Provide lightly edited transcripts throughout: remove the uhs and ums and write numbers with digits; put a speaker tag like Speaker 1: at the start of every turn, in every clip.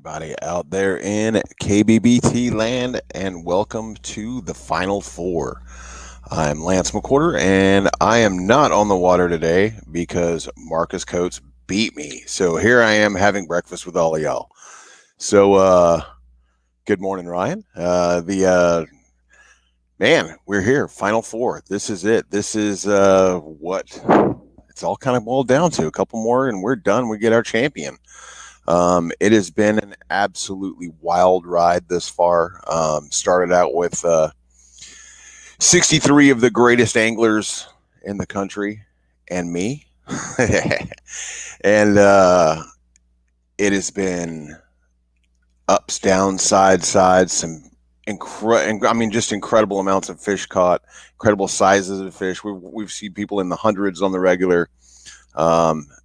Speaker 1: everybody out there in KBBT land, and welcome to the Final Four. I'm Lance McQuarter, and I am not on the water today because Marcus Coates beat me. So here I am having breakfast with all of y'all. So, good morning, Ryan. Man, we're here, Final Four. This is it. This is what it's all kind of boiled down to. A couple more, and we're done. We get our champion. It has been an absolutely wild ride this far. Started out with 63 of the greatest anglers in the country and me. And it has been ups, downs, sides, some just incredible amounts of fish caught, incredible sizes of fish. We've seen people in the hundreds on the regular.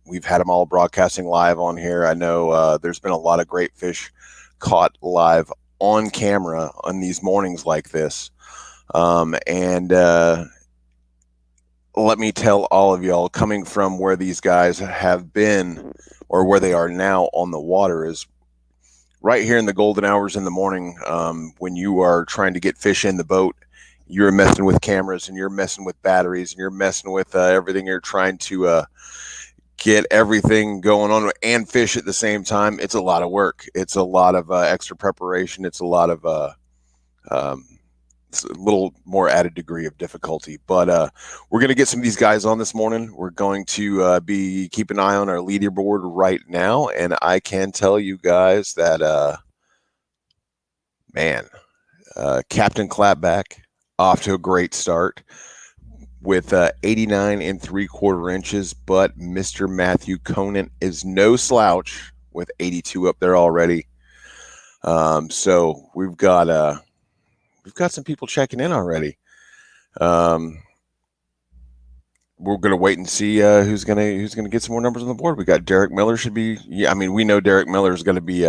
Speaker 1: We've had them all broadcasting live on here. I know there's been a lot of great fish caught live on camera on these mornings like this. And let me tell all of y'all, coming from where these guys have been or where they are now on the water, is right here in the golden hours in the morning, when you are trying to get fish in the boat. You're messing with cameras, and you're messing with batteries, and you're messing with everything. You're trying to get everything going on and fish at the same time. It's a lot of work. It's a lot of extra preparation. It's a lot of it's a little more added degree of difficulty. But we're going to get some of these guys on this morning. We're going to be keep an eye on our leaderboard right now, and I can tell you guys that Captain Clapback off to a great start with 89 3/4 inches, but Mr. Matthew Conant is no slouch with 82 up there already. So we've got some people checking in already. We're going to wait and see who's going to get some more numbers on the board. We got Derek Miller should be. Yeah, I mean, we know Derek Miller is going to be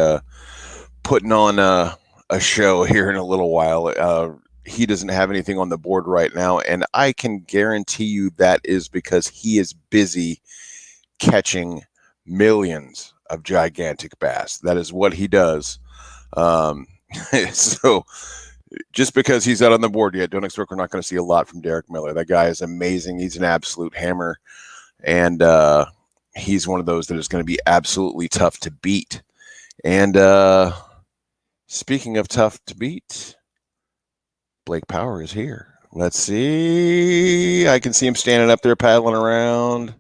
Speaker 1: putting on a show here in a little while. He doesn't have anything on the board right now, and I can guarantee you that is because he is busy catching millions of gigantic bass. That is what he does. So just because he's out on the board yet, don't expect we're not going to see a lot from Derek Miller. That guy is amazing. He's an absolute hammer, and he's one of those that is going to be absolutely tough to beat. And speaking of tough to beat, Blake Power is here. Let's see. I can see him standing up there paddling around.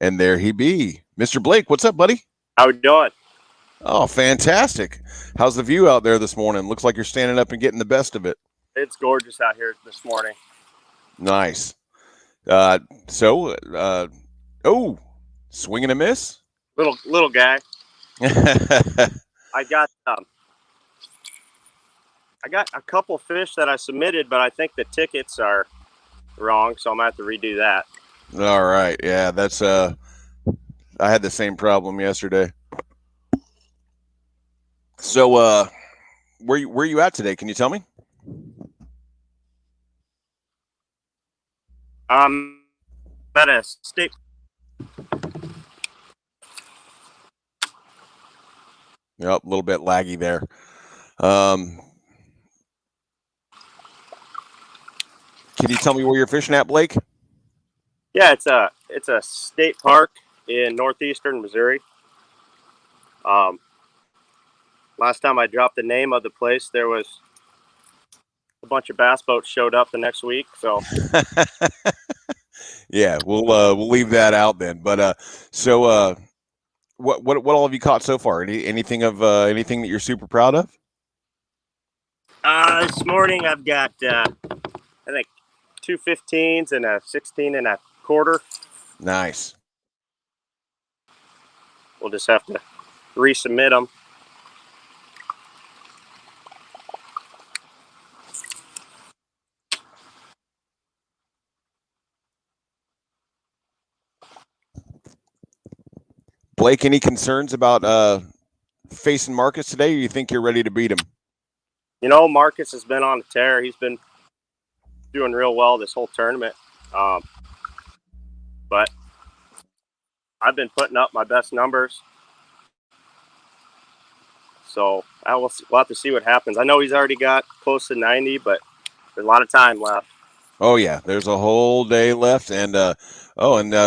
Speaker 1: And there he be. Mr. Blake, what's up, buddy?
Speaker 2: How we doing?
Speaker 1: Oh, fantastic. How's the view out there this morning? Looks like you're standing up and getting the best of it.
Speaker 2: It's gorgeous out here this morning.
Speaker 1: Nice. Swing and a miss?
Speaker 2: Little guy. I got a couple fish that I submitted, but I think the tickets are wrong, so I'm gonna have to redo that.
Speaker 1: All right. Yeah, that's I had the same problem yesterday. So where you at today? Can you tell me?
Speaker 2: At a state.
Speaker 1: Yep, a little bit laggy there. Can you tell me where you're fishing at, Blake?
Speaker 2: Yeah, it's a state park in northeastern Missouri. Last time I dropped the name of the place, there was a bunch of bass boats showed up the next week. So
Speaker 1: yeah, we'll leave that out then. But what all have you caught so far? Anything that you're super proud of?
Speaker 2: This morning I've got I think 2 15s and a 16 1/4.
Speaker 1: Nice.
Speaker 2: We'll just have to resubmit them.
Speaker 1: Blake, any concerns about facing Marcus today, or you think you're ready to beat him?
Speaker 2: You know, Marcus has been on a tear. He's been doing real well this whole tournament. But I've been putting up my best numbers. So we'll have to see what happens. I know he's already got close to 90, but there's a lot of time left.
Speaker 1: Oh yeah, there's a whole day left. And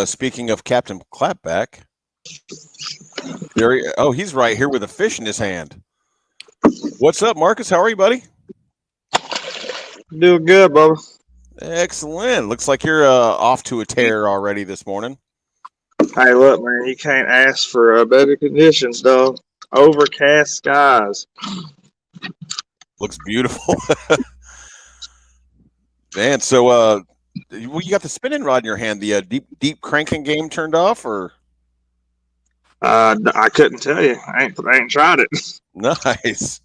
Speaker 1: speaking of Captain Clapback, he's right here with a fish in his hand. What's up, Marcus? How are you, buddy?
Speaker 3: Doing good, Bubba.
Speaker 1: Excellent. Looks like you're off to a tear already this morning.
Speaker 3: Hey, look, man, you can't ask for better conditions, though. Overcast skies.
Speaker 1: Looks beautiful. Man, so you got the spinning rod in your hand. The deep cranking game turned off, or?
Speaker 3: I couldn't tell you. I ain't tried it.
Speaker 1: Nice.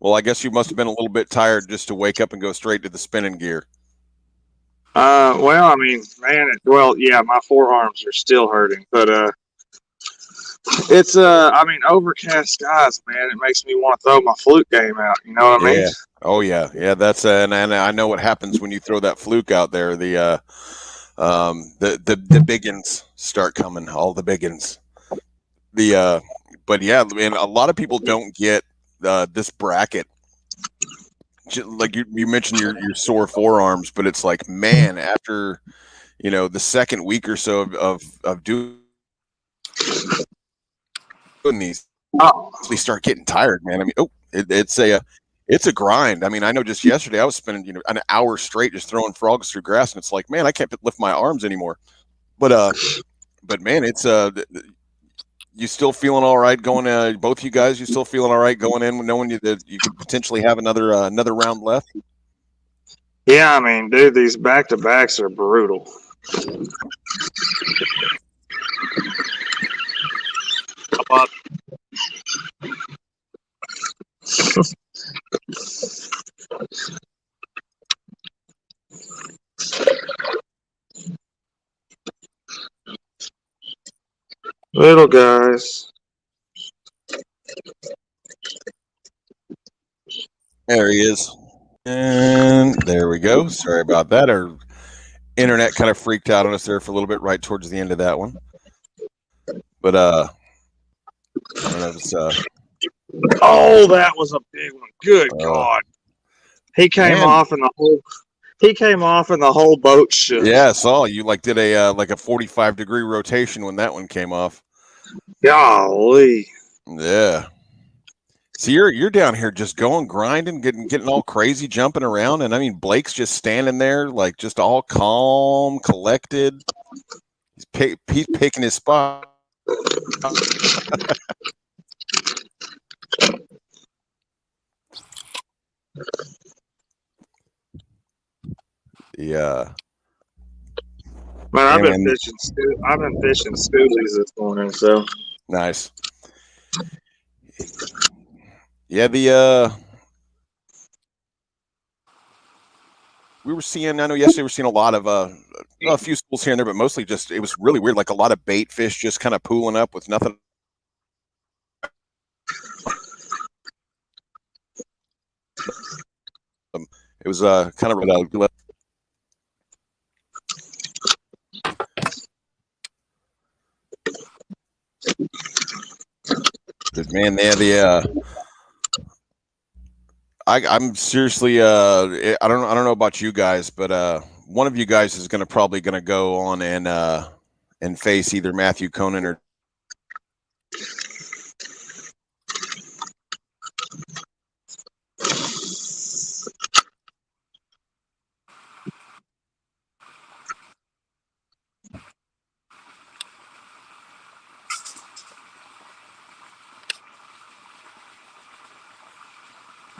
Speaker 1: Well, I guess you must have been a little bit tired just to wake up and go straight to the spinning gear.
Speaker 3: Well, I mean, man, my forearms are still hurting, but it's overcast skies, man. It makes me want to throw my flute game out. You know what I mean?
Speaker 1: Oh yeah. That's and I know what happens when you throw that fluke out there. The biggins start coming. All the biggins. But yeah, man, a lot of people don't get this bracket. Like you mentioned your sore forearms, but it's like, man, after the second week or so of doing these, they start getting tired, man. I mean, it's a grind. I mean, I know just yesterday I was spending an hour straight just throwing frogs through grass, and it's like, man, I can't lift my arms anymore. But man, it's you still feeling all right going? Both you guys, you still feeling all right going in, knowing that you could potentially have another round left?
Speaker 3: Yeah, I mean, dude, these back-to-backs are brutal. Little guys.
Speaker 1: There he is. And there we go. Sorry about that. Our internet kind of freaked out on us there for a little bit right towards the end of that one. But I don't know if it's
Speaker 3: oh, that was a big one. Good God. He came off and the whole boat shook.
Speaker 1: Yeah, I saw you did a 45-degree rotation when that one came off.
Speaker 3: Golly.
Speaker 1: Yeah. So you're down here just going grinding, getting all crazy, jumping around, and I mean Blake's just standing there like just all calm, collected. He's picking his spot. Yeah.
Speaker 3: Man, I've been fishing schoolies this morning, so
Speaker 1: nice. Yeah, we were seeing. I know yesterday we were seeing a lot of a few schools here and there, but mostly just it was really weird. Like a lot of bait fish just kind of pooling up with nothing. It was kind of. But man, I'm seriously I don't know about you guys, but one of you guys is probably gonna go on and face either Matthew Conan or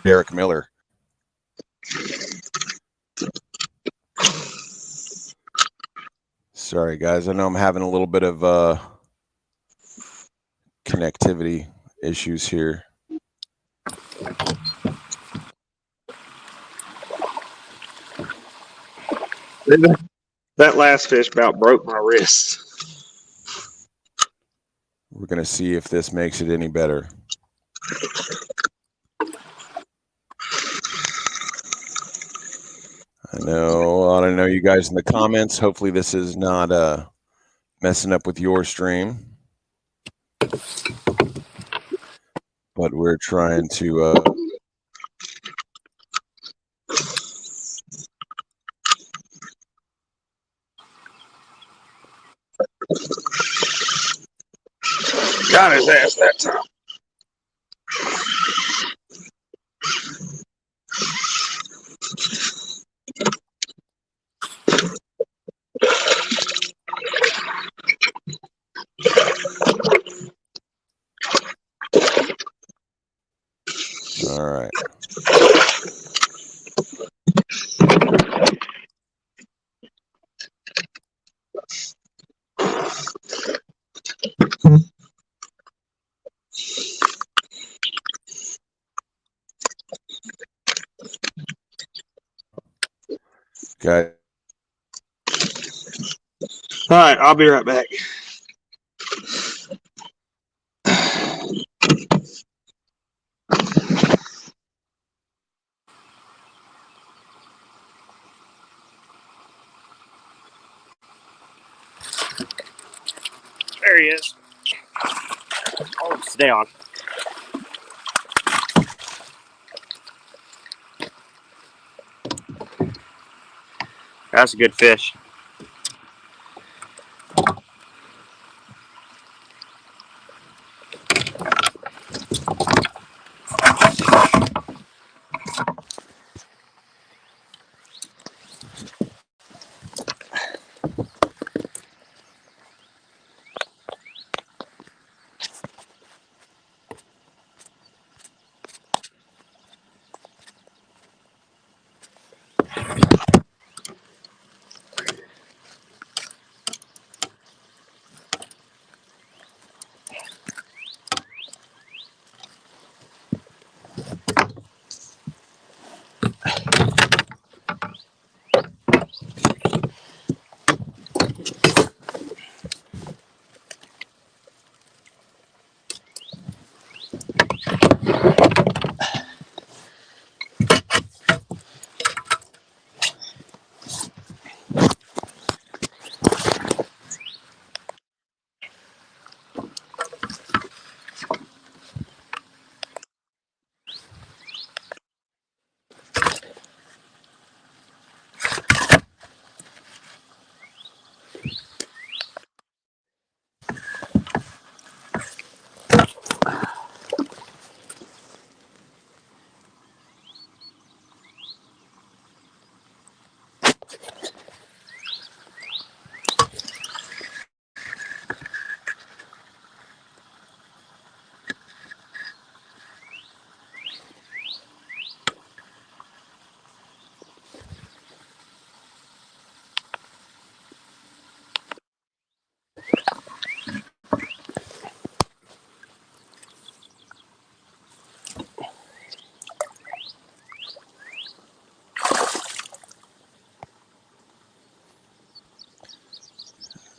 Speaker 1: Derek Miller. Sorry, guys. I know I'm having a little bit of connectivity issues here.
Speaker 3: That last fish about broke my wrist.
Speaker 1: We're going to see if this makes it any better. I don't know you guys in the comments. Hopefully this is not messing up with your stream. but we're trying to.
Speaker 3: Got his ass that time.
Speaker 1: All right. Okay.
Speaker 3: All right, I'll be right back.
Speaker 2: There he is. Oh, stay on. That's a good fish.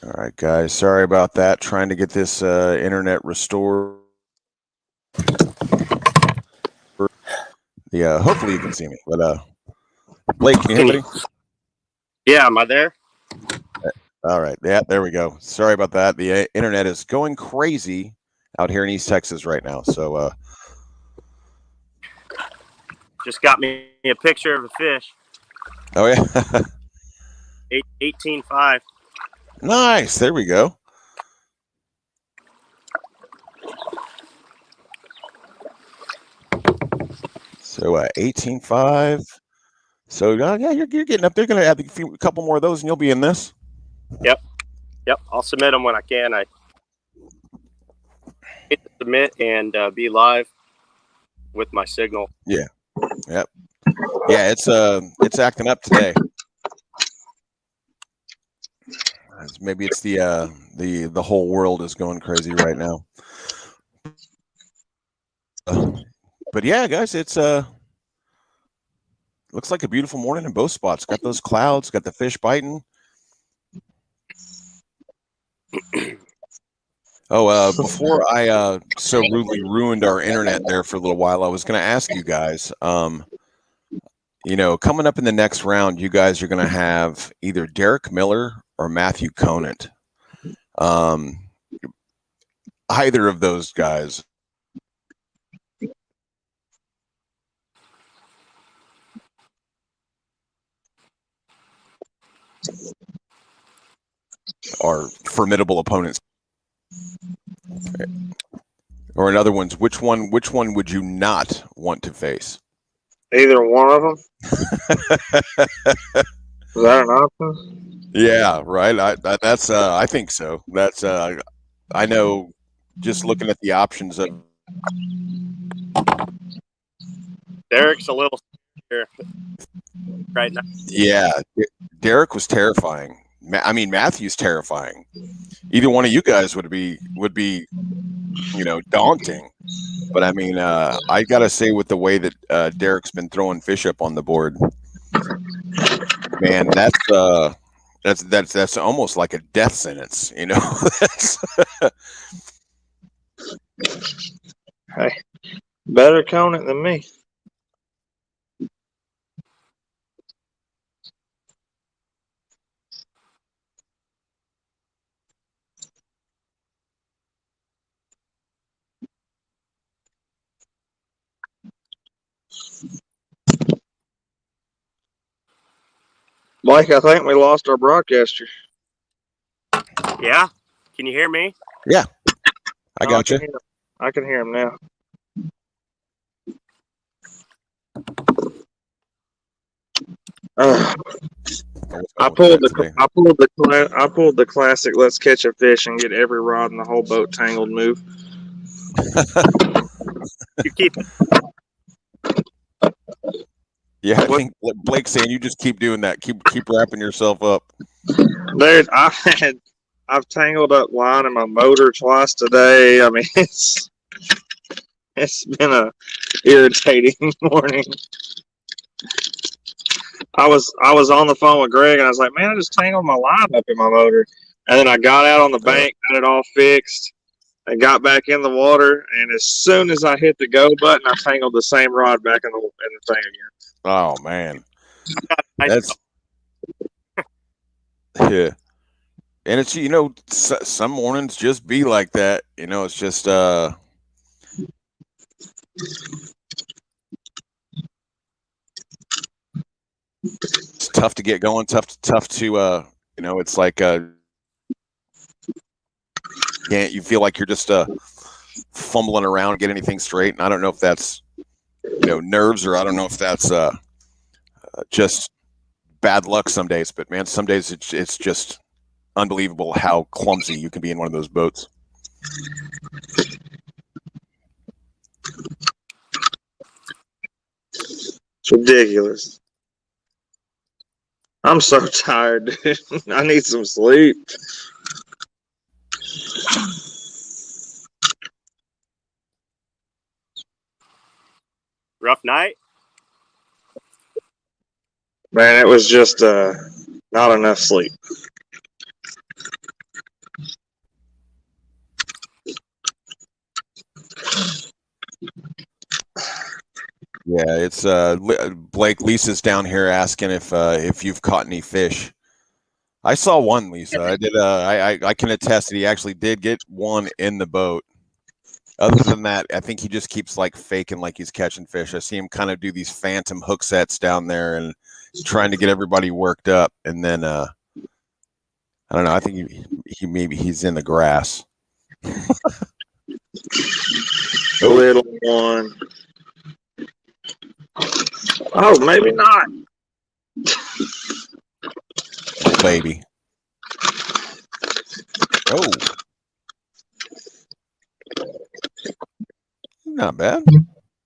Speaker 1: All right, guys. Sorry about that. Trying to get this internet restored. Yeah, hopefully you can see me. But Blake, can you hear me?
Speaker 2: Yeah, am I there?
Speaker 1: All right. Yeah, there we go. Sorry about that. The internet is going crazy out here in East Texas right now. So
Speaker 2: Just got me a picture of a fish.
Speaker 1: oh yeah.
Speaker 2: 18.5.
Speaker 1: Nice. There we go. So 18.5. So yeah, you're getting up there. Going to add a couple more of those, and you'll be in this.
Speaker 2: Yep. I'll submit them when I can. I hit to submit and be live with my signal.
Speaker 1: Yeah. Yep. Yeah, it's acting up today. Maybe it's the whole world is going crazy right now. But yeah, guys, it's looks like a beautiful morning in both spots. Got those clouds, got the fish biting. Oh, before I so rudely ruined our internet there for a little while, I was going to ask you guys, coming up in the next round, you guys are going to have either Derek Miller or Matthew Conant. Either of those guys are formidable opponents. Or in other words, which one would you not want to face?
Speaker 3: Either one of them. Is that an option?
Speaker 1: Yeah, right. I think so. That's I know. Just looking at the options of
Speaker 2: Derek's a little here right now.
Speaker 1: yeah, Derek was terrifying. I mean, Matthew's terrifying. Either one of you guys would be daunting. But I mean, I gotta say, with the way that Derek's been throwing fish up on the board, man, that's almost like a death sentence.
Speaker 3: Hey, better count it than me. Mike, I think we lost our broadcaster.
Speaker 2: Yeah, can you hear me?
Speaker 1: Yeah, I got you.
Speaker 3: I can hear him now. I pulled the classic "Let's catch a fish and get every rod in the whole boat tangled" move.
Speaker 2: You keep.
Speaker 1: Yeah, I think Blake's saying you just keep doing that. Keep wrapping yourself up.
Speaker 3: Dude, I've tangled up line in my motor twice today. I mean, it's been a irritating morning. I was on the phone with Greg and I was like, man, I just tangled my line up in my motor. And then I got out on the bank, got it all fixed, and got back in the water. And as soon as I hit the go button, I tangled the same rod back in the thing again.
Speaker 1: Oh man, that's yeah. And it's some mornings just be like that. It's just it's tough to get going. Tough to it's like you feel like you're just fumbling around, get anything straight. And I don't know if that's nerves, or I don't know if that's just bad luck some days. But man, some days it's just unbelievable how clumsy you can be in one of those boats.
Speaker 3: It's ridiculous. I'm so tired, dude. I need some sleep.
Speaker 2: Rough night?
Speaker 3: Man, it was just not enough sleep.
Speaker 1: Yeah, it's Blake. Lisa's down here asking if you've caught any fish. I saw one, Lisa. I did. I can attest that he actually did get one in the boat. Other than that, I think he just keeps like faking like he's catching fish. I see him kind of do these phantom hook sets down there and trying to get everybody worked up. And then I don't know. I think he maybe he's in the grass.
Speaker 3: A little one. Oh, maybe not.
Speaker 1: Baby. Oh. Not bad.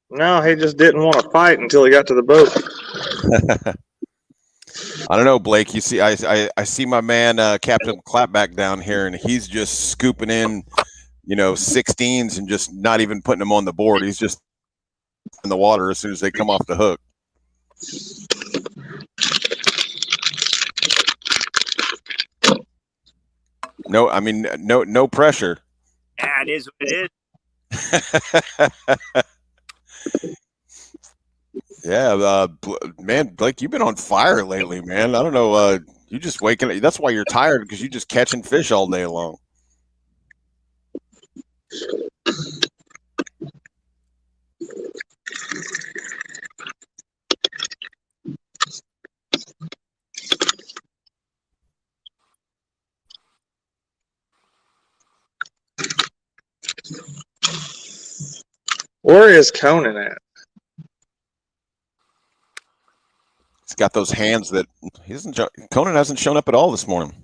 Speaker 3: No, he just didn't want to fight until he got to the boat.
Speaker 1: I don't know, Blake. You see, I see my man Captain Clapback down here, and he's just scooping in, 16s and just not even putting them on the board. He's just in the water as soon as they come off the hook. No, I mean no pressure.
Speaker 2: Yeah, it is what it is.
Speaker 1: Yeah, man, Blake, you've been on fire lately, man. I don't know. You just waking up. That's why you're tired, because you're just catching fish all day long.
Speaker 3: Where is Conan at?
Speaker 1: He's got those hands that Conan hasn't shown up at all this morning.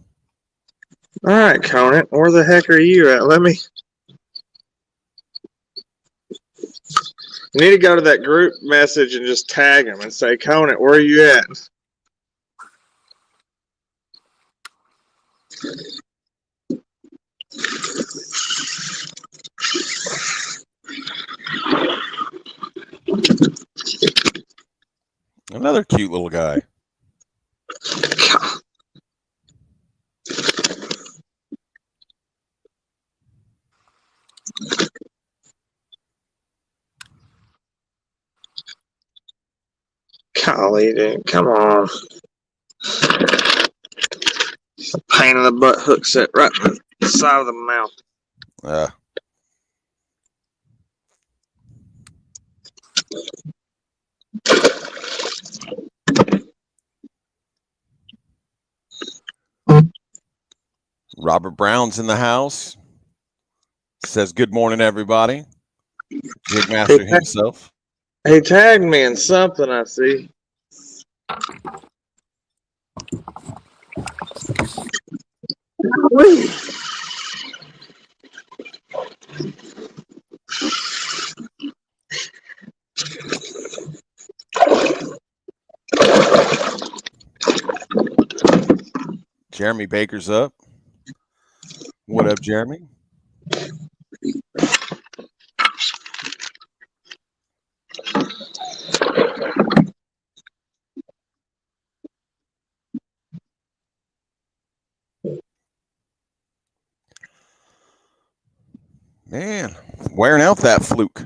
Speaker 3: All right, Conan, where the heck are you at? You need to go to that group message and just tag him and say, Conan, where are you at?
Speaker 1: Another cute little guy.
Speaker 3: Golly, dude, come on. A pain in the butt hook set right in the side of the mouth.
Speaker 1: Robert Brown's in the house. Says good morning, everybody. Jigmaster himself.
Speaker 3: He tagged me in something I see.
Speaker 1: Jeremy Baker's up. What up, Jeremy? Man, wearing out that fluke.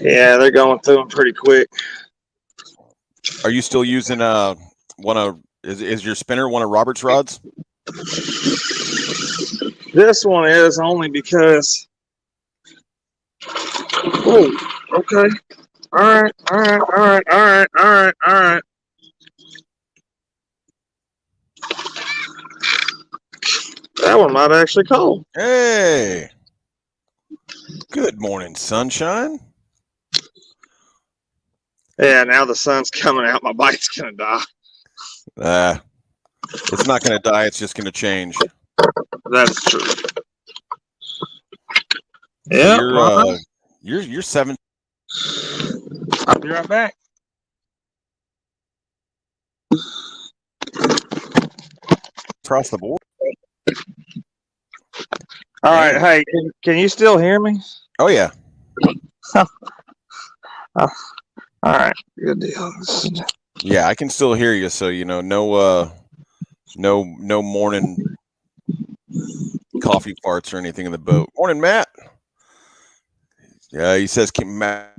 Speaker 3: Yeah, they're going through them pretty quick.
Speaker 1: Are you still using is your spinner one of Robert's rods?
Speaker 3: This one is only because. Oh, okay. All right. That one might actually call.
Speaker 1: Hey. Good morning, sunshine.
Speaker 3: Yeah, now the sun's coming out. My bite's going to die.
Speaker 1: It's not going to die. It's just going to change.
Speaker 3: That's true. Yeah,
Speaker 1: you're 7.
Speaker 3: I'll be right back.
Speaker 1: Across the board.
Speaker 3: All right. Hey, can you still hear me?
Speaker 1: Oh yeah.
Speaker 3: All right. Good deal.
Speaker 1: Yeah, I can still hear you. So no morning coffee farts or anything in the boat. Morning, Matt. Yeah, he says Matt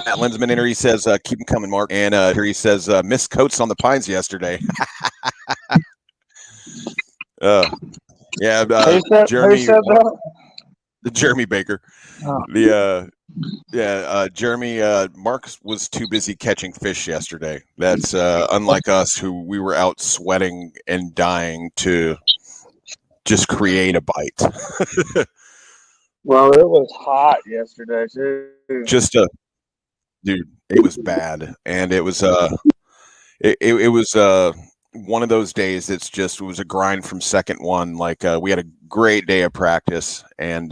Speaker 1: Lensman in here. He says keep them coming, Mark. And here he says missed coats on the pines yesterday. Yeah, Jeremy.
Speaker 3: Who said that?
Speaker 1: Jeremy Baker.
Speaker 3: Oh.
Speaker 1: Jeremy. Mark was too busy catching fish yesterday. That's unlike us, who we were out sweating and dying to just create a bite.
Speaker 3: Well, it was hot yesterday too.
Speaker 1: Dude, it was bad, and it was it was one of those days that's just, it was a grind from second one. Like we had a great day of practice, and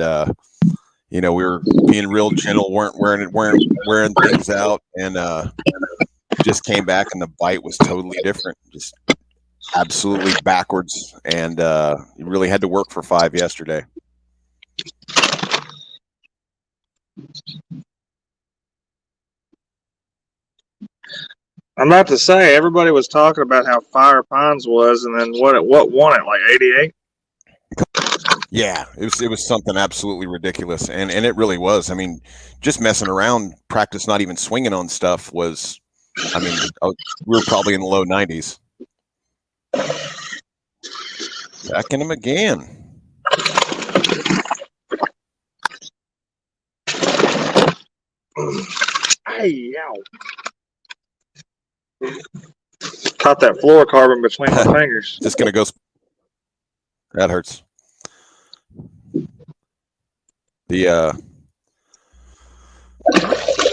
Speaker 1: we were being real gentle, weren't wearing things out, and just came back, and the bite was totally different, just absolutely backwards, and you really had to work for 5 yesterday.
Speaker 3: I'm about to say, everybody was talking about how Fire Pines was, and then what won it, like 88?
Speaker 1: Yeah, it was something absolutely ridiculous, and it really was. I mean, just messing around, practice not even swinging on stuff was, I mean, we were probably in the low 90s. Backing him again.
Speaker 3: Hey, yow. Caught that fluorocarbon between my fingers.
Speaker 1: Just gonna go. That hurts. The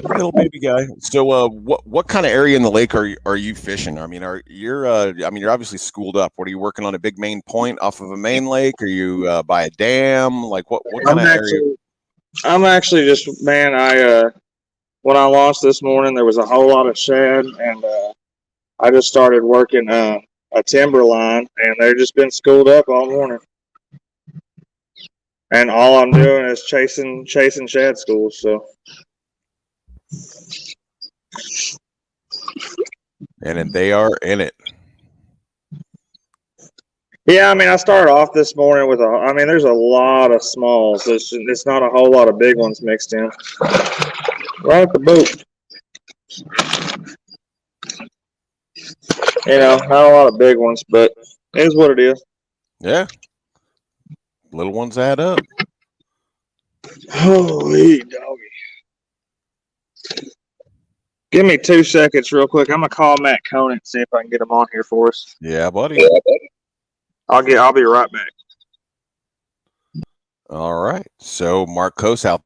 Speaker 1: little baby guy. So, what kind of area in the lake are you fishing? I mean, you're obviously schooled up. What are you working on? A big main point off of a main lake? Are you by a dam? Like what kind of area?
Speaker 3: I'm actually just, man, when I launched this morning, there was a whole lot of shad, and I just started working a timber line, and they've just been schooled up all morning. And all I'm doing is chasing shad schools. So.
Speaker 1: And they are in it.
Speaker 3: Yeah, I mean, I started off this morning with there's a lot of smalls. It's not a whole lot of big ones mixed in. Right at the boat. Not a lot of big ones, but it is what it is.
Speaker 1: Yeah. Little ones add up.
Speaker 3: Holy doggy. Give me 2 seconds real quick. I'm going to call Matt Conant and see if I can get him on here for us.
Speaker 1: Yeah, buddy.
Speaker 3: I'll be right back.
Speaker 1: All right. So Mark Coase out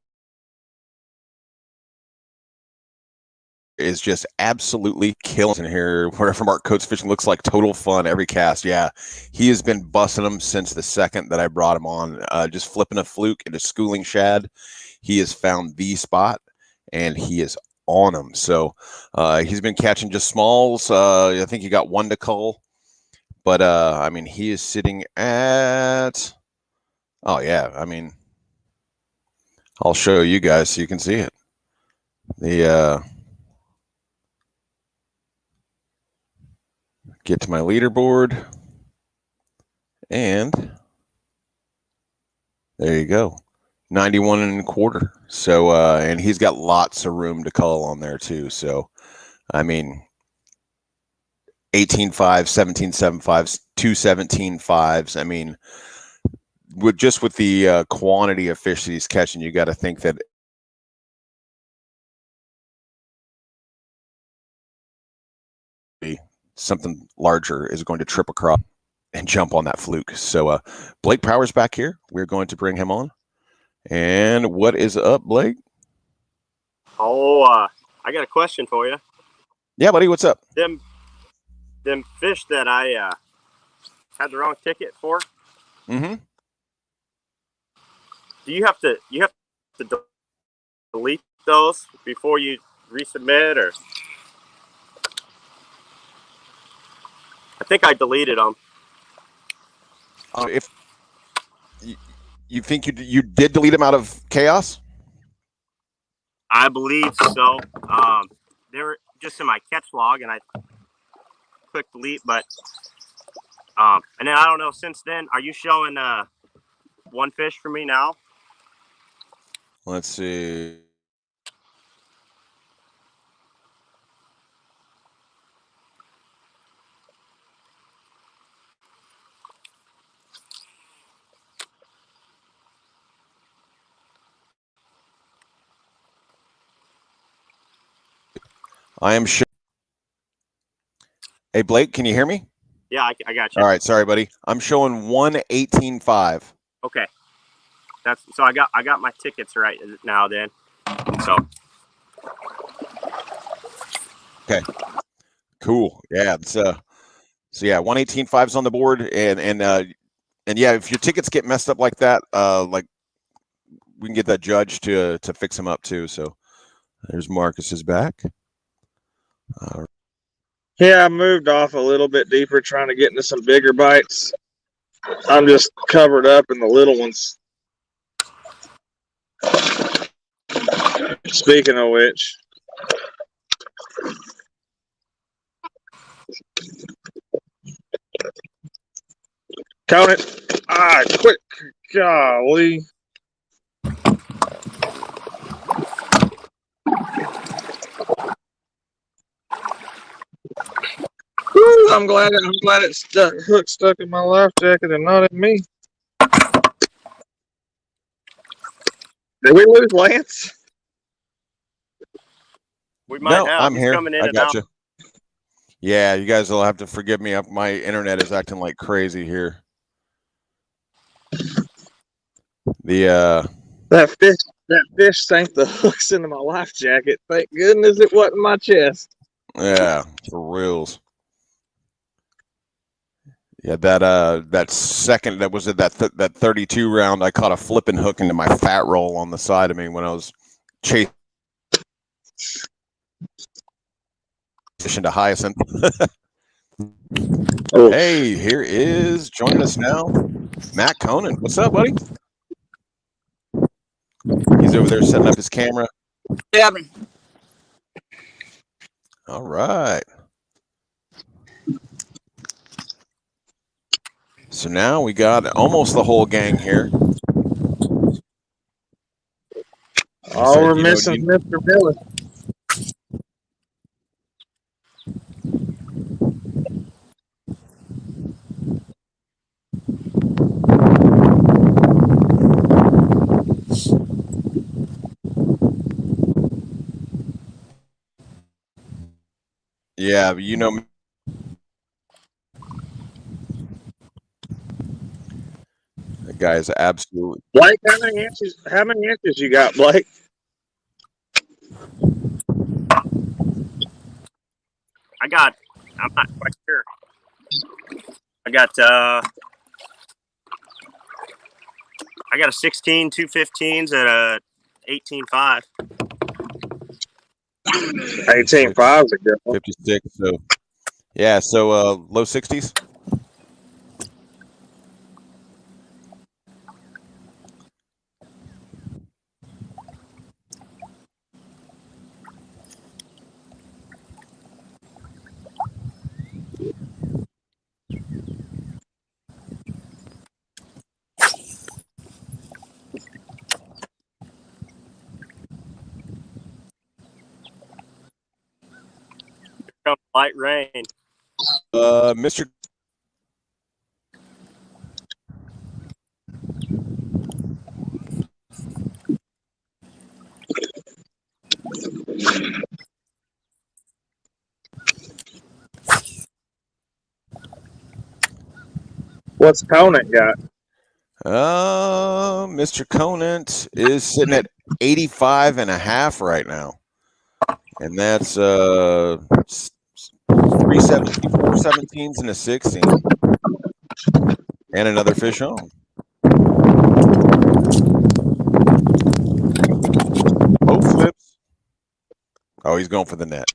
Speaker 1: is just absolutely killing in here. Wherever Mark Coates fishing looks like total fun every cast. Yeah, he has been busting them since the second that I brought him on. Just flipping a fluke into schooling shad. He has found the spot and he is on them. So he's been catching just smalls. I think he got one to cull, but I mean, he is sitting at, oh yeah, I mean, I'll show you guys so you can see it. Get to my leaderboard, and there you go, 91 1/4. So and he's got lots of room to cull on there too. So I mean, 18.5, 17.75s, 217.5s. I mean, with the quantity of fish that he's catching, you got to think that something larger is going to trip across and jump on that fluke. So Blake Powers back here. We're going to bring him on. And what is up, Blake?
Speaker 2: Oh, I got a question for you.
Speaker 1: Yeah, buddy, what's up?
Speaker 2: Them fish that I had the wrong ticket for.
Speaker 1: Mm-hmm.
Speaker 2: Do you have to delete those before you resubmit, or? I think I deleted them.
Speaker 1: If you think you did delete them out of chaos?
Speaker 2: I believe so. They were just in my catch log, and I clicked delete. But and then I don't know. Since then, are you showing one fish for me now?
Speaker 1: Let's see. I am sure. Hey, Blake, can you hear me?
Speaker 2: Yeah, I got you.
Speaker 1: All right, sorry, buddy. I'm showing 118.5.
Speaker 2: Okay, so I got my tickets right now. Then, so
Speaker 1: okay, cool. Yeah, it's so yeah, 118.5's on the board, and yeah, if your tickets get messed up like that, like we can get that judge to fix them up too. So there's Marcus's back.
Speaker 3: Yeah, I moved off a little bit deeper, trying to get into some bigger bites. I'm just covered up in the little ones. Speaking of which, count it. Quick. Golly. Woo, I'm glad it's hook stuck in my life jacket and not in me. Did we lose Lance?
Speaker 2: we might have.
Speaker 1: I'm
Speaker 2: He's
Speaker 1: here.
Speaker 2: coming in
Speaker 1: I
Speaker 2: and
Speaker 1: got
Speaker 2: out.
Speaker 1: you. Yeah, you guys will have to forgive me. My internet is acting like crazy here. The
Speaker 3: That fish sank the hooks into my life jacket. Thank goodness it wasn't my chest.
Speaker 1: Yeah, for reals. Yeah, that second that was at that 32 round, I caught a flipping hook into my fat roll on the side of me when I was chasing to Hyacinth.
Speaker 3: Oh.
Speaker 1: Hey, here is joining us now, Matt Conan. What's up, buddy? He's over there setting up his camera.
Speaker 4: Yeah.
Speaker 1: All right. So now we got almost the whole gang here.
Speaker 3: All we're missing, Mr. Miller.
Speaker 1: Yeah, you know, the guy is absolutely.
Speaker 3: Blake, how many inches you got, Blake?
Speaker 2: I'm not quite sure. I got a 16 215s and a 18.5.
Speaker 3: 18.5 is a good one.
Speaker 1: 56. So yeah, so low 60s.
Speaker 2: Light rain.
Speaker 1: Mr.
Speaker 3: What's Conant got?
Speaker 1: Mr. Conant is sitting at 85 and a half right now. And that's 317s and a 16. And another fish on. Oh, flips. Oh, he's going for the net.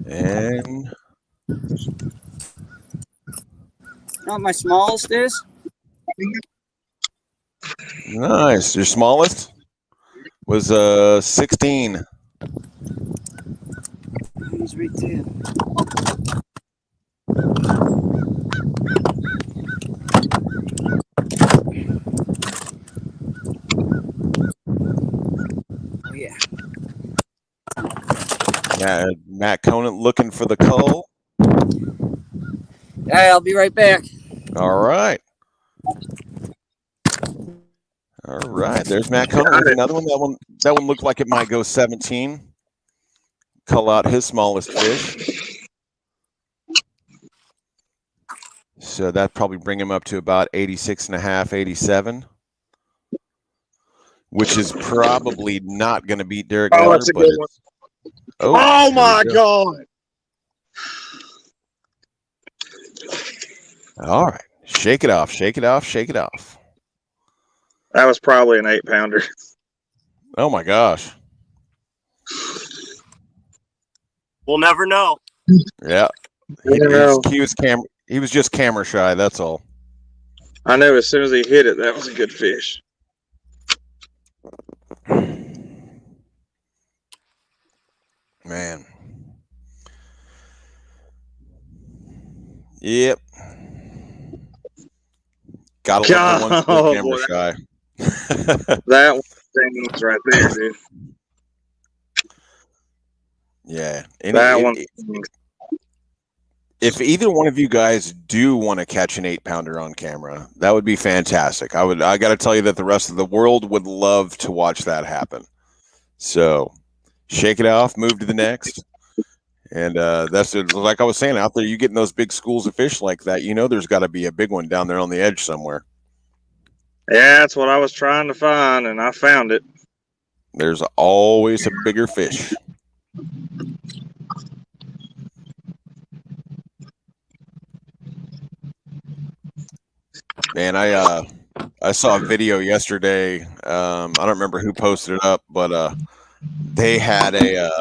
Speaker 1: And
Speaker 4: You know what my smallest is?
Speaker 1: nice. Your smallest was 16.
Speaker 4: He's right there. Oh yeah.
Speaker 1: Yeah, Matt Conant looking for the cull.
Speaker 4: Hey, I'll be right back.
Speaker 1: All right. All right. There's Matt Conant with another one. That one looked like it might go 17. Cull out his smallest fish. So that probably bring him up to about 86 and a half, 87. Which is probably not going to beat Derek Miller.
Speaker 3: That's a good one.
Speaker 1: Oh
Speaker 3: my God.
Speaker 1: All right. Shake it off. Shake it off. Shake it off.
Speaker 3: That was probably an 8-pounder.
Speaker 1: Oh my gosh.
Speaker 2: We'll never know.
Speaker 1: Yeah. He was just camera shy. That's all.
Speaker 3: I knew as soon as he hit it, that was a good fish.
Speaker 1: Man. Yep. Gotta love the ones that camera shy.
Speaker 3: That one's right there, dude.
Speaker 1: Yeah. If either one of you guys do want to catch an 8-pounder on camera, that would be fantastic. I got to tell you that the rest of the world would love to watch that happen. So shake it off, move to the next. And that's like I was saying, out there, you get in those big schools of fish like that, you know there's got to be a big one down there on the edge somewhere.
Speaker 3: Yeah, that's what I was trying to find, and I found it.
Speaker 1: There's always a bigger fish. Man, I saw a video yesterday. I don't remember who posted it up, but they had a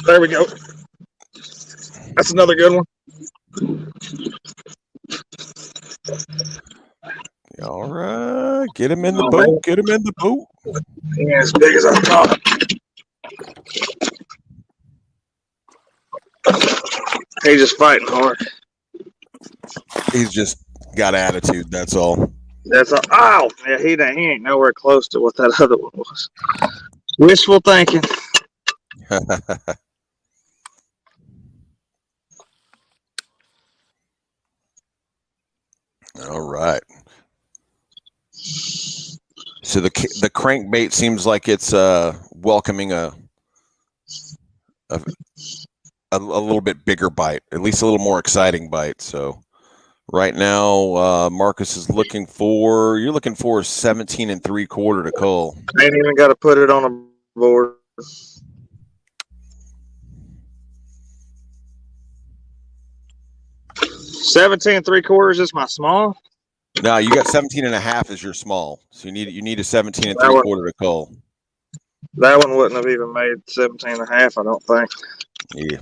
Speaker 3: There we go. That's another good one.
Speaker 1: all right, get him in the boat. Get him in the boat.
Speaker 3: He ain't as big as I thought. He's just fighting hard.
Speaker 1: He's just got attitude. That's all.
Speaker 3: That's all. Oh, yeah, he ain't nowhere close to what that other one was. Wishful thinking.
Speaker 1: All right. So the crankbait seems like it's welcoming a little bit bigger bite, at least a little more exciting bite. So right now, Marcus is looking for 17 3/4 to cull.
Speaker 3: Ain't even got to put it on a board. 17 3/4 is my small.
Speaker 1: No, you got 17 1/2 as your small. So you need a 17 3/4 to cull.
Speaker 3: That one wouldn't have even made 17 1/2, I don't think.
Speaker 1: Yeah.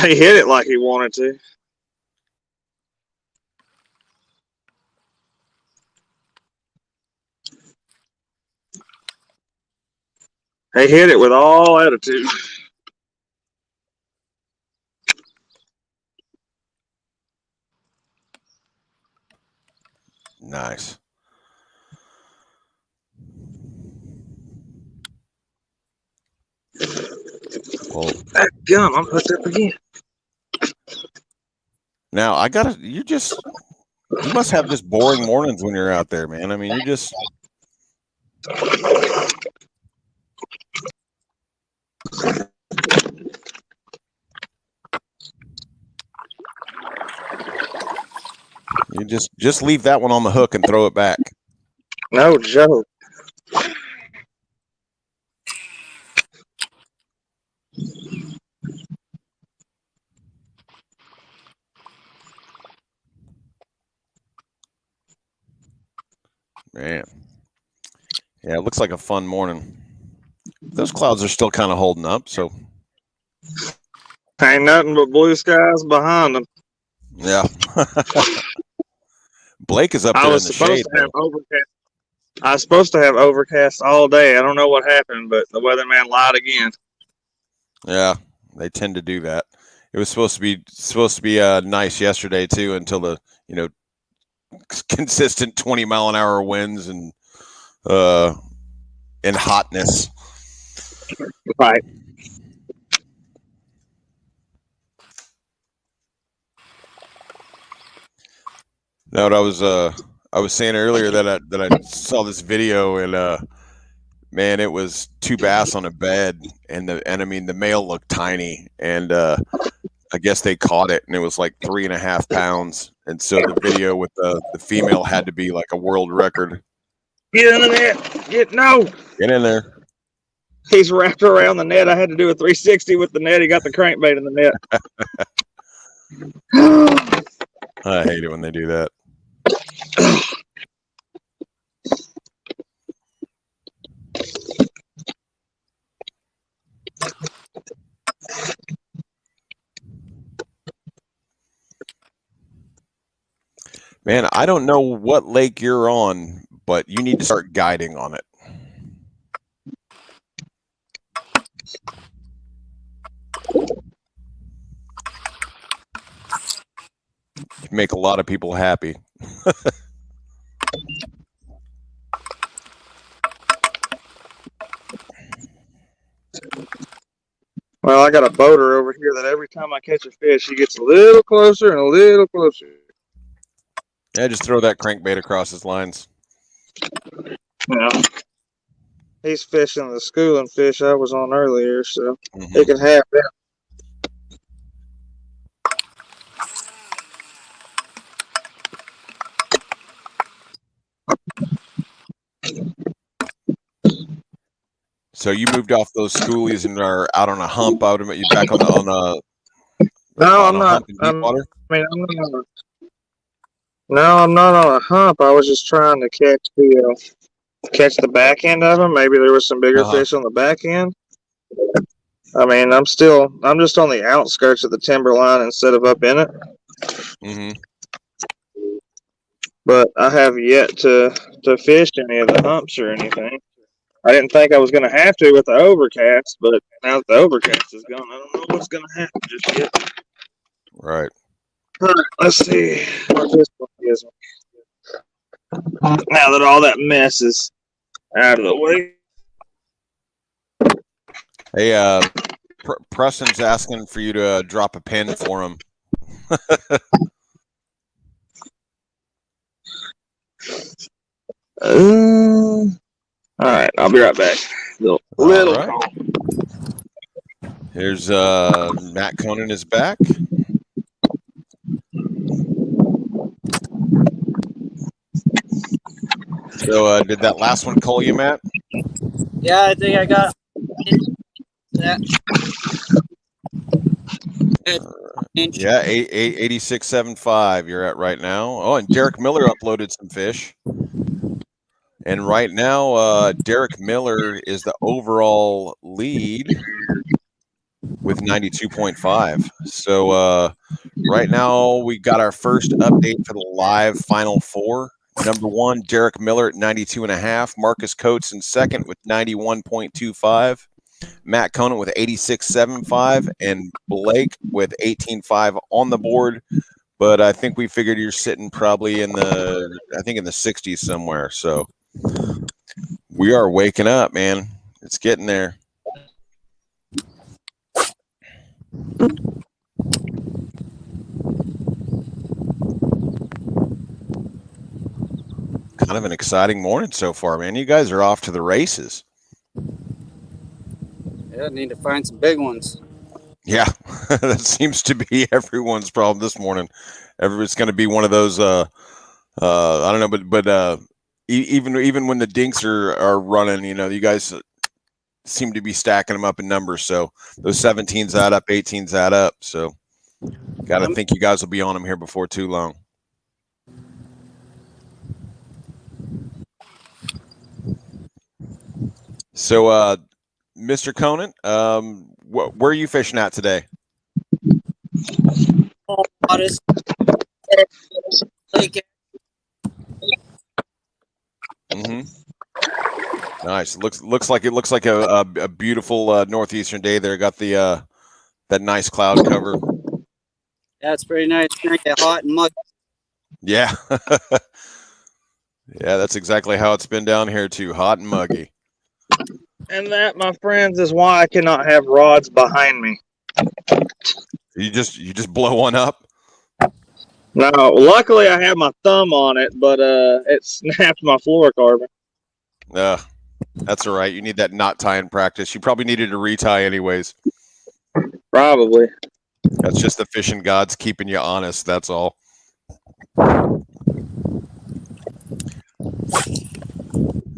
Speaker 3: He hit it like he wanted to. He hit it with all attitude.
Speaker 1: Nice. Well,
Speaker 3: That gum, I'm hooked up again.
Speaker 1: now you must have just boring mornings when you're out there, man. I mean, you're just you just leave that one on the hook and throw it back.
Speaker 3: No joke.
Speaker 1: Man. Yeah, it looks like a fun morning. Those clouds are still kind of holding up, so
Speaker 3: Ain't nothing but blue skies behind them.
Speaker 1: yeah. Blake is up
Speaker 3: I
Speaker 1: there in
Speaker 3: was
Speaker 1: the
Speaker 3: supposed
Speaker 1: shade.
Speaker 3: to have overcast. I was supposed to have overcast all day. I don't know what happened, but the weatherman lied again.
Speaker 1: Yeah, they tend to do that. It was supposed to be nice yesterday too, until the consistent 20-mile-an-hour winds and hotness.
Speaker 3: Right.
Speaker 1: Now, what I was saying earlier that I saw this video and man, it was 2 bass on a bed, and I mean the male looked tiny, and I guess they caught it, and it was like 3.5 pounds, and so the video with the female had to be like a world record.
Speaker 3: Get in the net.
Speaker 1: Get in there.
Speaker 3: He's wrapped around the net. I had to do a 360 with the net. He got the crankbait in the net.
Speaker 1: I hate it when they do that. Man, I don't know what lake you're on, but you need to start guiding on it. Make a lot of people happy.
Speaker 3: Well, I got a boater over here that every time I catch a fish, he gets a little closer and a little closer.
Speaker 1: Yeah, just throw that crankbait across his lines.
Speaker 3: Yeah. He's fishing the schooling fish I was on earlier, so
Speaker 1: Mhm.
Speaker 3: he can have that.
Speaker 1: So you moved off those schoolies and are out on a hump. I would admit you back on
Speaker 3: No, I'm
Speaker 1: a
Speaker 3: not.
Speaker 1: hump in deep water.
Speaker 3: I'm not on a hump. I was just trying to catch the back end of him. Maybe there was some bigger
Speaker 1: Uh-huh.
Speaker 3: fish on the back end. I mean, I'm just on the outskirts of the timber line instead of up in it.
Speaker 1: Mm-hmm.
Speaker 3: But I have yet to fish any of the humps or anything. I didn't think I was going to have to with the overcast, but now that the overcast is gone, I don't know what's going to happen just yet.
Speaker 1: Right.
Speaker 3: All right, let's see what this one gives me. Now that all that mess is out of the way.
Speaker 1: Hey, Preston's asking for you to drop a pin for him.
Speaker 3: All right, I'll be right back. Little
Speaker 1: right.
Speaker 3: call.
Speaker 1: Here's Matt Conan is back. So did that last one call you, Matt?
Speaker 4: Yeah, I think I got that.
Speaker 1: Yeah, 86.75 you're at right now. Oh, and Derek Miller uploaded some fish. And right now, Derek Miller is the overall lead with 92.5. So right now, we got our first update for the live Final Four. Number one, Derek Miller at 92.5. Marcus Coates in second with 91.25. Matt Conant with 86.75. And Blake with 18.5 on the board. But I think we figured you're sitting probably in the 60s somewhere. So we are waking up, man. It's getting there. Kind of an exciting morning so far, man. You guys are off to the races.
Speaker 4: Yeah, I need to find some big ones.
Speaker 1: Yeah, that seems to be everyone's problem this morning. It's going to be one of those. I don't know, but even when the dinks are running, you know, you guys seem to be stacking them up in numbers. So those 17s add up, 18s add up. So got to think you guys will be on them here before too long. So, Mr. Conant, where are you fishing at today? Mm-hmm. Nice. Looks like a beautiful northeastern day there. Got the that nice cloud cover.
Speaker 4: Yeah, it's pretty nice. It's gonna get hot and muggy.
Speaker 1: Yeah. Yeah, that's exactly how it's been down here too. Hot and muggy.
Speaker 3: And that, my friends, is why I cannot have rods behind me.
Speaker 1: You just blow one up?
Speaker 3: No, luckily I have my thumb on it, but it snapped my fluorocarbon.
Speaker 1: That's all right. You need that knot tying practice. You probably needed to retie anyways.
Speaker 3: Probably.
Speaker 1: That's just the fishing gods keeping you honest. That's all.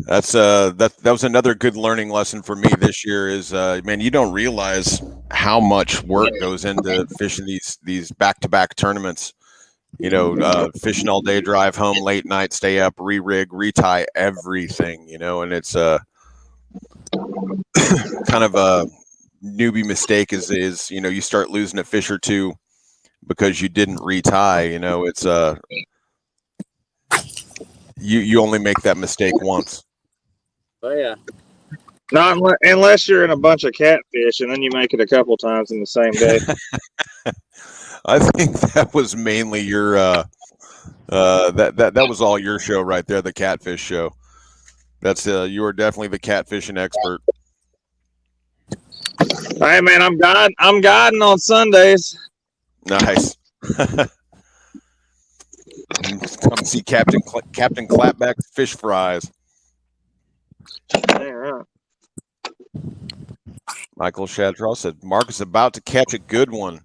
Speaker 1: That was another good learning lesson for me this year. Is man, you don't realize how much work goes into fishing these back-to-back tournaments. You know, fishing all day, drive home late night, stay up, re-rig, retie everything. You know, and it's kind of a newbie mistake is you know, you start losing a fish or two because you didn't retie. You know, it's you only make that mistake once.
Speaker 4: Oh yeah.
Speaker 3: Not unless you're in a bunch of catfish, and then you make it a couple times in the same day.
Speaker 1: I think that was mainly your that was all your show right there, the catfish show. That's you are definitely the catfishing expert.
Speaker 3: Hey man, I'm guiding on Sundays.
Speaker 1: Nice. Come see Captain Clapback's fish fries.
Speaker 3: Dang right.
Speaker 1: Michael Shadraw said Marcus about to catch a good one.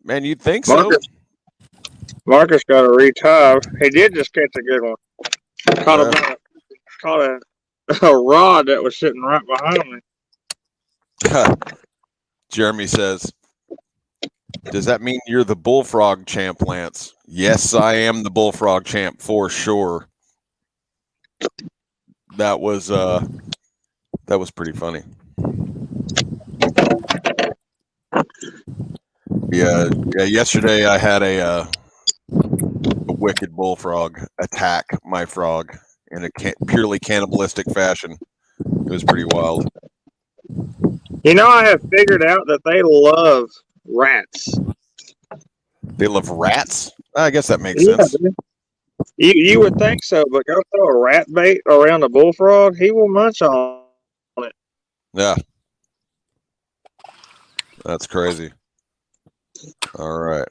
Speaker 1: Man, you'd think so.
Speaker 3: Marcus got a retie. He did just catch a good one. Caught a rod that was sitting right behind me.
Speaker 1: Jeremy says, does that mean you're the bullfrog champ, Lance? Yes, I am the bullfrog champ for sure. That was pretty funny. Yeah. Yesterday I had a wicked bullfrog attack my frog in a purely cannibalistic fashion. It was pretty wild.
Speaker 3: You know, I have figured out that they love rats.
Speaker 1: They love rats? I guess that makes sense.
Speaker 3: You would think so, but go throw a rat bait around a bullfrog, he will munch on it.
Speaker 1: Yeah. That's crazy. All right.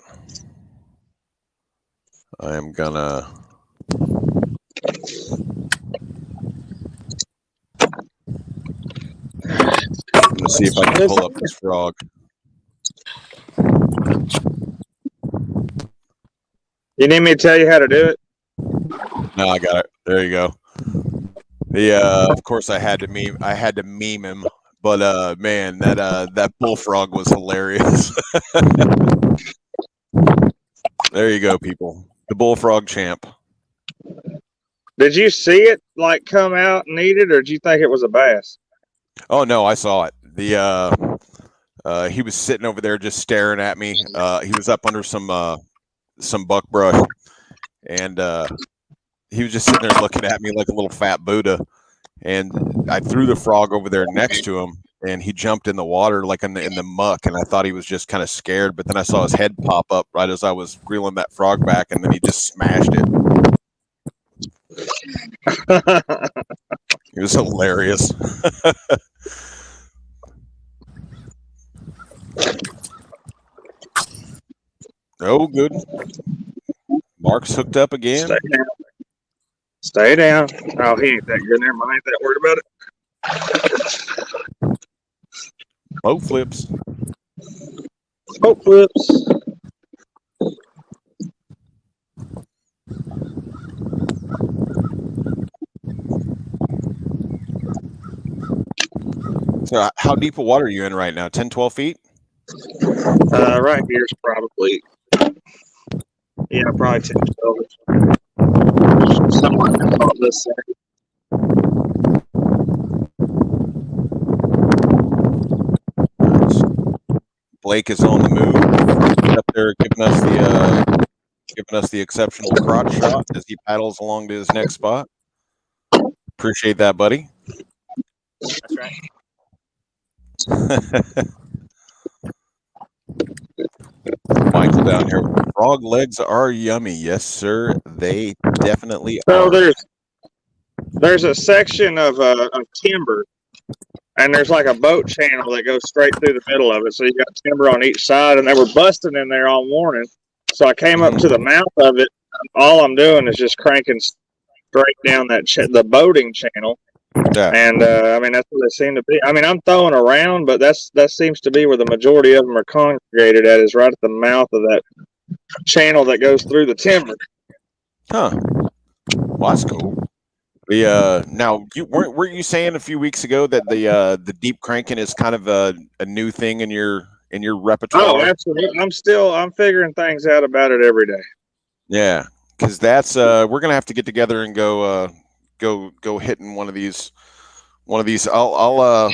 Speaker 1: I am gonna see if I can pull up this frog.
Speaker 3: You need me to tell you how to do it?
Speaker 1: No, I got it. There you go. Of course I had to meme him, but man, that bullfrog was hilarious. There you go, people. The bullfrog champ.
Speaker 3: Did you see it like come out and eat it, or did you think it was a bass?
Speaker 1: Oh no, I saw it. He was sitting over there just staring at me. He was up under some buckbrush, and he was just sitting there looking at me like a little fat Buddha. And I threw the frog over there next to him, and he jumped in the water like in the muck, and I thought he was just kind of scared, but then I saw his head pop up right as I was reeling that frog back, and then he just smashed it. It was hilarious. Oh, good. Mark's hooked up again.
Speaker 3: Stay down. Oh, he ain't that good. Never mind. I ain't that worried about it.
Speaker 1: Boat flips.
Speaker 3: Boat flips.
Speaker 1: So how deep of water are you in right now? 10, 12 feet?
Speaker 3: Right here's probably, probably 10, 12. Somewhere on this side.
Speaker 1: Blake is on the move. He's up there giving us the exceptional crotch shot as he paddles along to his next spot. Appreciate that, buddy.
Speaker 2: That's right.
Speaker 1: Michael down here. Frog legs are yummy. Yes, sir. They definitely
Speaker 3: So
Speaker 1: are.
Speaker 3: there's a section of timber, and there's like a boat channel that goes straight through the middle of it. So you got timber on each side, and they were busting in there all morning. So I came up to the mouth of it. All I'm doing is just cranking straight down the boating channel.
Speaker 1: Yeah.
Speaker 3: And I mean, that's what they seem to be. I mean, I'm throwing around, but that seems to be where the majority of them are congregated at, is right at the mouth of that channel that goes through the timber.
Speaker 1: Huh. Well, that's cool. Now, weren't you saying a few weeks ago that the deep cranking is kind of a new thing in your repertoire?
Speaker 3: Oh, absolutely. I'm figuring things out about it every day.
Speaker 1: Yeah, because that's we're gonna have to get together and go hitting one of these. I'll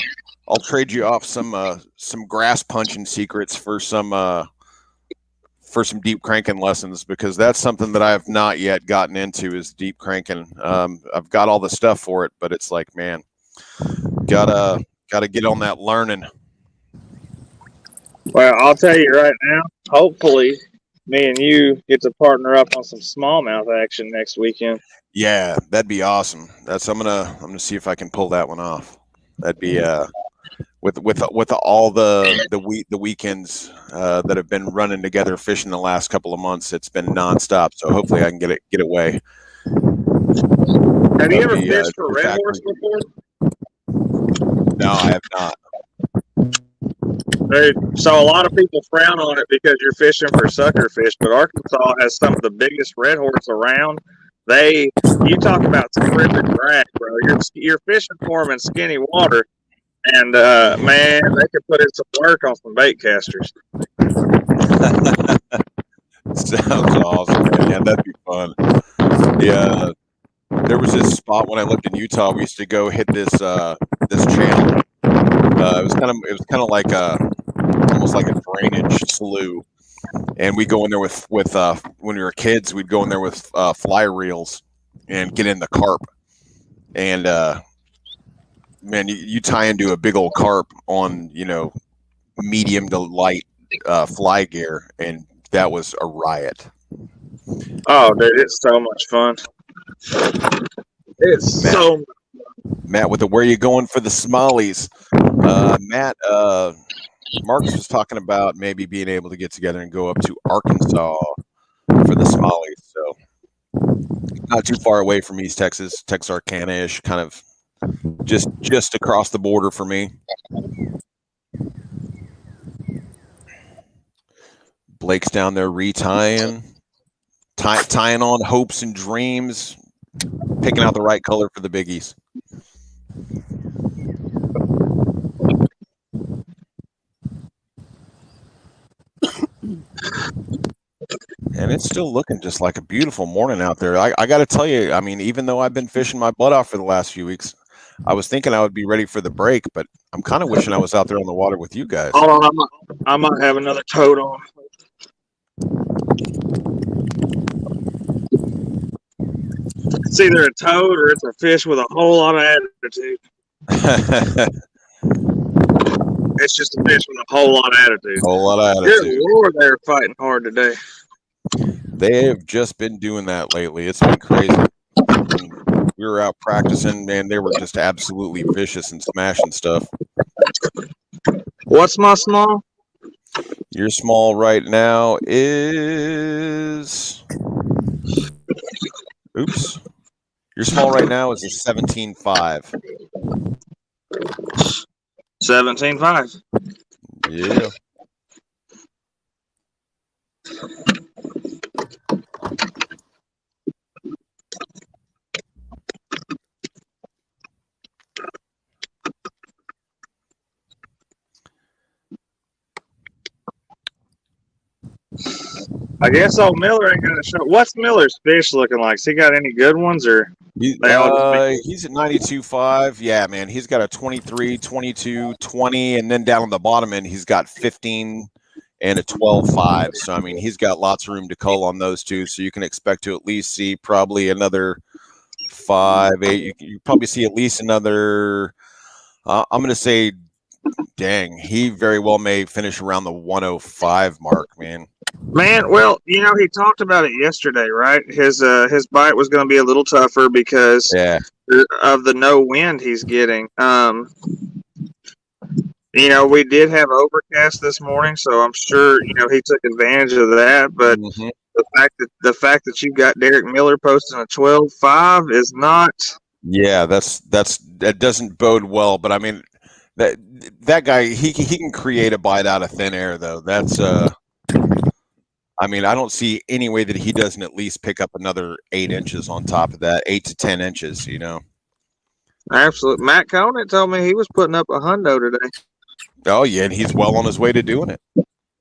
Speaker 1: trade you off some grass punching secrets for some deep cranking lessons, because that's something that I have not yet gotten into, is deep cranking. I've got all the stuff for it, but it's like, man, gotta get on that learning.
Speaker 3: Well, I'll tell you right now, hopefully me and you get to partner up on some smallmouth action next weekend.
Speaker 1: Yeah, that'd be awesome. I'm gonna see if I can pull that one off. That'd be with all the weekends that have been running together fishing the last couple of months, it's been nonstop. So hopefully I can get away.
Speaker 3: Have you ever fished for red horse before?
Speaker 1: No, I have not.
Speaker 3: So a lot of people frown on it because you're fishing for sucker fish, but Arkansas has some of the biggest red horse around. You talk about strip and drag, bro. You're fishing for them in skinny water, and man, they could put in some work on some bait casters.
Speaker 1: Sounds awesome, man. Yeah, that'd be fun. Yeah, there was this spot when I lived in Utah. We used to go hit this channel. It was kind of like almost like a drainage slough, and we go in there with when we were kids, we'd go in there with fly reels and get in the carp, and man, you tie into a big old carp on medium to light fly gear, and that was a riot.
Speaker 3: Oh, dude, it's so much fun. It's so.
Speaker 1: Matt, where are you going for the smallies? Matt, Marcus was talking about maybe being able to get together and go up to Arkansas for the smallies. So not too far away from East Texas, Texarkana-ish, kind of just across the border for me. Blake's down there retying, tying on hopes and dreams, picking out the right color for the biggies. And it's still looking just like a beautiful morning out there. I got to tell you, I mean, even though I've been fishing my butt off for the last few weeks, I was thinking I would be ready for the break, but I'm kind of wishing I was out there on the water with you guys.
Speaker 3: Hold on, I might have another toad on. It's either a toad or it's a fish with a whole lot of attitude. It's just a fish with a whole lot of attitude.
Speaker 1: Whole lot of attitude.
Speaker 3: Good Lord, they're fighting hard today.
Speaker 1: They have just been doing that lately. It's been crazy. When we were out practicing, man, they were just absolutely vicious and smashing stuff.
Speaker 3: What's my small?
Speaker 1: Your small right now is... Oops. Your small right now is a 17.5.
Speaker 3: 17.5.
Speaker 1: Yeah.
Speaker 3: I guess old Miller ain't gonna show. What's Miller's fish looking like? Has he got any good ones, or
Speaker 1: he's at 92.5. Yeah, man, he's got a 23, 22, 20, and then down on the bottom end, he's got 15 and a 12.5. So I mean, he's got lots of room to cull on those two. So you can expect to at least see probably another 5, 8. You probably see at least another. I'm going to say, dang, he very well may finish around the 105 mark, man.
Speaker 3: Man, well, you know, he talked about it yesterday, right? His bite was going to be a little tougher because of the no wind he's getting. You know, we did have overcast this morning, so I'm sure, you know, he took advantage of that. But the fact that you got Derek Miller posting a 12.5 is not. Yeah,
Speaker 1: that doesn't bode well. But I mean, that guy, he can create a bite out of thin air, though. That's I mean, I don't see any way that he doesn't at least pick up another 8 inches on top of that, 8 to 10 inches, you know.
Speaker 3: Absolutely. Matt Conant told me he was putting up a hundo today.
Speaker 1: Oh, yeah, and he's well on his way to doing it.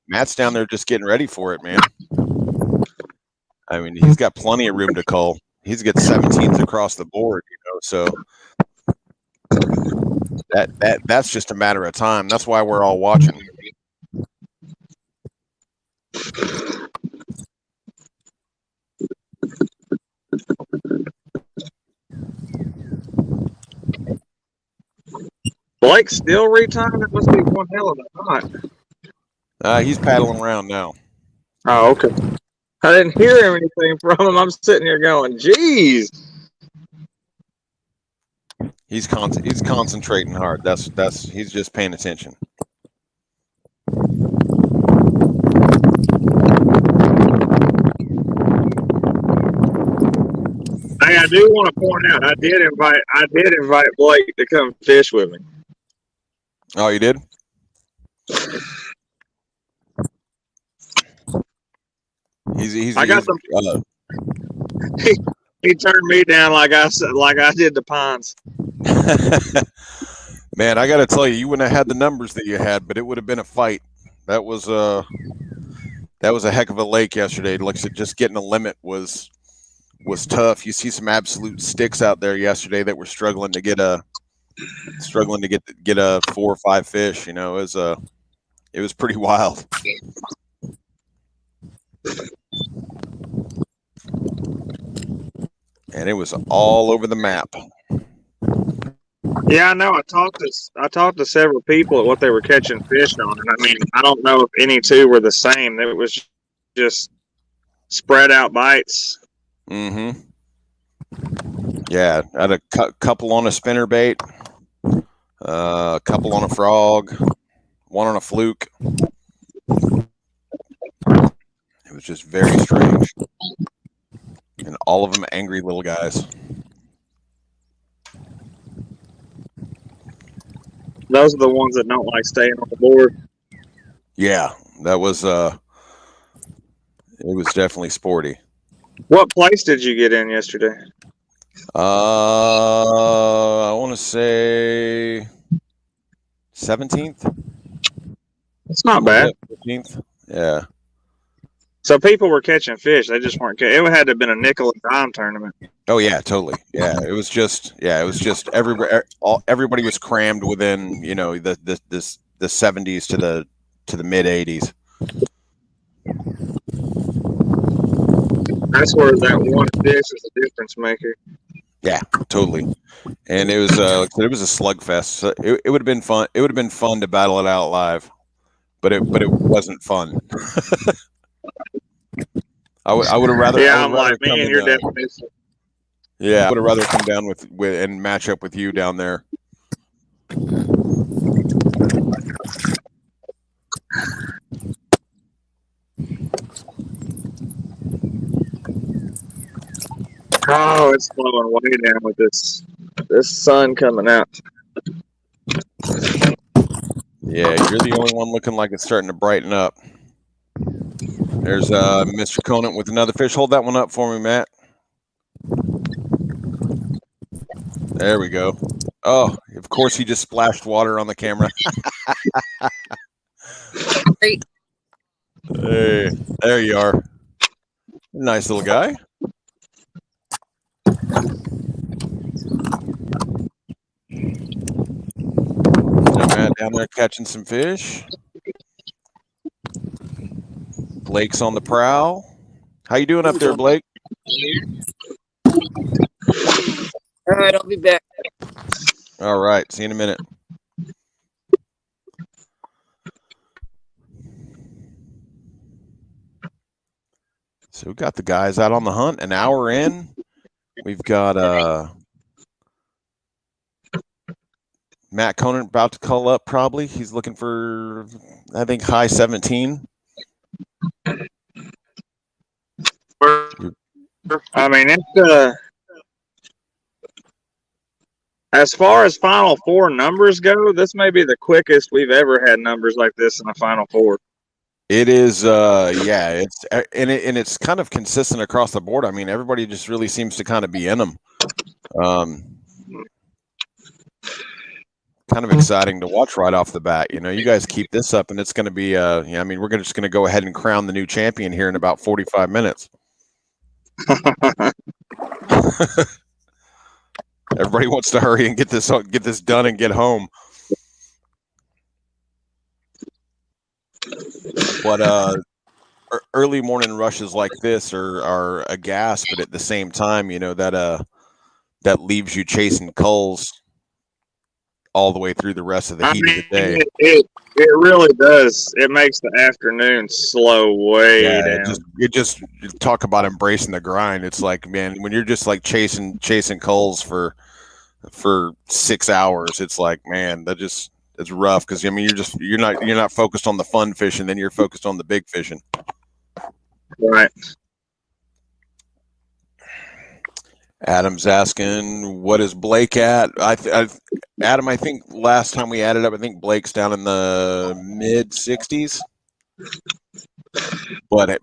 Speaker 1: Matt's down there just getting ready for it, man. I mean, he's got plenty of room to cull. He's got 17s across the board, you know, so that's just a matter of time. That's why we're all watching.
Speaker 3: Blake's still retying? That must be one hell of a knot.
Speaker 1: He's paddling around now.
Speaker 3: Oh, okay. I didn't hear anything from him. I'm sitting here going, geez.
Speaker 1: He's concentrating hard. He's just paying attention.
Speaker 3: Hey, I do want to point out I did invite Blake to come fish with me.
Speaker 1: Oh, you did? He's
Speaker 3: I got he turned me down like I did the Pines.
Speaker 1: Man, I got to tell you, you wouldn't have had the numbers that you had, but it would have been a fight. That was a heck of a lake yesterday. Like I said, just getting a limit was tough. You see some absolute sticks out there yesterday that were struggling to get a 4 or 5 fish. You know, it was pretty wild. And it was all over the map.
Speaker 3: Yeah, I know. I talked to several people at what they were catching fish on, and I mean, I don't know if any two were the same. It was just spread out bites.
Speaker 1: Mm-hmm. Yeah, I had a couple on a spinner bait, a couple on a frog, one on a fluke. It was just very strange, and all of them angry little guys.
Speaker 3: Those are the ones that don't like staying on the board.
Speaker 1: Yeah, that was it was definitely sporty.
Speaker 3: What place did you get in yesterday?
Speaker 1: I want to say 17th.
Speaker 3: It's not bad.
Speaker 1: 15th. Yeah.
Speaker 3: So people were catching fish. They just weren't. It had to have been a nickel and dime tournament.
Speaker 1: Oh yeah, totally. Yeah, it was just everybody was crammed within, you know, the 70s to the mid 80s.
Speaker 3: That's where that one fish is a difference maker.
Speaker 1: Yeah, totally. And it was a slugfest. So it would have been fun. It would have been fun to battle it out live, but it wasn't fun. I would have rather.
Speaker 3: Yeah, I'm like me and your definition.
Speaker 1: Yeah, I would have rather come down with and match up with you down there.
Speaker 3: Oh, it's slowing way down with this sun coming out.
Speaker 1: Yeah, you're the only one looking like it's starting to brighten up. There's Mr. Conant with another fish. Hold that one up for me, Matt. There we go. Oh, of course he just splashed water on the camera.
Speaker 4: Great.
Speaker 1: Hey, there you are. Nice little guy. Matt down there catching some fish. Blake's on the prowl. How you doing up there, Blake?
Speaker 4: All right, I'll be back.
Speaker 1: All right, see you in a minute. So we got the guys out on the hunt. An hour in, we've got Matt Conant about to call up probably. He's looking for, I think, high 17.
Speaker 3: I mean, it's as far as Final Four numbers go, this may be the quickest we've ever had numbers like this in a Final Four.
Speaker 1: It is, yeah. It's and it's kind of consistent across the board. I mean, everybody just really seems to kind of be in them. Kind of exciting to watch right off the bat. You know, you guys keep this up, and it's going to be, I mean, we're just going to go ahead and crown the new champion here in about 45 minutes. Everybody wants to hurry and get this done and get home. But early morning rushes like this are a gas, but at the same time, you know, that leaves you chasing culls all the way through the rest of the heat of the day.
Speaker 3: It really does. It makes the afternoon slow way down.
Speaker 1: It just talk about embracing the grind. It's like, man, when you're just like chasing culls for for 6 hours. It's like, man, it's rough because I mean you're not focused on the fun fishing, then you're focused on the big fishing.
Speaker 3: Right.
Speaker 1: Adam's asking, what is Blake at? Adam, I think last time we added up, I think Blake's down in the mid 60s, but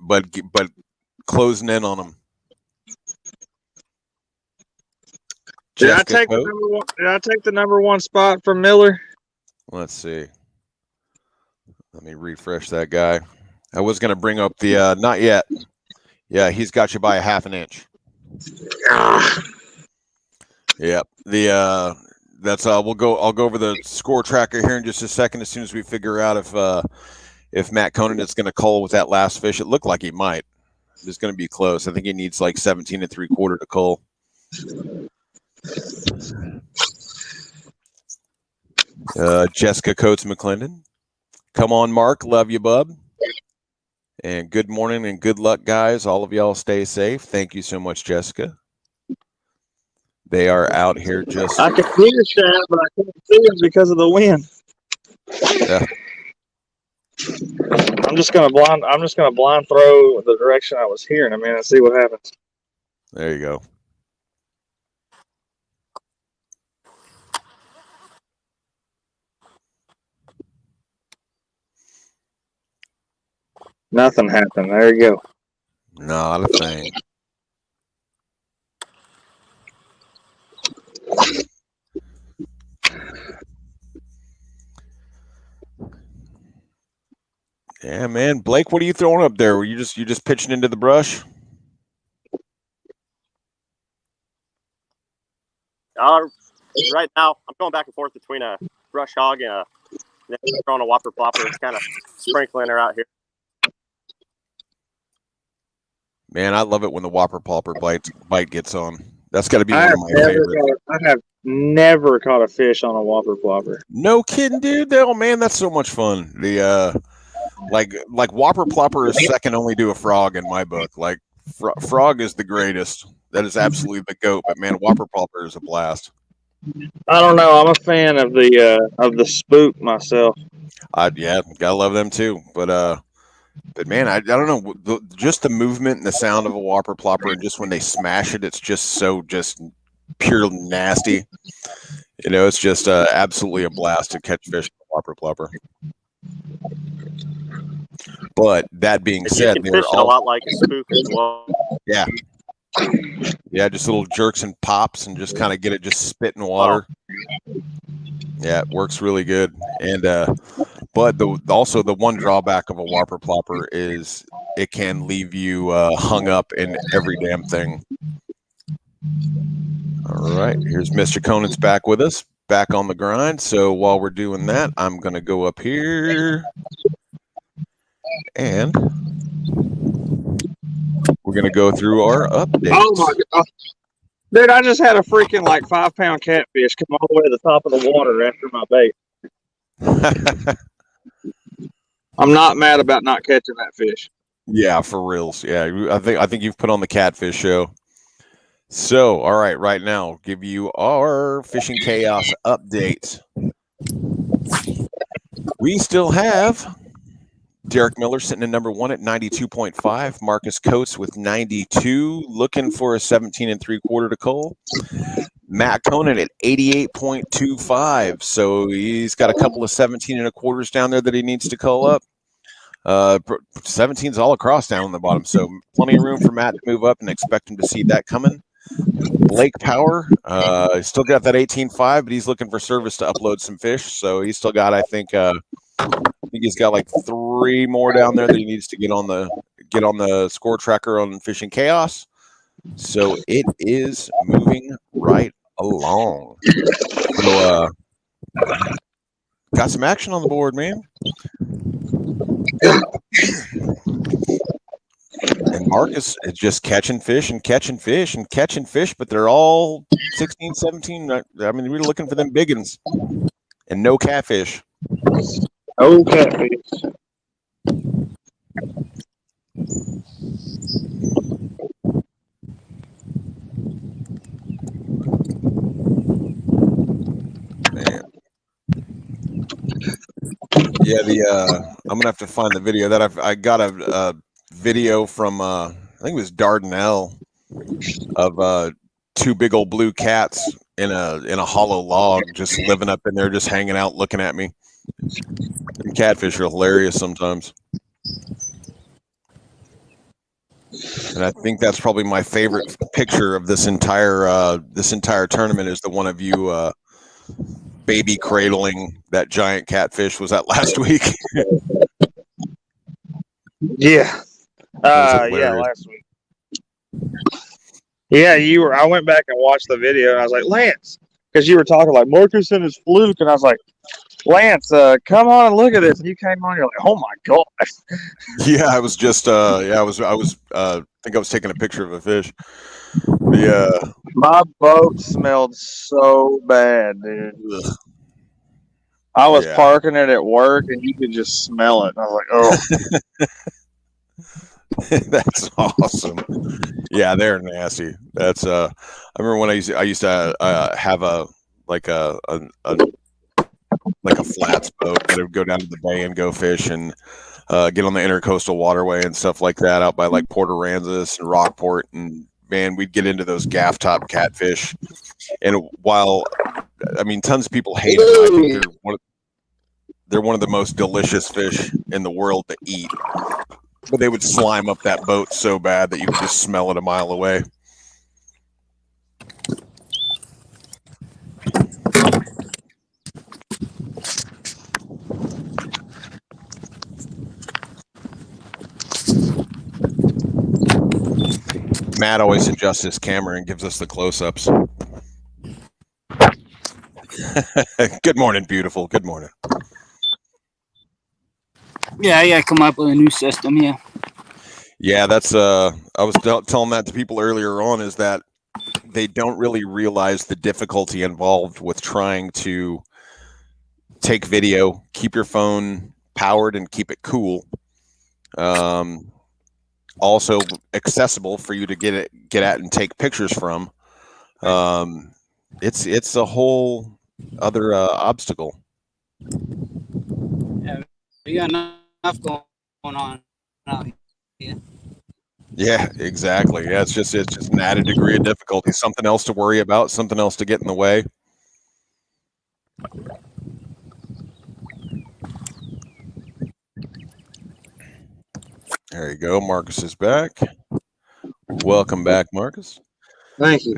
Speaker 1: closing in on him.
Speaker 3: Did I
Speaker 1: Jessica
Speaker 3: take the
Speaker 1: Coates?
Speaker 3: number one? Did I take the number one spot from Miller?
Speaker 1: Let's see. Let me refresh that guy. I was going to bring up the not yet. Yeah, he's got you by a half an inch. Yep. The that's I'll go over the score tracker here in just a second as soon as we figure out if Matt Conan is going to cull with that last fish. It looked like he might. It's going to be close. I think he needs like 17 3/4 to cull. Jessica Coates McClendon. Come on, Mark. Love you, bub. And good morning and good luck, guys. All of y'all stay safe. Thank you so much, Jessica. They are out here just.
Speaker 3: I can see the shad, but I can't see him because of the wind.
Speaker 1: Yeah.
Speaker 3: I'm just gonna blind throw the direction I was hearing him in and see what happens.
Speaker 1: There you go.
Speaker 3: Nothing happened. There you go.
Speaker 1: Not a thing. Yeah, man. Blake, what are you throwing up there? Were you just pitching into the brush?
Speaker 2: Right now, I'm going back and forth between a brush hog and throwing a whopper plopper. It's kind of sprinkling her out here.
Speaker 1: Man, I love it when the whopper plopper bite gets on. That's got to be one of my favorites.
Speaker 3: I have never caught a fish on a whopper plopper.
Speaker 1: No kidding, dude. Oh man, that's so much fun. The like whopper plopper is second only to a frog in my book. Like frog is the greatest. That is absolutely the goat. But man, whopper plopper is a blast.
Speaker 3: I don't know. I'm a fan of the spook myself.
Speaker 1: Yeah, gotta love them too. But man, I don't know. Just the movement and the sound of a whopper plopper, and just when they smash it, it's just pure nasty. You know, it's just absolutely a blast to catch fish with a whopper plopper. But that being said,
Speaker 2: you can fish it a lot like a spook as well.
Speaker 1: Yeah. Yeah, just little jerks and pops and just kind of get it just spit in water. Yeah, it works really good. And but also the one drawback of a whopper plopper is it can leave you hung up in every damn thing. All right, here's Mr. Conan's back with us, back on the grind. So while we're doing that, I'm going to go up here and we're going to go through our updates.
Speaker 3: Oh my god. Dude, I just had a freaking like 5-pound catfish come all the way to the top of the water after my bait. I'm not mad about not catching that fish.
Speaker 1: Yeah, for reals. Yeah, I think you've put on the catfish show. So, all right, right now, give you our Fishing Chaos update. We still have Derek Miller sitting in number 1 at 92.5. Marcus Coates with 92, looking for a 17 3/4 to cull. Matt Conan at 88.25. So he's got a couple of 17 1/4s down there that he needs to cull up. 17's all across down on the bottom. So plenty of room for Matt to move up and expect him to see that coming. Blake Power, still got that 18.5, but he's looking for service to upload some fish. So he's still got, I think he's got like 3 more down there that he needs to get on the score tracker on Fishing Chaos. So it is moving right along. So got some action on the board, man. And Marcus is just catching fish, but they're all 16, 17. I mean, we're looking for them big ones and no catfish.
Speaker 3: Oh, catfish.
Speaker 1: Yeah, I'm gonna have to find the video that I got a video from I think it was Dardanelle of two big old blue cats in a hollow log, just living up in there, just hanging out, looking at me. And catfish are hilarious sometimes, and I think that's probably my favorite picture of this entire tournament is the one of you baby cradling that giant catfish. Was that last week?
Speaker 3: Yeah. Yeah, last week. Yeah, you were. I went back and watched the video, and I was like, Lance, because you were talking like Marcus and his fluke, and I was like, Lance, come on and look at this. And you came on, you're like, oh my god.
Speaker 1: Yeah, I was just I was I think I was taking a picture of a fish. The
Speaker 3: My boat smelled so bad, dude. I was parking it at work, and you could just smell it. And I was like, oh.
Speaker 1: That's awesome. Yeah, they're nasty. That's I remember when I used to have a flats boat that would go down to the bay and go fish and get on the intercoastal waterway and stuff like that out by like Port Aransas and Rockport, and man, we'd get into those gaff top catfish. And while I mean tons of people hate them, I think they're one of the most delicious fish in the world to eat. But they would slime up that boat so bad that you could just smell it a mile away. Matt always adjusts his camera and gives us the close-ups. Good morning, beautiful. Good morning.
Speaker 5: Yeah, I come up with a new system.
Speaker 1: Yeah, that's I was telling that to people earlier on, is that they don't really realize the difficulty involved with trying to take video, keep your phone powered and keep it cool. Also accessible for you to get at and take pictures from. It's a whole other obstacle.
Speaker 5: Yeah, we got enough going on out here.
Speaker 1: Yeah, exactly. Yeah, it's just an added degree of difficulty. Something else to worry about, something else to get in the way. There you go. Marcus is back. Welcome back, Marcus.
Speaker 3: Thank you.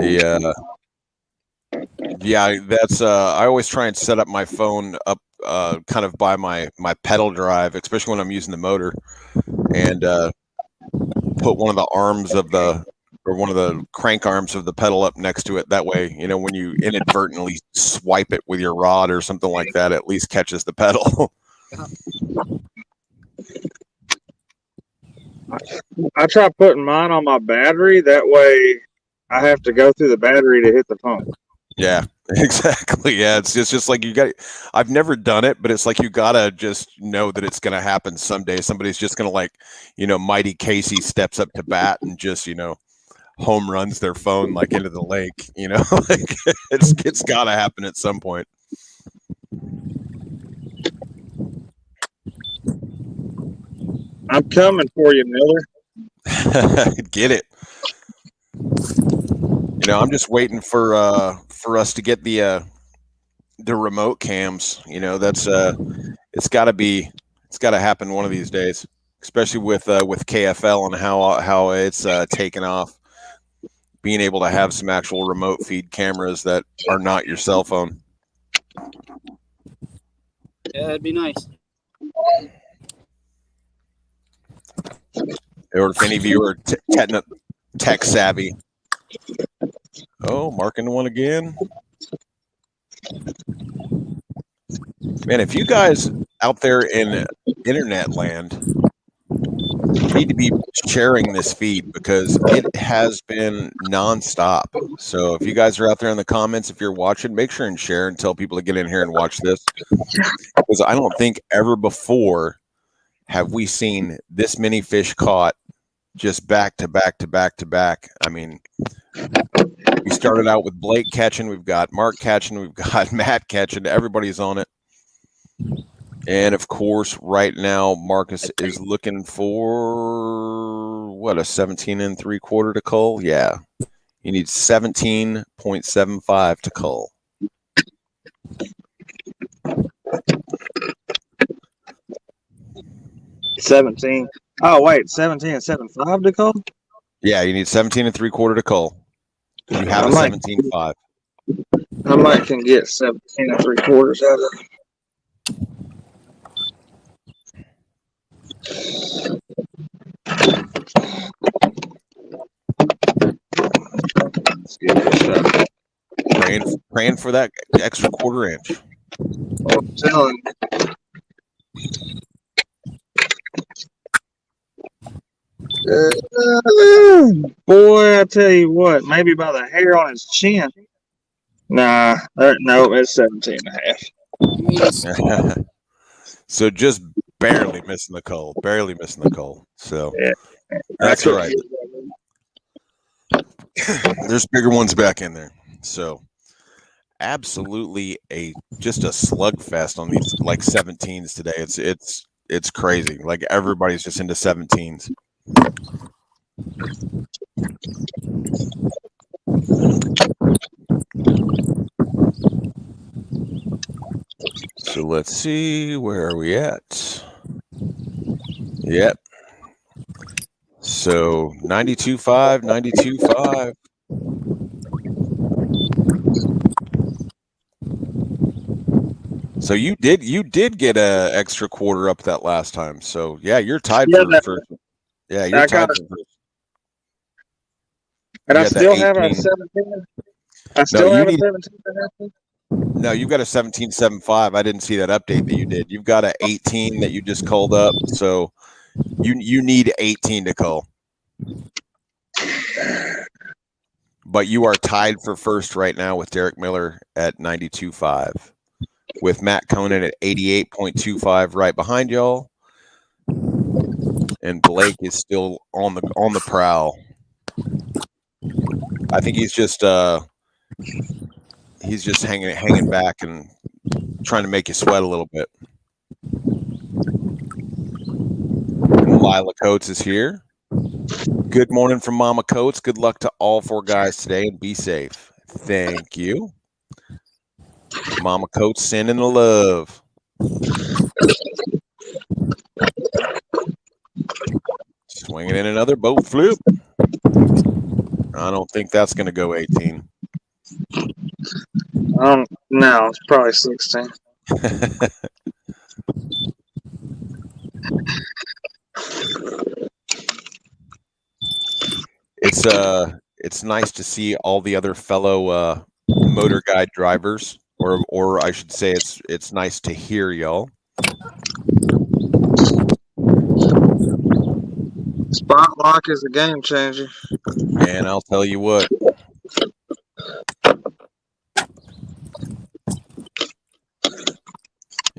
Speaker 1: Yeah, that's I always try and set up my phone up kind of by my pedal drive, especially when I'm using the motor, and put one of the arms of one of the crank arms of the pedal up next to it. That way, you know, when you inadvertently swipe it with your rod or something like that, at least catches the pedal.
Speaker 3: I try putting mine on my battery. That way I have to go through the battery to hit the phone.
Speaker 1: Yeah, exactly. Yeah, it's just like I've never done it, but it's like you gotta just know that it's gonna happen someday. Somebody's just gonna, like, you know, Mighty Casey steps up to bat and just, you know, home runs their phone like into the lake. You know, like it's gotta happen at some point.
Speaker 3: I'm coming for you, Miller.
Speaker 1: Get it. You know, I'm just waiting for us to get the remote cams. You know, that's it's got to happen one of these days, especially with KFL and how it's taken off. Being able to have some actual remote feed cameras that are not your cell phone.
Speaker 5: Yeah, that'd be nice.
Speaker 1: Or if any of you are tech savvy. Oh, marking one again. Man, if you guys out there in internet land need to be sharing this feed, because it has been nonstop. So if you guys are out there in the comments, if you're watching, make sure and share and tell people to get in here and watch this. Because I don't think ever before have we seen this many fish caught just back to back to back to back. I mean, we started out with Blake catching, we've got Mark catching, we've got Matt catching, everybody's on it. And of course, right now, Marcus is looking for what, a 17 3/4 to cull? Yeah. You need 17.75 to cull.
Speaker 3: $17. Oh wait, 17.75 to call.
Speaker 1: Yeah, you need 17 3/4 to cull. You have a 17.5.
Speaker 3: I might can get 17 3/4 out of it. Let's give it a shot.
Speaker 1: Praying for that extra 1/4 inch.
Speaker 3: I'm telling you. Boy, I tell you what, maybe by the hair on his chin. Nah, no, it's 17.5.
Speaker 1: So just barely missing the cull. Barely missing the cull. So
Speaker 3: Yeah.
Speaker 1: that's all right. There's bigger ones back in there. So absolutely just a slugfest on these like 17s today. It's crazy. Like everybody's just into 17s. So let's see, where are we at? Yep. So 92.5, 92.5. So you did get a extra 1/4 up that last time. So yeah, you're tied for first. Yeah, you're tied for first.
Speaker 3: And I still have a 17. I still have a 17.5.
Speaker 1: No, you've got a 17.75. I didn't see that update that you did. You've got a 18 that you just called up. So you need 18 to cull. But you are tied for first right now with Derek Miller at 92.5. With Matt Conan at 88.25 right behind y'all. And Blake is still on the prowl. I think he's just hanging back and trying to make you sweat a little bit. And Lila Coates is here. Good morning from Mama Coates. Good luck to all 4 guys today and be safe. Thank you. Mama Coates sending the love. Swinging in another boat flip. I don't think that's going to go 18.
Speaker 3: No, it's probably 16.
Speaker 1: It's nice to see all the other fellow motor guide drivers, or I should say it's nice to hear y'all.
Speaker 3: Spot lock is a game changer.
Speaker 1: And I'll tell you what.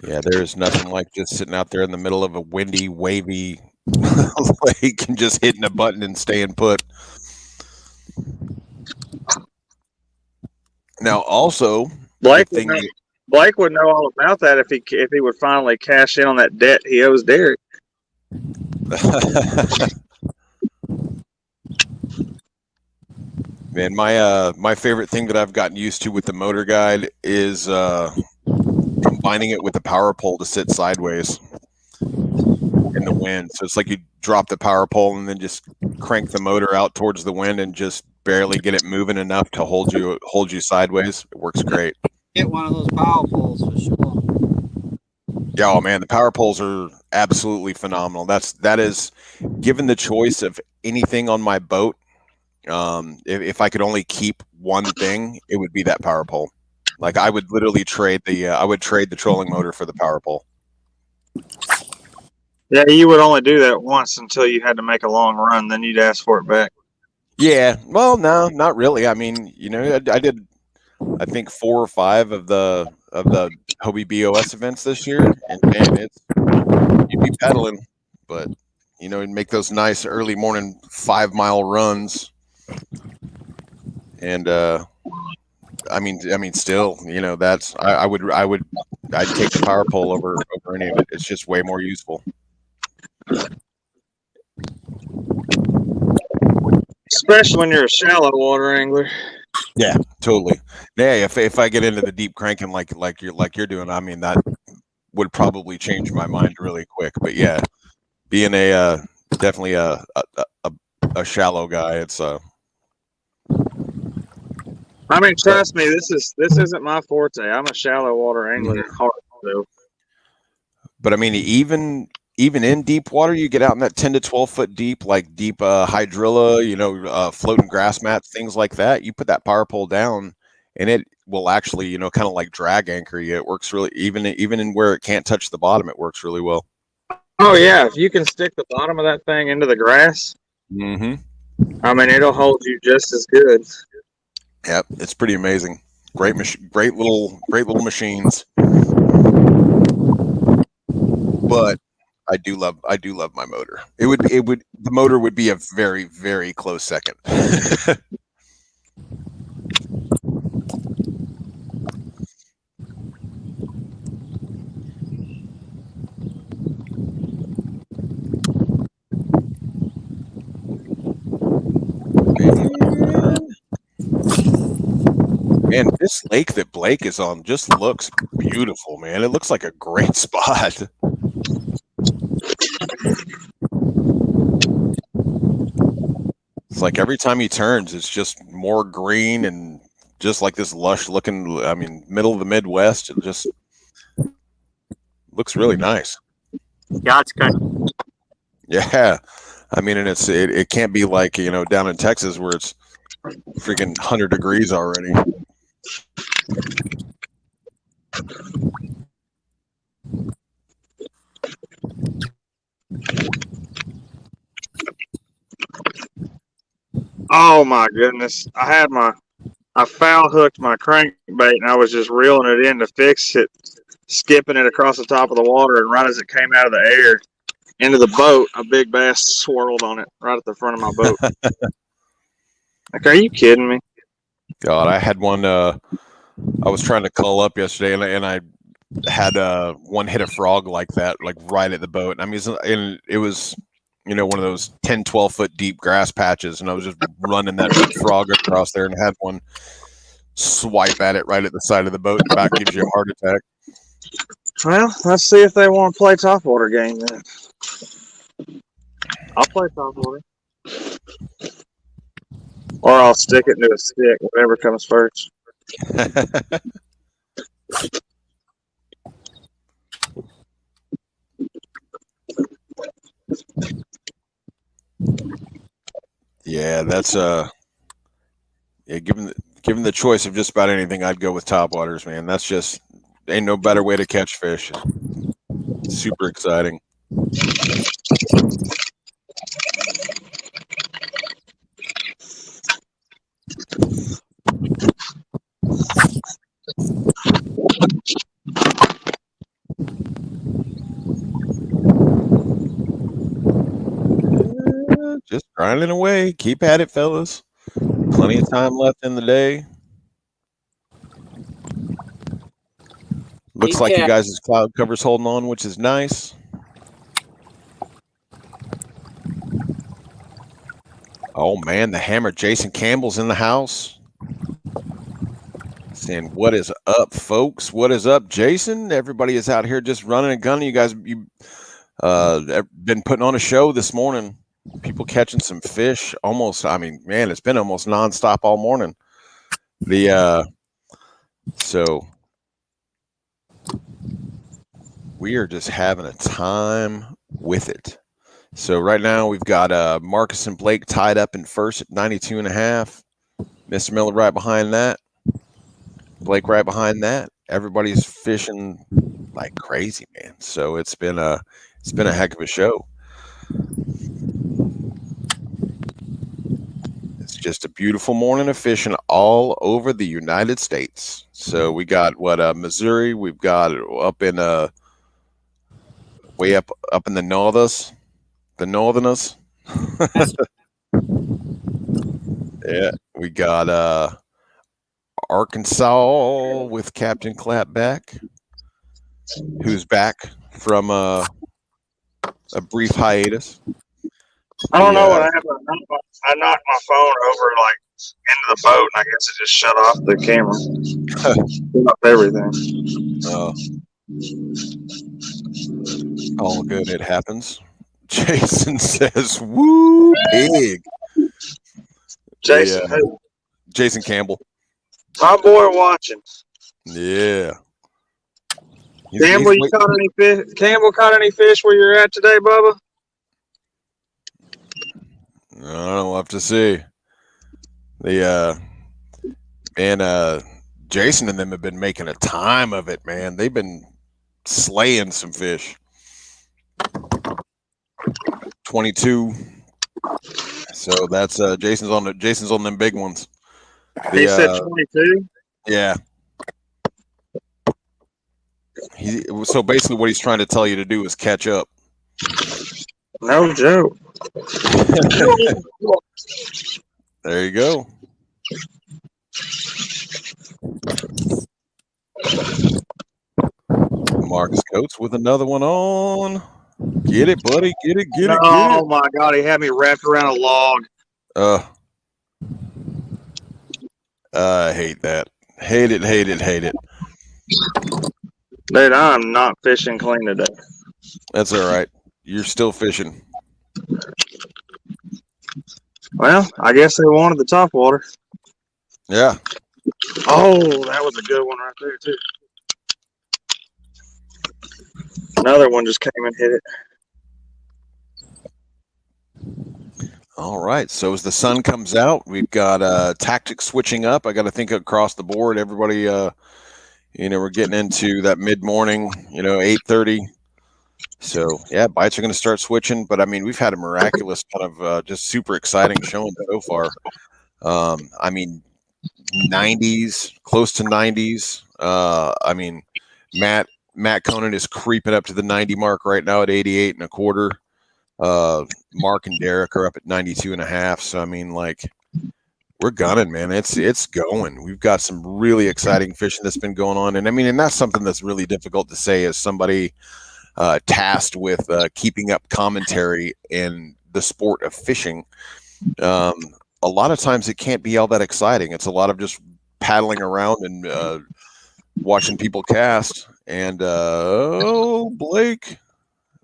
Speaker 1: Yeah, there's nothing like just sitting out there in the middle of a windy, wavy lake and just hitting a button and staying put. Now, also,
Speaker 3: Blake would know all about that if he would finally cash in on that debt he owes Derek.
Speaker 1: Man, my favorite thing that I've gotten used to with the motor guide is combining it with the power pole to sit sideways in the wind. So it's like you drop the power pole and then just crank the motor out towards the wind and just barely get it moving enough to hold you sideways. It works great.
Speaker 5: Get one of those power poles for sure.
Speaker 1: Yeah, oh man, the power poles are absolutely phenomenal. That is, given the choice of anything on my boat, if I could only keep one thing, it would be that power pole. Like I would literally trade the trolling motor for the power pole.
Speaker 3: Yeah, you would only do that once until you had to make a long run, then you'd ask for it back.
Speaker 1: Yeah, well, no, not really. I mean, I did, I think 4 or 5 of the Hobie BOS events this year, and man, you'd be pedaling, but you'd make those nice early morning 5-mile runs, and I mean, still, I'd take the power pole over for any of it. It's just way more useful.
Speaker 3: Especially when you're a shallow water angler.
Speaker 1: Yeah, totally. Yeah, if I get into the deep cranking like you're doing, I mean that would probably change my mind really quick. But yeah, being a definitely a shallow guy, it's
Speaker 3: I mean, trust me, this isn't my forte. I'm a shallow water angler at heart. So.
Speaker 1: But I mean, even in deep water, you get out in that 10 to 12 foot deep, like deep hydrilla, floating grass mats, things like that. You put that power pole down, and it will actually, kind of like drag anchor you. It works really, even in where it can't touch the bottom, it works really well.
Speaker 3: Oh yeah, if you can stick the bottom of that thing into the grass,
Speaker 1: Mm-hmm.
Speaker 3: I mean, it'll hold you just as good.
Speaker 1: Yep, it's pretty amazing. Great little machines. But I do love my motor. The motor would be a very, very close second. Man, this lake that Blake is on just looks beautiful, man. It looks like a great spot. It's like every time he turns, it's just more green and just like this lush looking, I mean, middle of the Midwest. It just looks really nice.
Speaker 2: Yeah, it's good.
Speaker 1: Yeah. I mean, and it can't be like, down in Texas where it's freaking 100 degrees already.
Speaker 3: Oh my goodness! I foul hooked my crankbait and I was just reeling it in to fix it, skipping it across the top of the water, and right as it came out of the air into the boat, a big bass swirled on it right at the front of my boat. Like, are you kidding me?
Speaker 1: God, I had one. I was trying to call up yesterday, and I had one hit a frog like that, like right at the boat. I mean, and it was, one of those 10, 12 foot deep grass patches, and I was just running that frog across there and had one swipe at it right at the side of the boat, and about gives you a heart attack.
Speaker 3: Well, let's see if they want to play topwater game then. I'll play topwater. Or I'll stick it into a stick, whatever comes first.
Speaker 1: Yeah, that's given the choice of just about anything, I'd go with topwaters, man. That's just ain't no better way to catch fish. Super exciting. Just grinding away. Keep at it, fellas. Plenty of time left in the day. Looks like you guys' cloud cover's holding on, which is nice. Oh man, the hammer Jason Campbell's in the house. Saying, what is up, folks? What is up, Jason? Everybody is out here just running and gunning. You guys, been putting on a show this morning. People catching some fish. Almost, I mean, man, it's been almost nonstop all morning. So we are just having a time with it. So right now we've got Marcus and Blake tied up in first at 92.5. Mr. Miller right behind that. Blake right behind that. Everybody's fishing like crazy, man. So it's been a heck of a show. It's just a beautiful morning of fishing all over the United States. So we got Missouri. We've got up in way up in the northerners. Yeah, we got Arkansas with Captain Clapback, who's back from a brief hiatus.
Speaker 3: I don't know what happened. I knocked my phone over like into the boat, and I guess it just shut off the camera. Shut off everything.
Speaker 1: All good. It happens. Jason says, "Woo, pig."
Speaker 3: Jason, who?
Speaker 1: Jason Campbell.
Speaker 3: My boy watching.
Speaker 1: Yeah.
Speaker 3: Campbell, you caught any fish? Campbell caught any fish where you're at today, Bubba?
Speaker 1: I don't know. We'll have to see. Jason and them have been making a time of it, man. They've been slaying some fish. 22. So that's Jason's on them big ones.
Speaker 3: He said 22.
Speaker 1: Yeah. So basically, what he's trying to tell you to do is catch up.
Speaker 3: No joke.
Speaker 1: There you go. Marcus Coates with another one on. Get it, buddy. Get it.
Speaker 3: Oh my God, he had me wrapped around a log.
Speaker 1: I hate that. Hate it.
Speaker 3: Dude, I'm not fishing clean today.
Speaker 1: That's all right. You're still fishing.
Speaker 3: Well, I guess they wanted the top water.
Speaker 1: Yeah.
Speaker 3: Oh, that was a good one right there, too. Another one just came and hit it.
Speaker 1: All right. So as the sun comes out, we've got tactics switching up. I got to think across the board. Everybody, we're getting into that mid-morning, 8:30. So, yeah, bites are going to start switching. But, I mean, we've had a miraculous kind of just super exciting showing so far. 90s, close to 90s. Matt Conan is creeping up to the 90 mark right now at 88 and a quarter. Mark and Derek are up at 92 and a half. So, I mean, we're gunning, man. It's going. We've got some really exciting fishing that's been going on. And that's something that's really difficult to say as somebody tasked with keeping up commentary in the sport of fishing. A lot of times it can't be all that exciting. It's a lot of just paddling around and watching people cast. And Blake,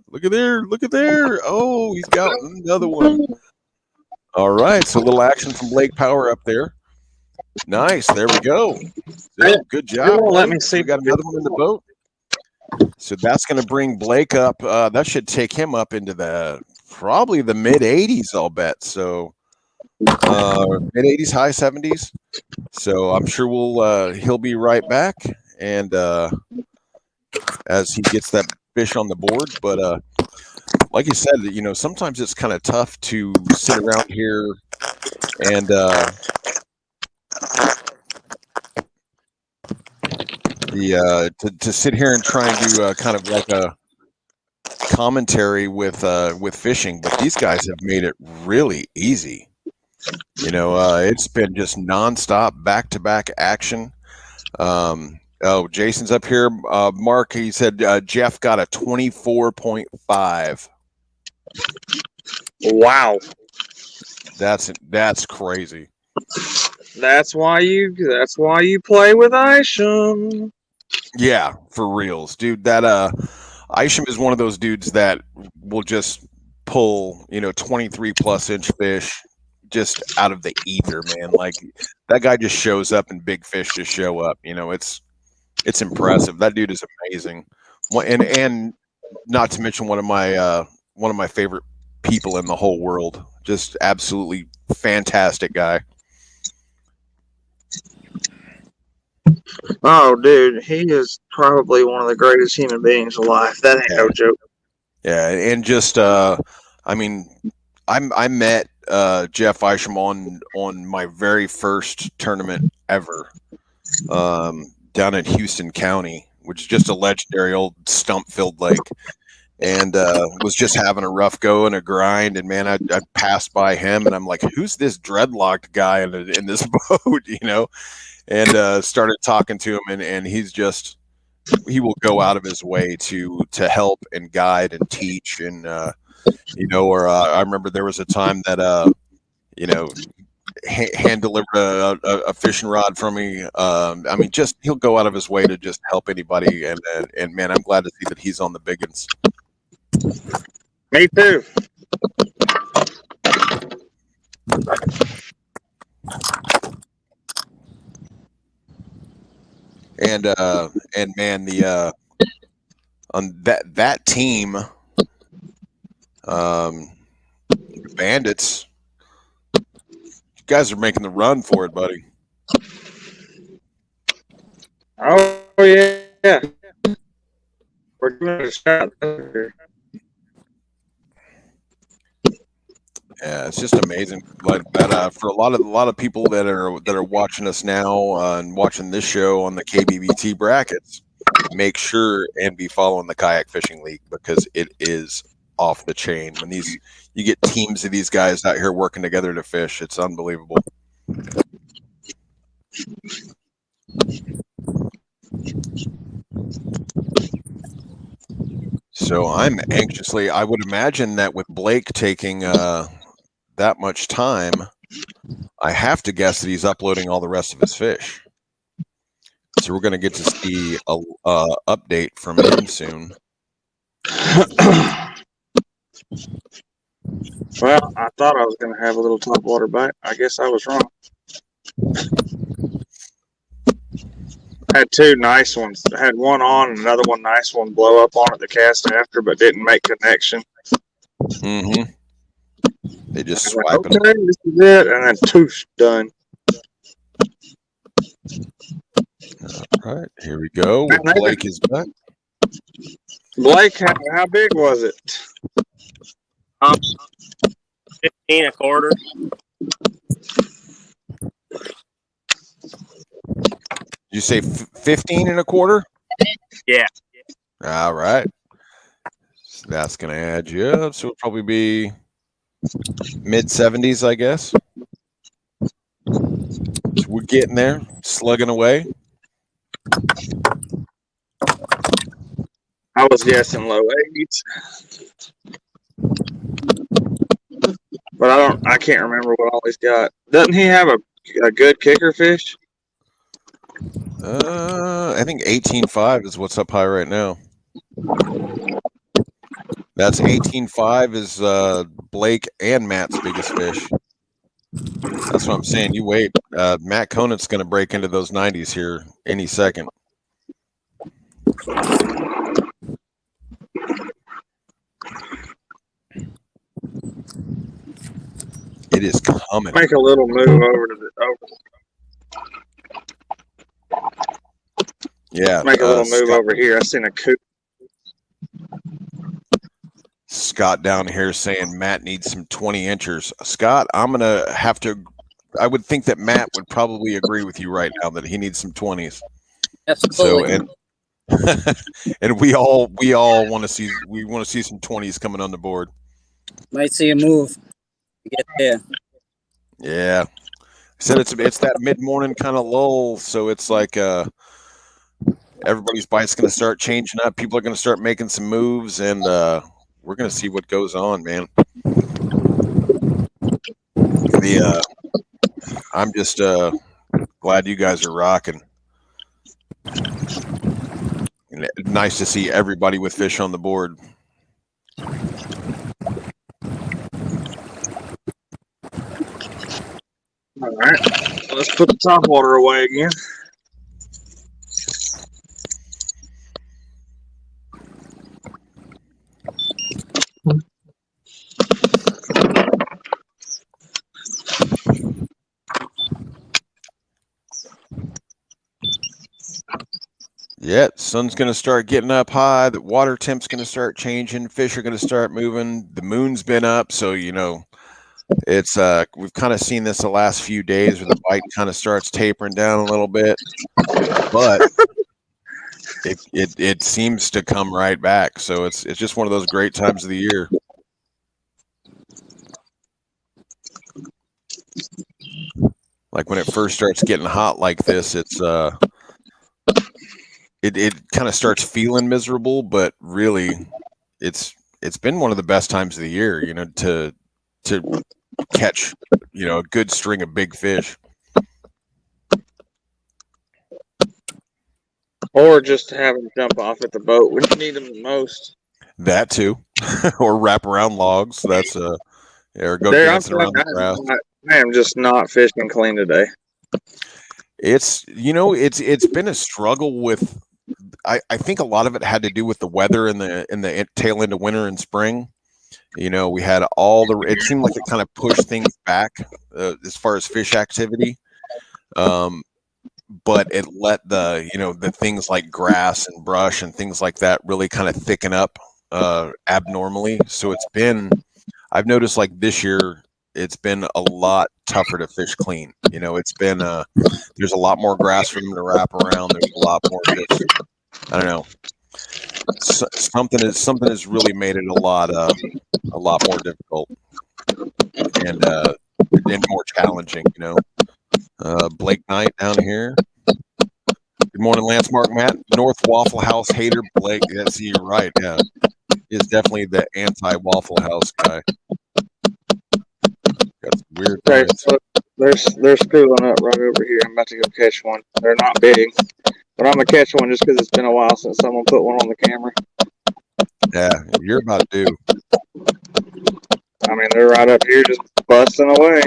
Speaker 1: look at there. Oh, he's got another one. All right, so a little action from Blake Power up there. Nice, there we go. So, good job.
Speaker 3: Let me see.
Speaker 1: We got another one in the boat. So that's going to bring Blake up. That should take him up into probably the mid 80s, I'll bet. So mid 80s, high 70s. So I'm sure he'll be right back. And as he gets that fish on the board, but like you said, sometimes it's kind of tough to sit around here and to sit here and try and do kind of like a commentary with fishing, but these guys have made it really easy. It's been just nonstop, back-to-back action. Jason's up here. Mark, he said Jeff got a 24.5.
Speaker 3: Wow,
Speaker 1: that's crazy.
Speaker 3: That's why you play with Isham.
Speaker 1: Yeah, for reals, dude. That Isham is one of those dudes that will just pull 23 plus inch fish just out of the ether, man. Like that guy just shows up and big fish just show up. It's impressive. That dude is amazing. And not to mention one of my favorite people in the whole world. Just absolutely fantastic guy.
Speaker 3: Oh, dude, he is probably one of the greatest human beings alive. That ain't no joke.
Speaker 1: Yeah, and just I met Jeff Isham on my very first tournament ever, down in Houston County, which is just a legendary old stump-filled lake, and was just having a rough go and a grind. And man, I passed by him, and I'm like, "Who's this dreadlocked guy in this boat?" And started talking to him, and he's just he will go out of his way to help and guide and teach. And or I remember there was a time that hand delivered a fishing rod from me. I mean, just he'll go out of his way to just help anybody. And man, I'm glad to see that he's on the big ones.
Speaker 3: Me too.
Speaker 1: And man, the on that team, Bandits, you guys are making the run for it, buddy.
Speaker 3: Oh yeah. We're giving it a shot.
Speaker 1: Yeah, it's just amazing. Like that for a lot of people that are watching us now and watching this show on the KBBT brackets, make sure and be following the Kayak Fishing League, because it is off the chain. When you get teams of these guys out here working together to fish, it's unbelievable. So I'm anxiously, I would imagine that with Blake taking that much time, I have to guess that he's uploading all the rest of his fish. So we're going to get to see a update from him soon.
Speaker 3: Well, I thought I was going to have a little top water bite. I guess I was wrong. I had two nice ones. I had one on and another one nice one blow up on at the cast after, but didn't make connection.
Speaker 1: Mm-hmm. They just
Speaker 3: Like,
Speaker 1: swipe
Speaker 3: okay, this is it, and then toosh, done.
Speaker 1: All right, here we go. Blake is back.
Speaker 3: Blake, how big was it?
Speaker 2: 15 a quarter.
Speaker 1: You say 15 and a quarter?
Speaker 2: Yeah.
Speaker 1: All right. So that's going to add you up. So it'll probably be mid 70s, I guess. So we're getting there, slugging away.
Speaker 3: I was guessing low 8s. But I can't remember what all he's got. Doesn't he have a good kicker fish?
Speaker 1: I think 18.5 is what's up high right now. That's 18.5 is Blake and Matt's biggest fish. That's what I'm saying. You wait. Matt Conant's going to break into those 90s here any second. It is coming.
Speaker 3: Make a little move over to the
Speaker 1: Yeah.
Speaker 3: Make a little move over here. I seen a coot.
Speaker 1: Scott down here saying Matt needs some 20 inchers. Scott, I'm going to have to. I would think that Matt would probably agree with you right now that he needs some 20s.
Speaker 5: Absolutely.
Speaker 1: So and we all want to see some 20s coming on the board.
Speaker 5: Might see a move. Get there.
Speaker 1: Yeah. Said it's that mid-morning kind of lull, so it's like everybody's bite's going to start changing up. People are going to start making some moves, and we're going to see what goes on, man. I'm just glad you guys are rocking. Nice to see everybody with fish on the board.
Speaker 3: All right, let's put the top water away again.
Speaker 1: Yeah, sun's going to start getting up high. The water temp's going to start changing. Fish are going to start moving. The moon's been up, so it's we've kind of seen this the last few days where the bite kind of starts tapering down a little bit, but it seems to come right back. So it's just one of those great times of the year. Like when it first starts getting hot like this, it kind of starts feeling miserable, but really it's been one of the best times of the year, to catch, a good string of big fish.
Speaker 3: Or just to have them jump off at the boat when you need them the most.
Speaker 1: That too. Or wrap around logs. That's or go
Speaker 3: There,
Speaker 1: dancing around the grass.
Speaker 3: I am just not fishing clean today.
Speaker 1: It's it's been a struggle with. I think a lot of it had to do with the weather in the tail end of winter and spring. We had it seemed like it kind of pushed things back as far as fish activity. But it let the things like grass and brush and things like that really kind of thicken up abnormally. So I've noticed like this year, it's been a lot tougher to fish clean. It's been there's a lot more grass for them to wrap around. There's a lot more just, I don't know. Something has really made it a lot more difficult and more challenging. Blake Knight down here. Good morning, Lance, Mark, Matt. North Waffle House hater Blake. Yes, you're right. Yeah, is definitely the anti-Waffle House guy. Got some weird
Speaker 3: Okay,
Speaker 1: guys.
Speaker 3: so they're schooling up right over here. I'm about to go catch one. They're not big, but I'm gonna catch one just because it's been a while since someone put one on the camera.
Speaker 1: Yeah, you're about due.
Speaker 3: I mean, they're right up here just busting away.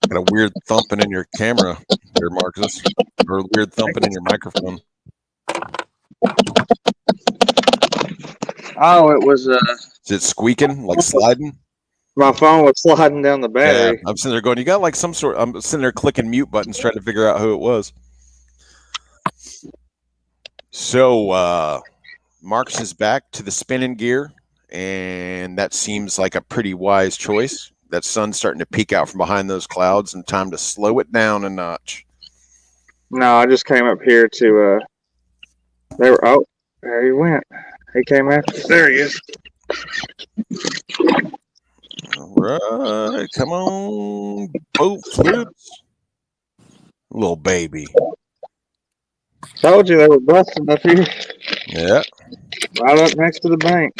Speaker 1: Got a weird thumping in your camera there, Marcus, or a weird thumping in your microphone.
Speaker 3: Oh, it was
Speaker 1: Is it squeaking, like sliding?
Speaker 3: my phone was sliding down the battery.
Speaker 1: Yeah, I'm sitting there going, you got like some sort. I'm sitting there clicking mute buttons trying to figure out who it was. So Marcus is back to the spinning gear, and that seems like a pretty wise choice. That sun's starting to peek out from behind those clouds, and time to slow it down a notch.
Speaker 3: No, I just came up here to they were there he went. He came after. There he is.
Speaker 1: All right, come on, boat flips, little baby.
Speaker 3: Told you they were busting up here.
Speaker 1: Yeah,
Speaker 3: Right up next to the bank.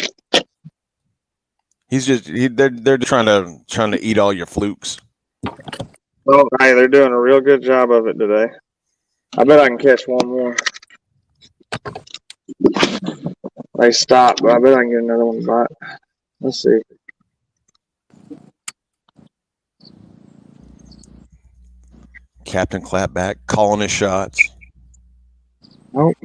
Speaker 1: they're trying to eat all your flukes.
Speaker 3: Well, hey, they're doing a real good job of it today. I bet I can catch one more. They stopped, but I bet I can get another one to bite. Let's see.
Speaker 1: Captain Clapback calling his shots.
Speaker 3: Nope.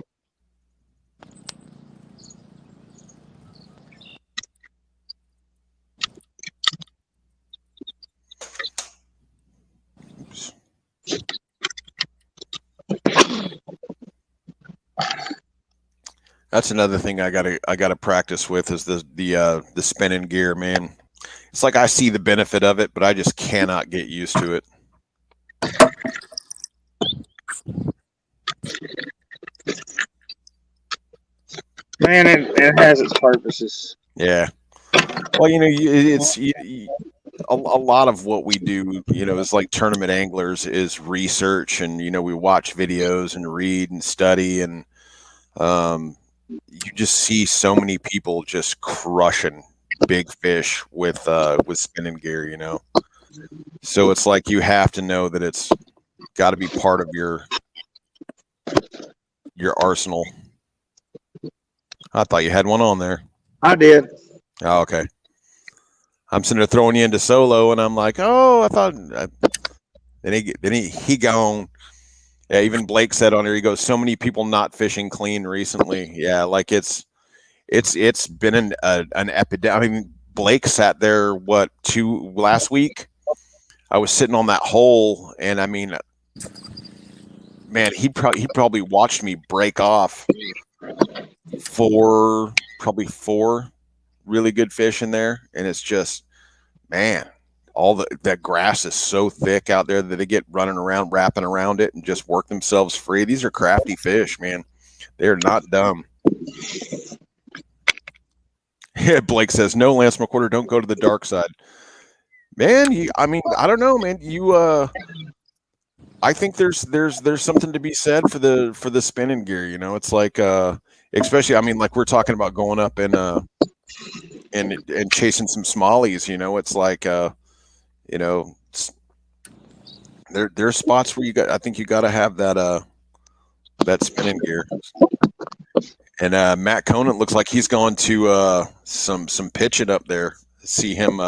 Speaker 1: That's another thing I gotta practice with is the spinning gear, man. It's like I see the benefit of it, but I just cannot get used to it.
Speaker 3: Man, it has its purposes.
Speaker 1: Yeah. Well, a lot of what we do, is like tournament anglers is research, and we watch videos and read and study, and you just see so many people just crushing big fish with spinning gear, So it's like you have to know that it's got to be part of your arsenal. I thought you had one on there.
Speaker 3: I did.
Speaker 1: Oh, okay. I'm sitting there throwing you into solo, and I'm like, oh, I thought. Then he gone. Yeah, even Blake said on here, he goes, so many people not fishing clean recently. Yeah, like it's been an epidemic. I mean, Blake sat there last week. I was sitting on that hole, and I mean, man, he probably watched me break off probably four really good fish in there, and it's just, man, all that grass is so thick out there that they get running around, wrapping around it, and just work themselves free. These are crafty fish, man. They're not dumb. Yeah, Blake says, no, Lance McWhorter, don't go to the dark side. Man, I mean, I don't know, man. I think there's something to be said for the spinning gear. You know, it's like especially, I mean, like we're talking about going up and chasing some smallies. You know, it's like you know, there's spots where I think you got to have that spinning gear. And Matt Conant looks like he's going to some pitching up there. See him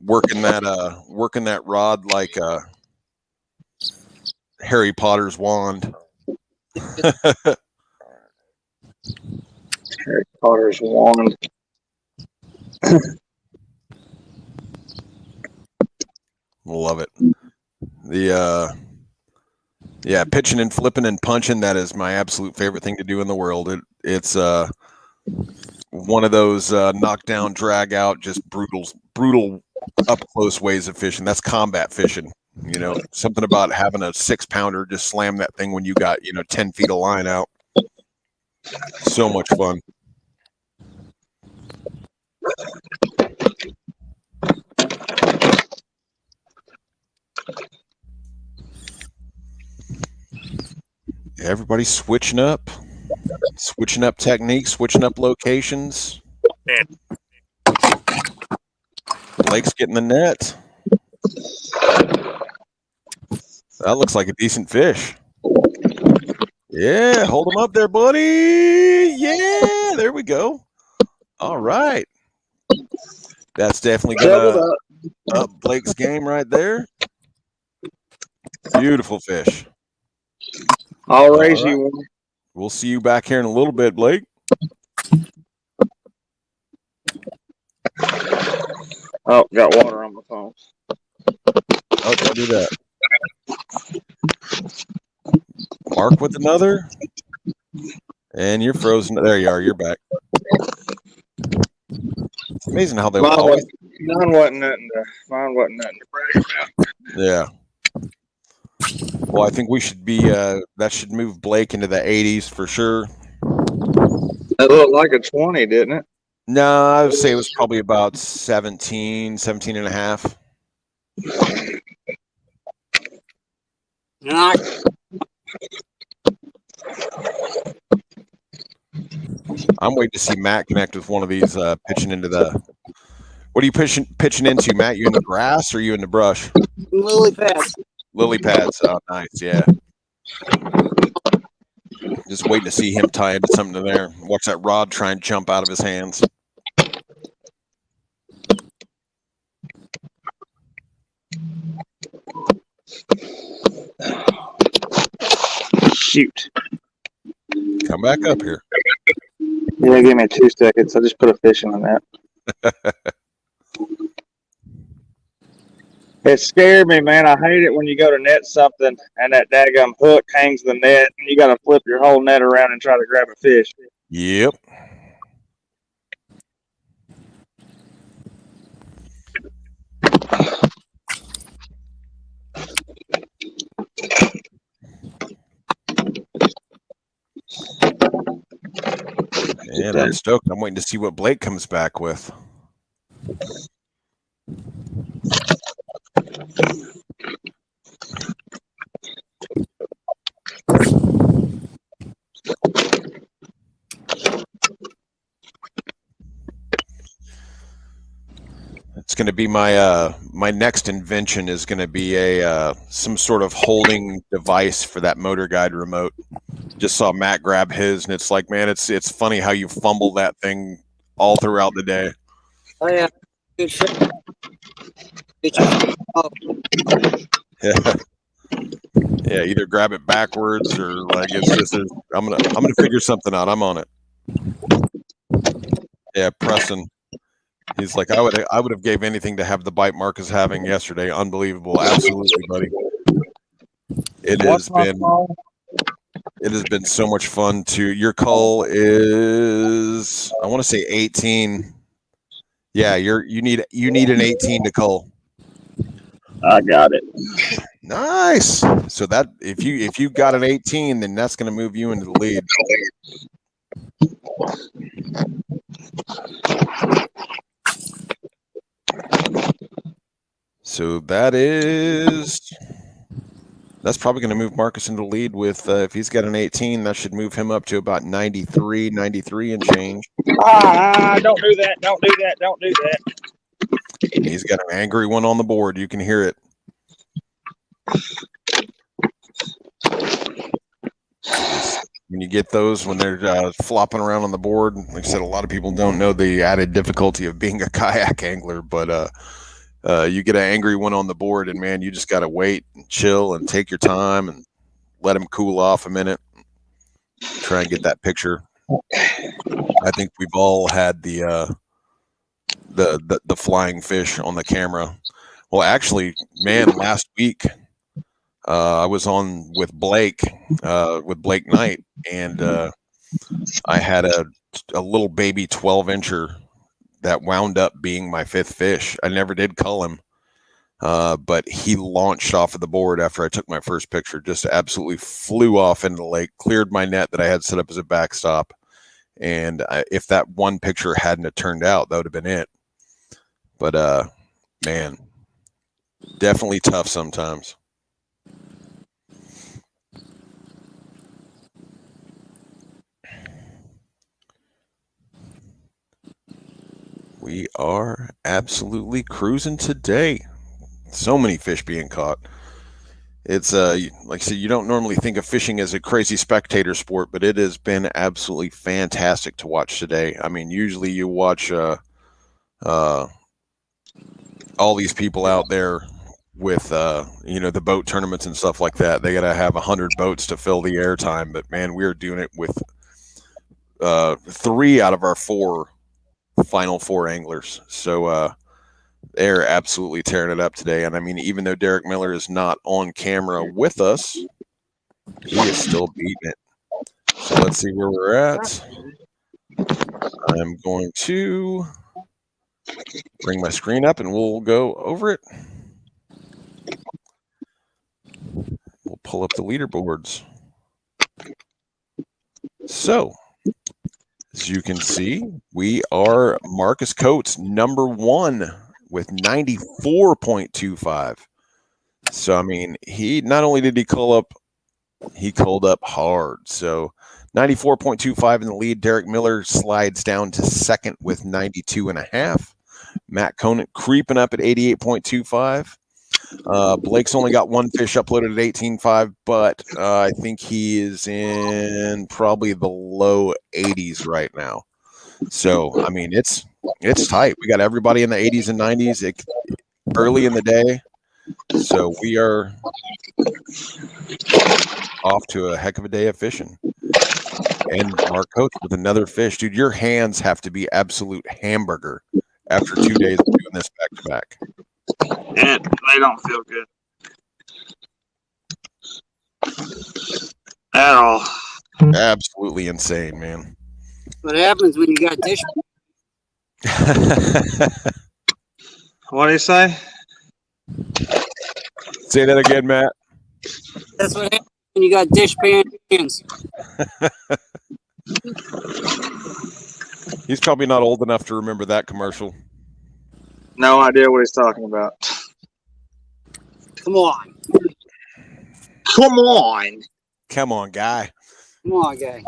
Speaker 1: working that rod like Harry Potter's wand.
Speaker 3: Harry Potter's wand.
Speaker 1: Love it. Yeah, pitching and flipping and punching, that is my absolute favorite thing to do in the world. It's one of those knockdown, drag out, just brutal up close ways of fishing. That's combat fishing. You know, something about having a 6-pounder just slam that thing when you got 10 feet of line out. So much fun. Everybody's switching up techniques, switching up locations. Blake's getting the net. That looks like a decent fish. Yeah, hold him up there, buddy. Yeah, there we go. All right. That's definitely gonna up Blake's game right there. Beautiful fish.
Speaker 3: I'll raise you one.
Speaker 1: We'll see you back here in a little bit, Blake.
Speaker 3: Oh, got water on my phone.
Speaker 1: Oh, don't do that. Mark with another. And you're frozen. There you are. You're back. It's amazing how they always.
Speaker 3: Mine wasn't nothing to brag about.
Speaker 1: Yeah. Well, I think we should be. That should move Blake into the 80s for sure.
Speaker 3: It looked like a 20, didn't it?
Speaker 1: No, I would say it was probably about 17 and a half. I'm waiting to see Matt connect with one of these pitching into the. What are you pitching into, Matt? You in the grass or you in the brush?
Speaker 5: Lily pads.
Speaker 1: Lily pads. Oh, nice. Yeah. Just waiting to see him tie into something there. Watch that rod try and jump out of his hands.
Speaker 3: Shoot.
Speaker 1: Come back up here.
Speaker 3: Yeah, give me 2 seconds. I just put a fish in on that. It scared me, man. I hate it when you go to net something and that daggum hook hangs the net and you got to flip your whole net around and try to grab a fish.
Speaker 1: Yep. And I'm stoked. I'm waiting to see what Blake comes back with. It's going to be my my next invention is going to be a some sort of holding device for that motor guide remote. Just saw Matt grab his, and it's like, man, it's funny how you fumble that thing all throughout the day.
Speaker 5: Oh yeah, good shit. Oh.
Speaker 1: Yeah, either grab it backwards or like it's just. I'm gonna figure something out. I'm on it. Yeah, Preston. He's like, I would have gave anything to have the bite Mark is having yesterday. Unbelievable, absolutely, buddy. It has been so much fun to. Your cull is, I want to say 18. Yeah, you need an 18 to cull.
Speaker 3: I got it.
Speaker 1: Nice. So that if you got an 18, then that's going to move you into the lead. So that's probably going to move Marcus into the lead with, if he's got an 18, that should move him up to about 93 and change.
Speaker 3: Don't do that. Don't do that. Don't do that.
Speaker 1: And he's got an angry one on the board. You can hear it. When you get those, when they're flopping around on the board, like I said, a lot of people don't know the added difficulty of being a kayak angler, but you get an angry one on the board, and man, you just got to wait and chill and take your time and let them cool off a minute. Try and get that picture. I think we've all had the flying fish on the camera. Well, actually, man, last week I was on with Blake Knight, and I had a little baby 12-incher that wound up being my 5th fish. I never did cull him, but he launched off of the board after I took my first picture. Just absolutely flew off into the lake, cleared my net that I had set up as a backstop. And if that one picture hadn't have turned out, that would have been it. But man, definitely tough sometimes. We are absolutely cruising today. So many fish being caught. It's like I said, you don't normally think of fishing as a crazy spectator sport, but it has been absolutely fantastic to watch today. I mean, usually you watch all these people out there with the boat tournaments and stuff like that. They got to have 100 boats to fill the airtime, but man, we are doing it with 3 out of our 4 final 4 anglers. So they're absolutely tearing it up today. And I mean, even though Derek Miller is not on camera with us, he is still beating it. So let's see where we're at. I'm going to bring my screen up and we'll go over it. We'll pull up the leaderboards. So, as you can see, we are Marcus Coates, number 1 with 94.25. So, I mean, he not only did he cull up, he culled up hard. So, 94.25 in the lead. Derek Miller slides down to 2nd with 92.5. Matt Conant creeping up at 88.25. Blake's only got 1 fish uploaded at 18.5, but I think he is in probably the low 80s right now. So, I mean, it's tight. We got everybody in the 80s and 90s early in the day. So we are off to a heck of a day of fishing. And Mark Coates with another fish. Dude, your hands have to be absolute hamburger after 2 days of doing this back-to-back.
Speaker 3: Yeah, they don't feel good at all.
Speaker 1: Absolutely insane, man.
Speaker 5: What happens when you got dish?
Speaker 3: What do you say?
Speaker 1: Say that again, Matt.
Speaker 5: That's what happens when you got dish pan hands.
Speaker 1: He's probably not old enough to remember that commercial.
Speaker 3: No idea what he's talking about.
Speaker 5: Come on.
Speaker 3: Come on.
Speaker 1: Come on, guy.
Speaker 5: Come on, guy.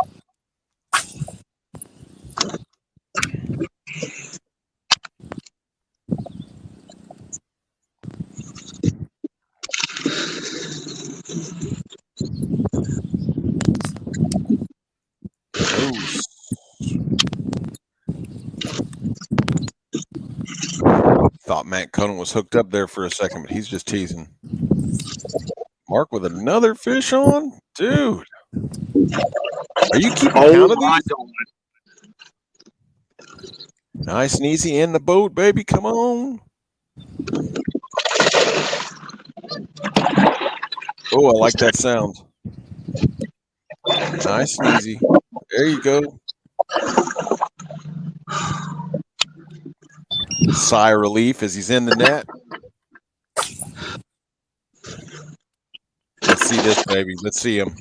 Speaker 1: Thought Matt Conant was hooked up there for a second, but he's just teasing. Mark with another fish on? Dude. Are you keeping count of these? Nice and easy in the boat, baby. Come on. Oh, I like that sound. Nice and easy. There you go. Sigh of relief as he's in the net. Let's see this, baby. Let's see him.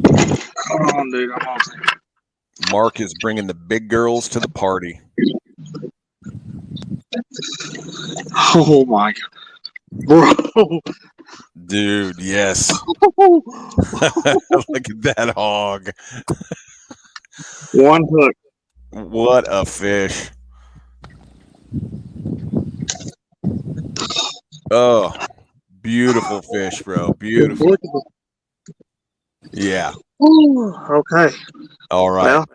Speaker 3: Hold on, dude. I'm on.
Speaker 1: Mark is bringing the big girls to the party.
Speaker 3: Oh, my God. Bro.
Speaker 1: Dude, yes. Look at that hog.
Speaker 3: One hook.
Speaker 1: What a fish. Oh, beautiful fish, bro. Beautiful. Yeah.
Speaker 3: Okay.
Speaker 1: All right.
Speaker 3: Well,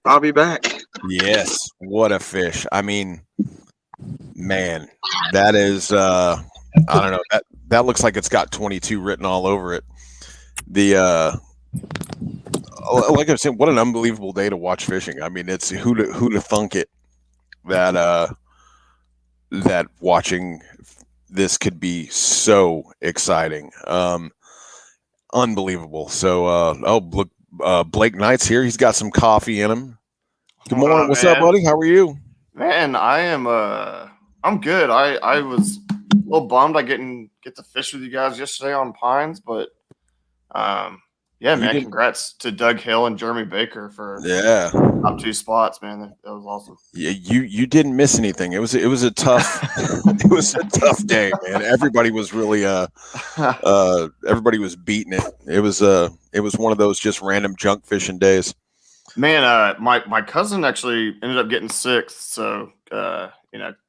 Speaker 3: I'll be back.
Speaker 1: Yes. What a fish. I mean, man, that is I don't know. That looks like it's got 22 written all over it. The like I said, what an unbelievable day to watch fishing. I mean, it's who to thunk it that that watching this could be so exciting. Unbelievable. So look, Blake Knight's here. He's got some coffee in him. Good
Speaker 6: What
Speaker 1: morning.
Speaker 6: up,
Speaker 1: What's up,
Speaker 6: man?
Speaker 1: buddy? How are you?
Speaker 6: Man, I am I'm good. I was a little bummed I didn't get to fish with you guys yesterday on Pines, but yeah,
Speaker 1: You
Speaker 6: man,
Speaker 1: didn't.
Speaker 6: congrats to Doug Hill and Jeremy Baker for
Speaker 1: Yeah.
Speaker 6: top 2 spots, man. That was awesome.
Speaker 1: Yeah, you didn't miss anything. It was a tough it was a tough day, man. Everybody was really everybody was beating it. It was one of those just random junk fishing days.
Speaker 6: Man, my cousin actually ended up getting 6th, so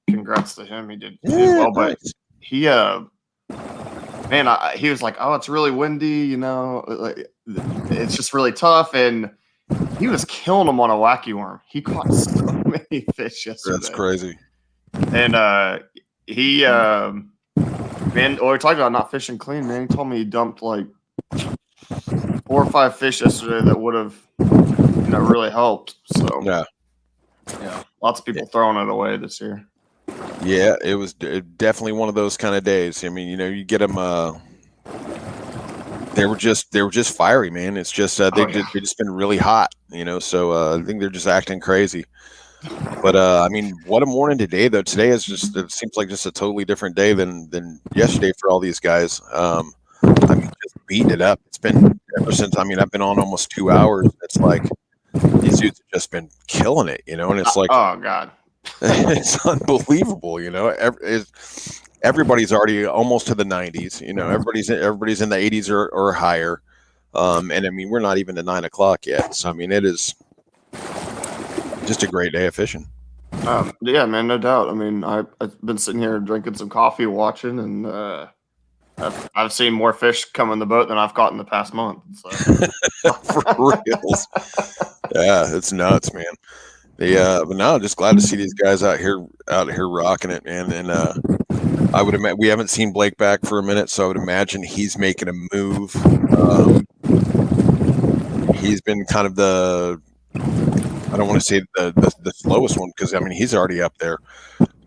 Speaker 6: congrats to him. He did well, but
Speaker 1: Nice.
Speaker 6: he man, he was like, "Oh, it's really windy, like, it's just really tough," and he was killing them on a wacky worm. He caught so many fish yesterday.
Speaker 1: That's crazy.
Speaker 6: And he man, we're talking about not fishing clean, man. He told me he dumped like 4 or 5 fish yesterday that would have really helped. So
Speaker 1: Yeah.
Speaker 6: Lots of people throwing it away this year.
Speaker 1: Yeah, it was definitely one of those kind of days. I mean, you get them. They were just fiery, man. It's just they just been really hot, So I think they're just acting crazy. But I mean, what a morning today, though. Today is it seems like just a totally different day than yesterday for all these guys. I mean, just beating it up. It's been ever since. I mean, I've been on almost 2 hours. It's like these dudes have just been killing it, and it's like,
Speaker 6: oh god.
Speaker 1: It's unbelievable, everybody's already almost to the 90s. Everybody's in the 80s or higher, and I mean we're not even to 9 o'clock yet. So I mean it is just a great day of fishing.
Speaker 6: Yeah, man, no doubt. I mean, I've been sitting here drinking some coffee, watching, and I've seen more fish come in the boat than I've caught in the past month. So.
Speaker 1: For reals. Yeah, it's nuts, man. But no, just glad to see these guys out here rocking it, man. And I would imagine we haven't seen Blake back for a minute, so I would imagine he's making a move. He's been kind of I don't want to say the slowest one because I mean he's already up there,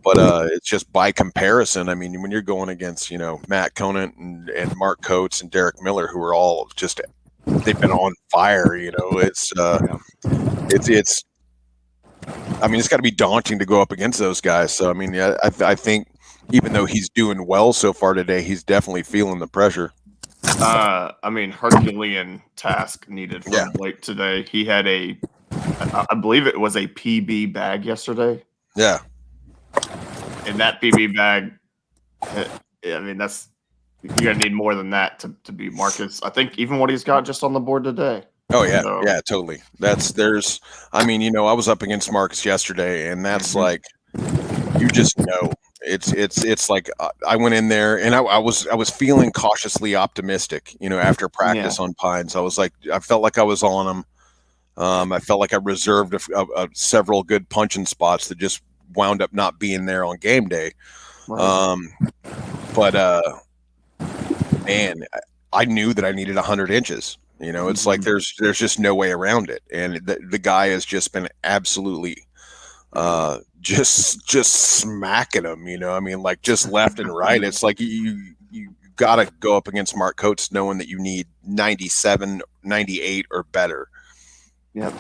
Speaker 1: but it's just by comparison. I mean when you're going against Matt Conant and Mark Coates and Derek Miller, who are all just they've been on fire. It's I mean, it's got to be daunting to go up against those guys. So, I mean, yeah, I think even though he's doing well so far today, he's definitely feeling the pressure.
Speaker 6: I mean, Herculean task needed from Blake today. He had I believe it was a PB bag yesterday.
Speaker 1: Yeah.
Speaker 6: And that PB bag, I mean, you're going to need more than that to be Marcus. I think even what he's got just on the board today.
Speaker 1: Oh yeah, yeah, totally. I mean, I was up against Marcus yesterday, and that's like, you just know, it's like I went in there and I was feeling cautiously optimistic, after practice on Pines. I felt like I was on them. I felt like I reserved several good punching spots that just wound up not being there on game day. Right. But man, I knew that I needed 100 inches. It's like there's just no way around it, and the guy has just been absolutely just smacking him. I mean, like just left and right. It's like you got to go up against Mark Coates knowing that you need 97, 98 or better.
Speaker 6: Yep.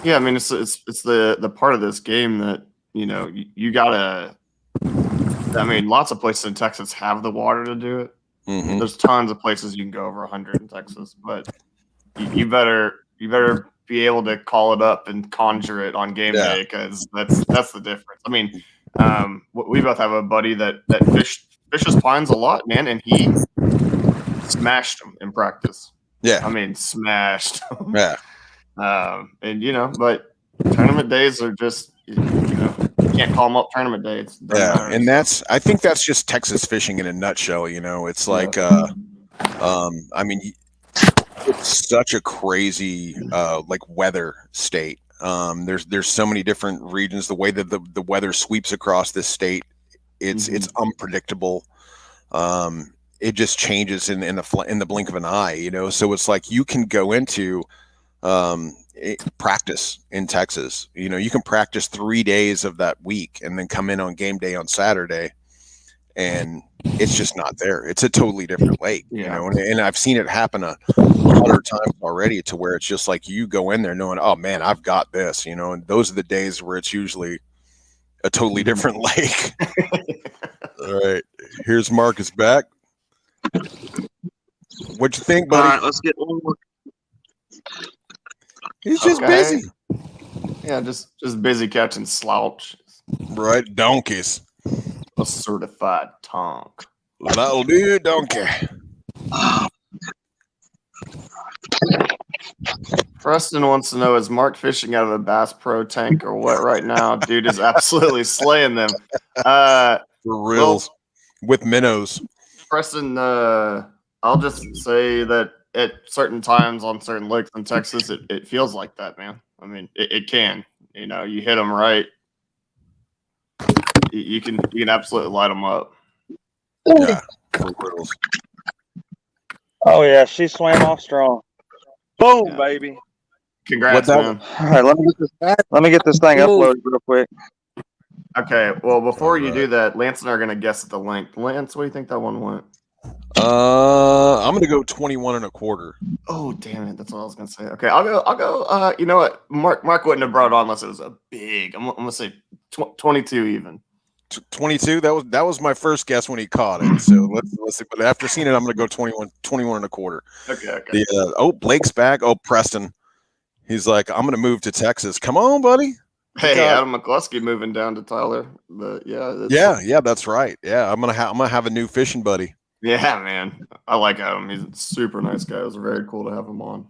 Speaker 6: Yeah, I mean it's the part of this game that you gotta. I mean, lots of places in Texas have the water to do it. Mm-hmm. There's tons of places you can go over 100 in Texas, but you better be able to call it up and conjure it on game day because that's the difference. I mean, we both have a buddy that fished fishes pines a lot, man, and he smashed them in practice.
Speaker 1: Yeah.
Speaker 6: I mean, smashed them.
Speaker 1: Yeah.
Speaker 6: And but tournament days are just, you can't call them up tournament days.
Speaker 1: Yeah, and I think that's just Texas fishing in a nutshell. It's like, I mean, it's such a crazy like weather state. There's so many different regions. The way that the weather sweeps across this state, it's unpredictable. It just changes in the blink of an eye. So it's like you can go into practice in Texas. You can practice 3 days of that week and then come in on game day on Saturday, and it's just not there. It's a totally different lake, and I've seen it happen 100 times already, to where it's just like you go in there knowing, oh man, I've got this, and those are the days where it's usually a totally different lake. All right, here's Marcus back. What'd you think, buddy?
Speaker 3: All right, let's get one more.
Speaker 1: He's just busy.
Speaker 6: Yeah, just busy catching slouch.
Speaker 1: Right, donkeys.
Speaker 6: A certified tonk.
Speaker 1: That'll do, donkey.
Speaker 6: Preston wants to know, is Mark fishing out of a Bass Pro tank or what right now? Dude is absolutely slaying them.
Speaker 1: For reals. With minnows.
Speaker 6: Preston, I'll just say that at certain times on certain lakes in Texas, it feels like that, man. I mean, it can. You hit them right, you can absolutely light them up.
Speaker 1: Yeah, for reals.
Speaker 3: Oh yeah, she swam off strong. Boom, baby.
Speaker 6: Congrats, man.
Speaker 3: All right, let me get this thing uploaded real quick.
Speaker 6: Okay, well, before you do that, Lance and I are gonna guess at the length. Lance, what do you think that one went?
Speaker 1: I'm gonna go 21 1/4.
Speaker 6: Oh, damn it! That's what I was gonna say. Okay, I'll go. You know what? Mark wouldn't have brought it on unless it was a big. I'm gonna say 22 even.
Speaker 1: 22. That was my first guess when he caught it. So let's see. But after seeing it, I'm gonna go 21 1/4.
Speaker 6: Okay.
Speaker 1: Blake's back. Oh, Preston. He's like, I'm gonna move to Texas. Come on, buddy.
Speaker 6: Hey, Adam McCluskey moving down to Tyler. But
Speaker 1: yeah, that's right. Yeah, I'm gonna have a new fishing buddy.
Speaker 6: Yeah, man. I like Adam. He's a super nice guy. It was very cool to have him on.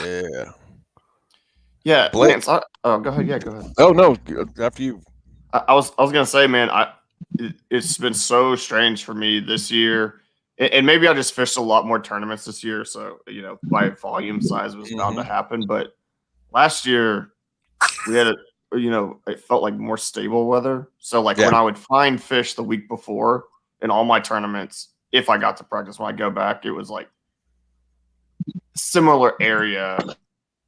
Speaker 1: Yeah.
Speaker 6: Yeah,
Speaker 1: Blake.
Speaker 6: Lance. Go ahead. Yeah, go ahead.
Speaker 1: Oh no, after you.
Speaker 6: I was gonna say, man, it's been so strange for me this year, and maybe I just fished a lot more tournaments this year, so by volume size was bound to happen. But last year we had it felt like more stable weather. So when I would find fish the week before in all my tournaments, if I got to practice when I go back, it was like similar area,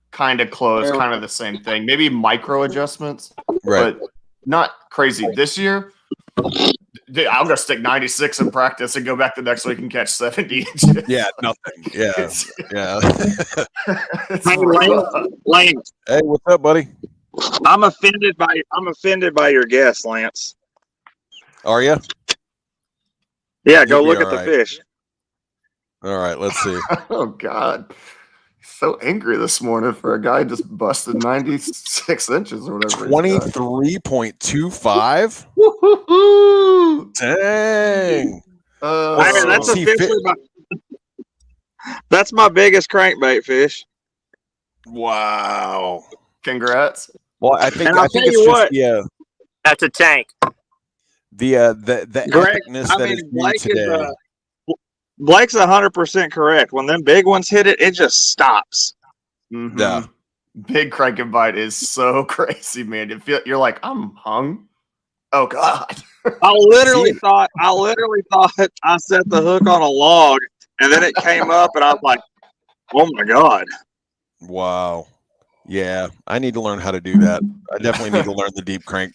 Speaker 6: kind of close, kind of the same thing, maybe micro adjustments,
Speaker 1: right?
Speaker 6: But not crazy. This year, I'm gonna stick 96 in practice and go back the next week and catch 70 inches.
Speaker 1: Yeah, nothing. Yeah, yeah.
Speaker 3: Lane.
Speaker 1: Hey, what's up, buddy?
Speaker 3: I'm offended by your guess, Lance.
Speaker 1: Are you?
Speaker 3: Yeah, go look at the fish.
Speaker 1: All right, let's see.
Speaker 6: Oh God. So angry this morning for a guy just busted 96 inches or whatever.
Speaker 1: 23.25.
Speaker 6: Woo-hoo-hoo!
Speaker 1: Dang.
Speaker 3: That's my biggest crankbait fish.
Speaker 1: Wow.
Speaker 6: Congrats.
Speaker 1: Well, I think
Speaker 2: it's
Speaker 1: just
Speaker 2: that's a tank.
Speaker 1: The epicness that is new today.
Speaker 3: Blake's 100% correct. When them big ones hit it, it just stops.
Speaker 6: Mm-hmm.
Speaker 1: Yeah.
Speaker 6: Big crank and bite is so crazy, man. You're like, I'm hung. Oh God.
Speaker 3: I literally thought I set the hook on a log, and then it came up, and I was like, "Oh my God!"
Speaker 1: Wow. Yeah, I need to learn how to do that. I definitely need to learn the deep crank.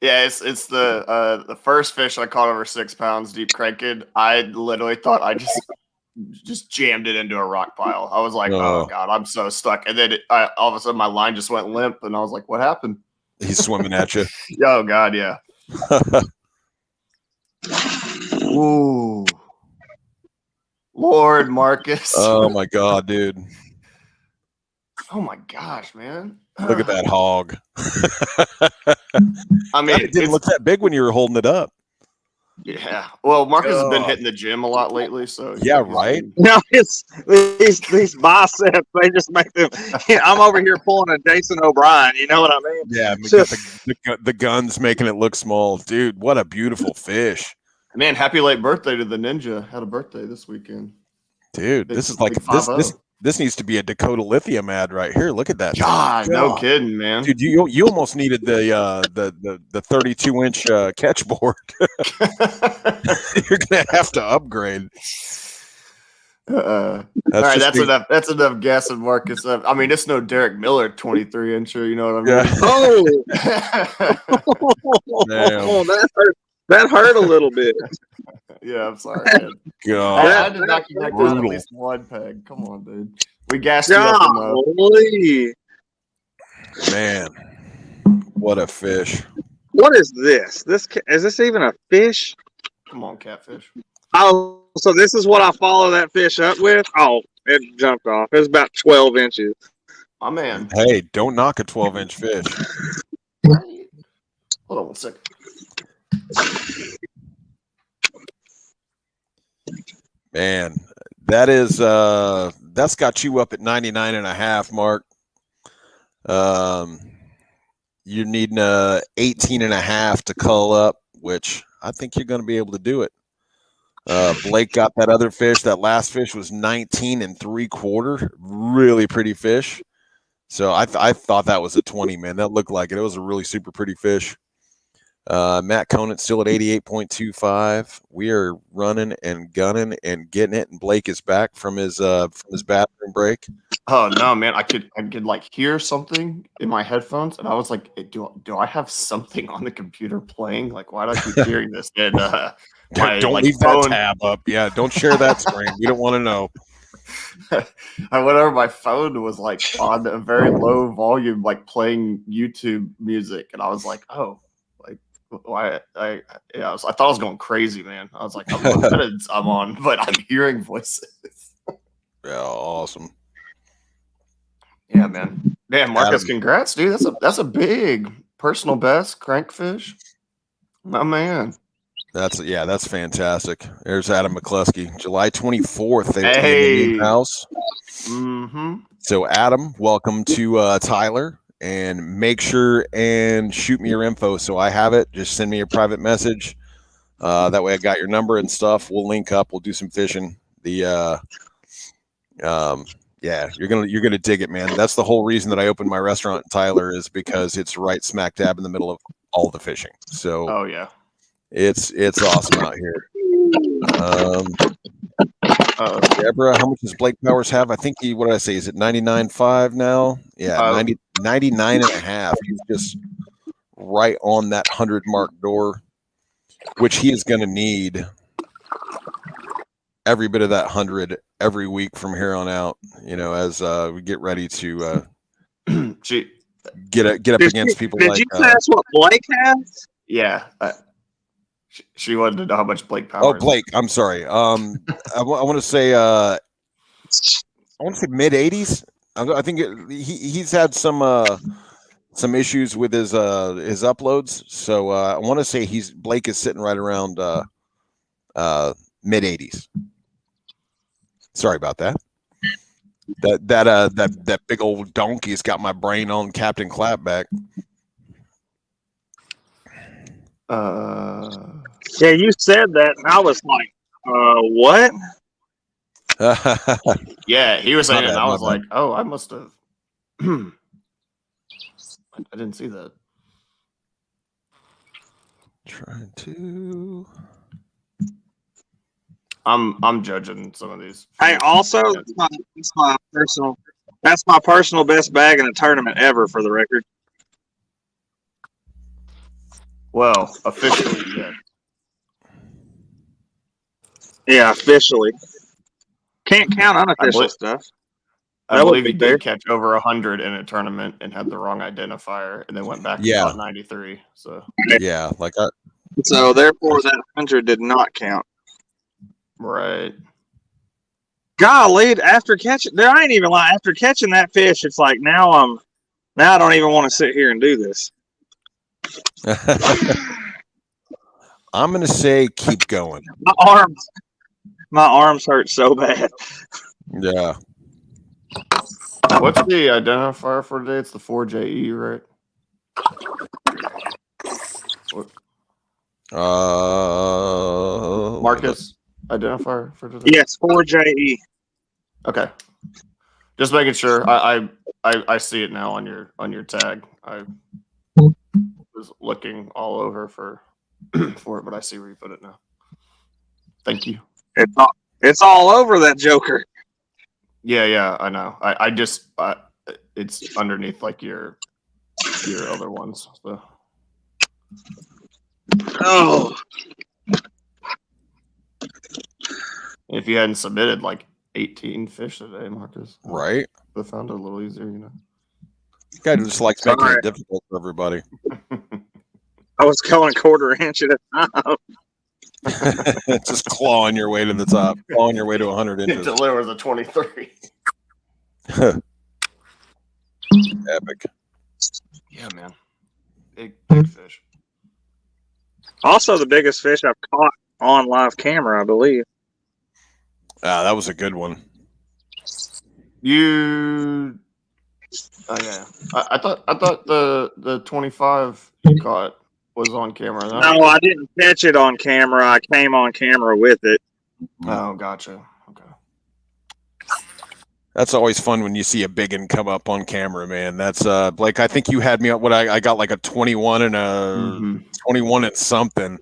Speaker 6: Yeah, it's the first fish I caught over 6 pounds deep cranking. I literally thought I just jammed it into a rock pile. I was like, oh God, I'm so stuck. And then all of a sudden my line just went limp, and I was like, what happened?
Speaker 1: He's swimming at you.
Speaker 6: Oh God, yeah. Ooh, Lord Marcus.
Speaker 1: Oh my God, dude.
Speaker 6: Oh my gosh, man.
Speaker 1: Look at that hog.
Speaker 6: I mean,
Speaker 1: it didn't look that big when you were holding it up.
Speaker 6: Yeah. Well, Marcus has been
Speaker 1: God.
Speaker 6: hitting the gym a lot lately, so
Speaker 1: Yeah,
Speaker 6: he's
Speaker 1: right?
Speaker 6: been-
Speaker 3: No, it's these biceps. They just make them. I'm over here pulling a Jason O'Brien. You know what I mean?
Speaker 1: Yeah, we got the guns making it look small. Dude, what a beautiful fish.
Speaker 6: Man, happy late birthday to the ninja. Had a birthday this weekend.
Speaker 1: Dude,
Speaker 6: Big-
Speaker 1: this is like
Speaker 6: big
Speaker 1: this
Speaker 6: 5-0.
Speaker 1: this needs to be a Dakota Lithium ad right here. Look at that.
Speaker 6: God,
Speaker 1: thing.
Speaker 6: no
Speaker 1: God.
Speaker 6: kidding, man.
Speaker 1: Dude, you almost needed the 32-inch catch board. You're gonna have to upgrade.
Speaker 6: All right, that's
Speaker 1: big-
Speaker 6: enough. That's enough guessing, Marcus. I mean, it's no Derek Miller 23-incher. You know what I mean?
Speaker 1: Yeah.
Speaker 3: Oh, that hurt a little bit.
Speaker 6: Yeah, I'm sorry, man.
Speaker 1: God.
Speaker 6: I did not connect on at
Speaker 1: brutal.
Speaker 6: least one peg. Come on, dude. We gassed you up enough.
Speaker 3: Golly.
Speaker 1: Man, what a fish.
Speaker 3: What is this? Is this even a fish?
Speaker 6: Come on, catfish.
Speaker 3: Oh, so this is what I follow that fish up with? Oh, it jumped off. It was about 12 inches.
Speaker 6: My man.
Speaker 1: Hey, don't knock a 12-inch fish.
Speaker 6: Hold on one second.
Speaker 1: Man, that's got you up at 99.5, Mark. You're needing 18.5 to cull up, which I think you're going to be able to do it. Blake got that other fish. That last fish was 19.75. Really pretty fish. So I thought that was a 20, man. That looked like it. It was a really super pretty fish. Matt Conant still at 88.25. We are running and gunning and getting it. And Blake is back from his bathroom break.
Speaker 6: Oh no, man! I could like hear something in my headphones, and I was like, "Do I have something on the computer playing? Like, why do I keep hearing this?" And
Speaker 1: Don't leave that tab up. Yeah, don't share that screen. We don't want to know.
Speaker 6: I went over, my phone was like on a very low volume, like playing YouTube music, and I was like, "Oh, like why?" I thought I was going crazy, man. I was like, "I'm on meds I'm on, but I'm hearing voices."
Speaker 1: Yeah, awesome.
Speaker 6: Yeah, man. Damn, Marcus,
Speaker 1: Adam.
Speaker 6: congrats, dude. That's a big personal best crankfish. My man.
Speaker 1: That's fantastic. There's Adam McCluskey, July 24th. They opened the
Speaker 6: Hey.
Speaker 1: new house.
Speaker 6: Mm-hmm.
Speaker 1: So Adam, welcome to Tyler, and make sure and shoot me your info so I have it. Just send me a private message. That way I got your number and stuff. We'll link up. We'll do some fishing. Yeah, you're gonna dig it, man. That's the whole reason that I opened my restaurant in Tyler, is because it's right smack dab in the middle of all the fishing. So
Speaker 6: Oh yeah.
Speaker 1: it's awesome out here. Deborah, how much does Blake Powers have? I think what did I say? Is it 99.5 now? Yeah, 99.5. He's just right on that 100 mark door, which he is going to need every bit of that 100 every week from here on out. You know, as we get ready to get up against people.
Speaker 3: Did you ask what Blake has?
Speaker 6: Yeah. She wanted to know how much Blake Powers.
Speaker 1: Oh, Blake. I'm sorry. I want to say mid 80s. I think he's had some issues with his uploads. So I want to say Blake is sitting right around mid 80s. Sorry about that. That big old donkey's got my brain on Captain Clapback.
Speaker 3: Yeah, you said that, and I was like, what?
Speaker 6: Yeah, he was saying it, and I was
Speaker 1: My
Speaker 6: like, oh, I must have. I didn't see that.
Speaker 1: Trying to.
Speaker 6: I'm judging some of these.
Speaker 3: Hey, also, that's my personal best bag in a tournament ever, for the record.
Speaker 6: Well, officially, yeah.
Speaker 3: Yeah, officially. Can't count unofficial stuff.
Speaker 6: I
Speaker 3: That would
Speaker 6: believe
Speaker 3: be
Speaker 6: he
Speaker 3: fair.
Speaker 6: did catch over 100 in a tournament and had the wrong identifier, and then went back
Speaker 1: Yeah.
Speaker 6: to about 93. So
Speaker 1: Yeah, like
Speaker 3: So therefore, that 100 did not count.
Speaker 6: right.
Speaker 3: Golly, after catching, I ain't even lying. After catching that fish, it's like now I don't even want to sit here and do this.
Speaker 1: I'm gonna say keep going.
Speaker 3: My arms hurt so bad.
Speaker 1: Yeah.
Speaker 6: What's the identifier for today? It's the 4JE, right? What? Marcus identifier for today?
Speaker 3: Yes, 4JE.
Speaker 6: Okay. Just making sure. I see it now on your tag. I was looking all over for for it, but I see where you put it now. Thank you.
Speaker 3: It's all over that Joker.
Speaker 6: Yeah, I know. I just it's underneath like your other ones. So.
Speaker 3: Oh,
Speaker 6: If you hadn't submitted like 18 fish today, Marcus,
Speaker 1: Right.
Speaker 6: I found it a little easier, you know.
Speaker 1: Guy just likes making
Speaker 3: Sorry.
Speaker 1: it difficult for everybody.
Speaker 3: I was going a quarter inch at a time.
Speaker 1: Just clawing your way to the top, clawing your way to 100
Speaker 6: It
Speaker 1: inches.
Speaker 6: delivers a 23.
Speaker 1: Epic.
Speaker 6: Yeah, man. Big fish.
Speaker 3: Also, the biggest fish I've caught on live camera, I believe.
Speaker 1: That was a good one.
Speaker 6: You. Oh yeah. I thought the 25 you caught was on camera. No?
Speaker 3: No, I didn't catch it on camera. I came on camera with it.
Speaker 6: Oh, gotcha. Okay.
Speaker 1: That's always fun when you see a big one come up on camera, man. That's Blake. I think you had me up. I got like a 21 and a 21 and something,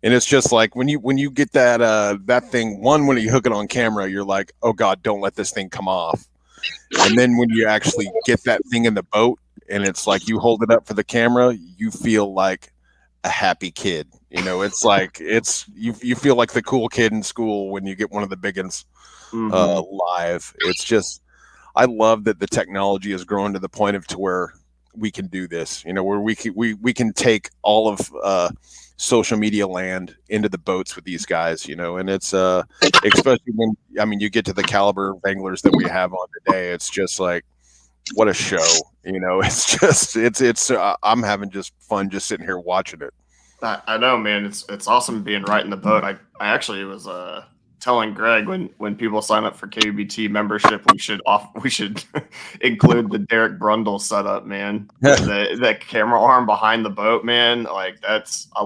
Speaker 1: and it's just like when you get that thing. One, when you hook it on camera, you're like, oh God, don't let this thing come off. And then when you actually get that thing in the boat, and it's like you hold it up for the camera, you feel like a happy kid. You know, it's like you feel like the cool kid in school when you get one of the big ones. Live. It's just, I love that the technology has grown to the point of to where we can do this, you know, where we can take all of social media land into the boats with these guys, you know, and it's especially when, I mean, you get to the caliber of anglers that we have on today, it's just like, what a show, you know. It's just it's I'm having just fun just sitting here watching it.
Speaker 6: I know, man. It's awesome being right in the boat. I actually was telling Greg when people sign up for KBBT membership, we should include the Derek Brundle setup, man. That camera arm behind the boat, man. Like I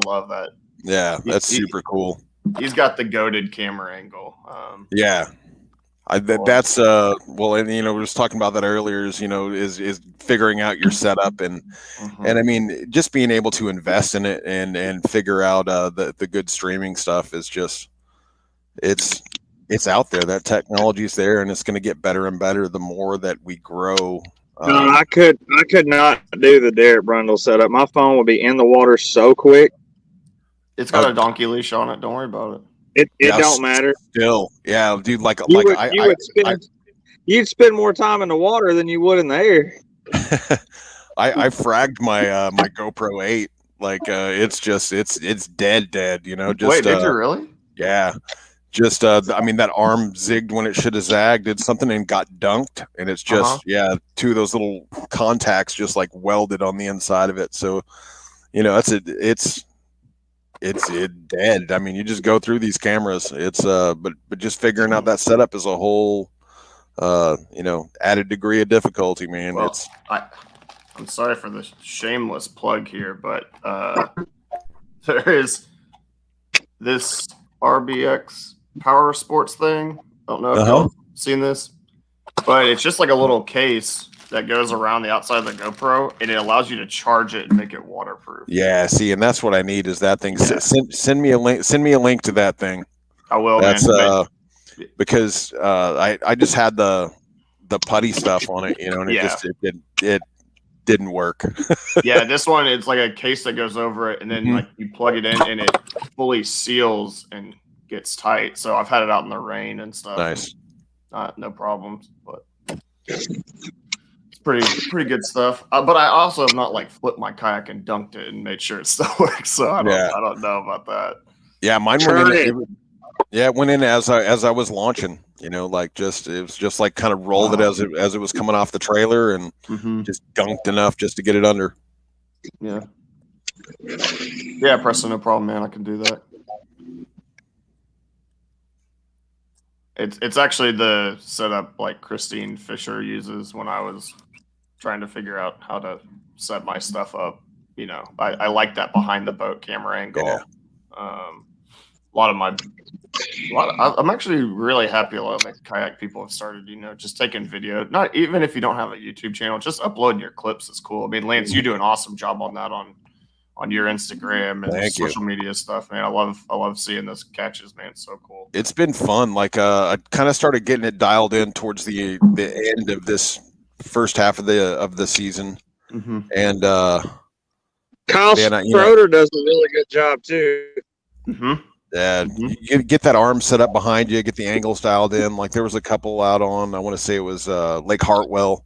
Speaker 6: love that.
Speaker 1: Yeah, that's super cool.
Speaker 6: He's got the goated camera angle.
Speaker 1: Yeah. That's well, and you know, we were just talking about that earlier. Is figuring out your setup and I mean, just being able to invest in it and figure out the good streaming stuff is just it's out there. That technology is there, and it's going to get better and better the more that we grow.
Speaker 3: No, I could not do the Derek Brundle setup. My phone would be in the water so quick.
Speaker 6: It's got a donkey leash on it. Don't worry about it.
Speaker 3: It don't matter.
Speaker 1: Still, yeah, dude.
Speaker 3: You'd spend more time in the water than you would in the air.
Speaker 1: I fragged my my GoPro 8. Like it's dead. You know. Just
Speaker 6: wait, did you really?
Speaker 1: Yeah. Just I mean, that arm zigged when it should have zagged. Did something and got dunked, and it's just two of those little contacts just like welded on the inside of it. So, you know, it's dead. I mean, you just go through these cameras. It's but just figuring out that setup is a whole you know, added degree of difficulty, man.
Speaker 6: Well, I'm sorry for the shameless plug here, but there is this RBX Power Sports thing. I don't know if you've seen this, but it's just like a little case that goes around the outside of the GoPro, and it allows you to charge it and make it waterproof.
Speaker 1: Yeah, see, and that's what I need is that thing. Yeah. Send me a link. Send me a link to that thing.
Speaker 6: I will.
Speaker 1: That's because I just had the putty stuff on it, you know, and it didn't work.
Speaker 6: Yeah, this one, it's like a case that goes over it, and then like you plug it in, and it fully seals and gets tight. So I've had it out in the rain and stuff.
Speaker 1: Nice.
Speaker 6: No problems, but it's pretty good stuff. But I also have not like flipped my kayak and dunked it and made sure it still works. So I don't know about that.
Speaker 1: Yeah, mine went in. It went in as I was launching. You know, like it was just like kind of rolled it as it was coming off the trailer and just dunked enough just to get it under.
Speaker 6: Yeah. Yeah, Preston, no problem, man. I can do that. It's actually the setup like Christine Fisher uses when I was trying to figure out how to set my stuff up. You know, I like that behind the boat camera angle.
Speaker 1: Yeah.
Speaker 6: I'm actually really happy a lot of the kayak people have started, you know, just taking video. Not even if you don't have a YouTube channel, just uploading your clips is cool. I mean, Lance, you do an awesome job on that on your Instagram and
Speaker 1: Thank you.
Speaker 6: social media stuff, man. I love seeing those catches, man. It's so cool.
Speaker 1: It's been fun. Like I kind of started getting it dialed in towards the end of this first half of the season, and
Speaker 3: Kyle Schroeder does a really good job too.
Speaker 1: You get that arm set up behind you, get the angles dialed in. Like there was a couple out on, I want to say it was Lake Hartwell,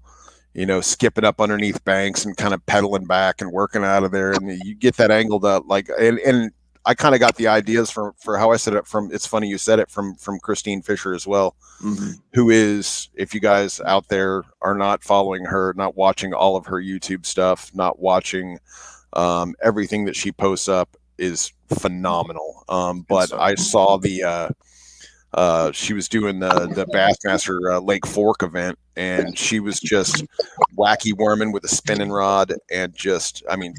Speaker 1: you know, skipping up underneath banks and kind of pedaling back and working out of there, and you get that angled up. Like and I kind of got the ideas for how I set it from. It's funny you said it from Christine Fisher as well, who is, if you guys out there are not following her, not watching all of her YouTube stuff, not watching everything that she posts up, is phenomenal. But I saw she was doing the Bassmaster Lake Fork event, and she was just wacky worming with a spinning rod and just, I mean,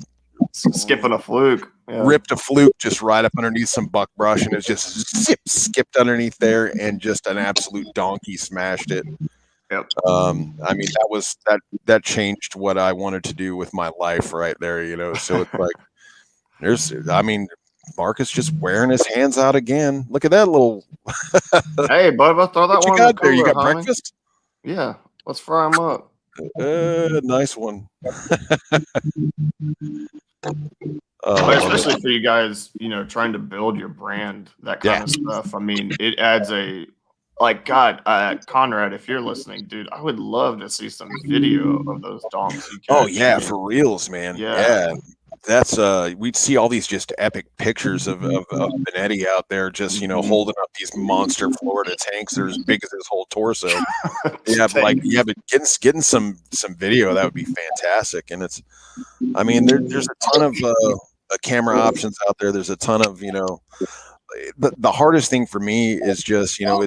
Speaker 6: skipping a fluke. Yeah.
Speaker 1: Ripped a fluke just right up underneath some buckbrush, and it just skipped underneath there, and just an absolute donkey smashed it.
Speaker 6: Yep.
Speaker 1: I mean, that changed what I wanted to do with my life right there, you know. So it's like Marcus just wearing his hands out again. Look at that little.
Speaker 6: Hey, bud, let's throw that
Speaker 1: what
Speaker 6: one.
Speaker 1: You got there? You got
Speaker 6: honey.
Speaker 1: breakfast?
Speaker 6: Yeah, let's fry them up.
Speaker 1: Nice one.
Speaker 6: But especially for you guys, you know, trying to build your brand, that kind of stuff. I mean, it adds Conrad, if you're listening, dude, I would love to see some video of those donks.
Speaker 1: Oh yeah, for reals, man. Yeah. That's we'd see all these just epic pictures of Benetti out there, just, you know, holding up these monster Florida tanks that are as big as his whole torso. But getting some video, that would be fantastic. And it's, I mean, there's a ton of camera options out there. There's a ton of, you know, the hardest thing for me is just, you know,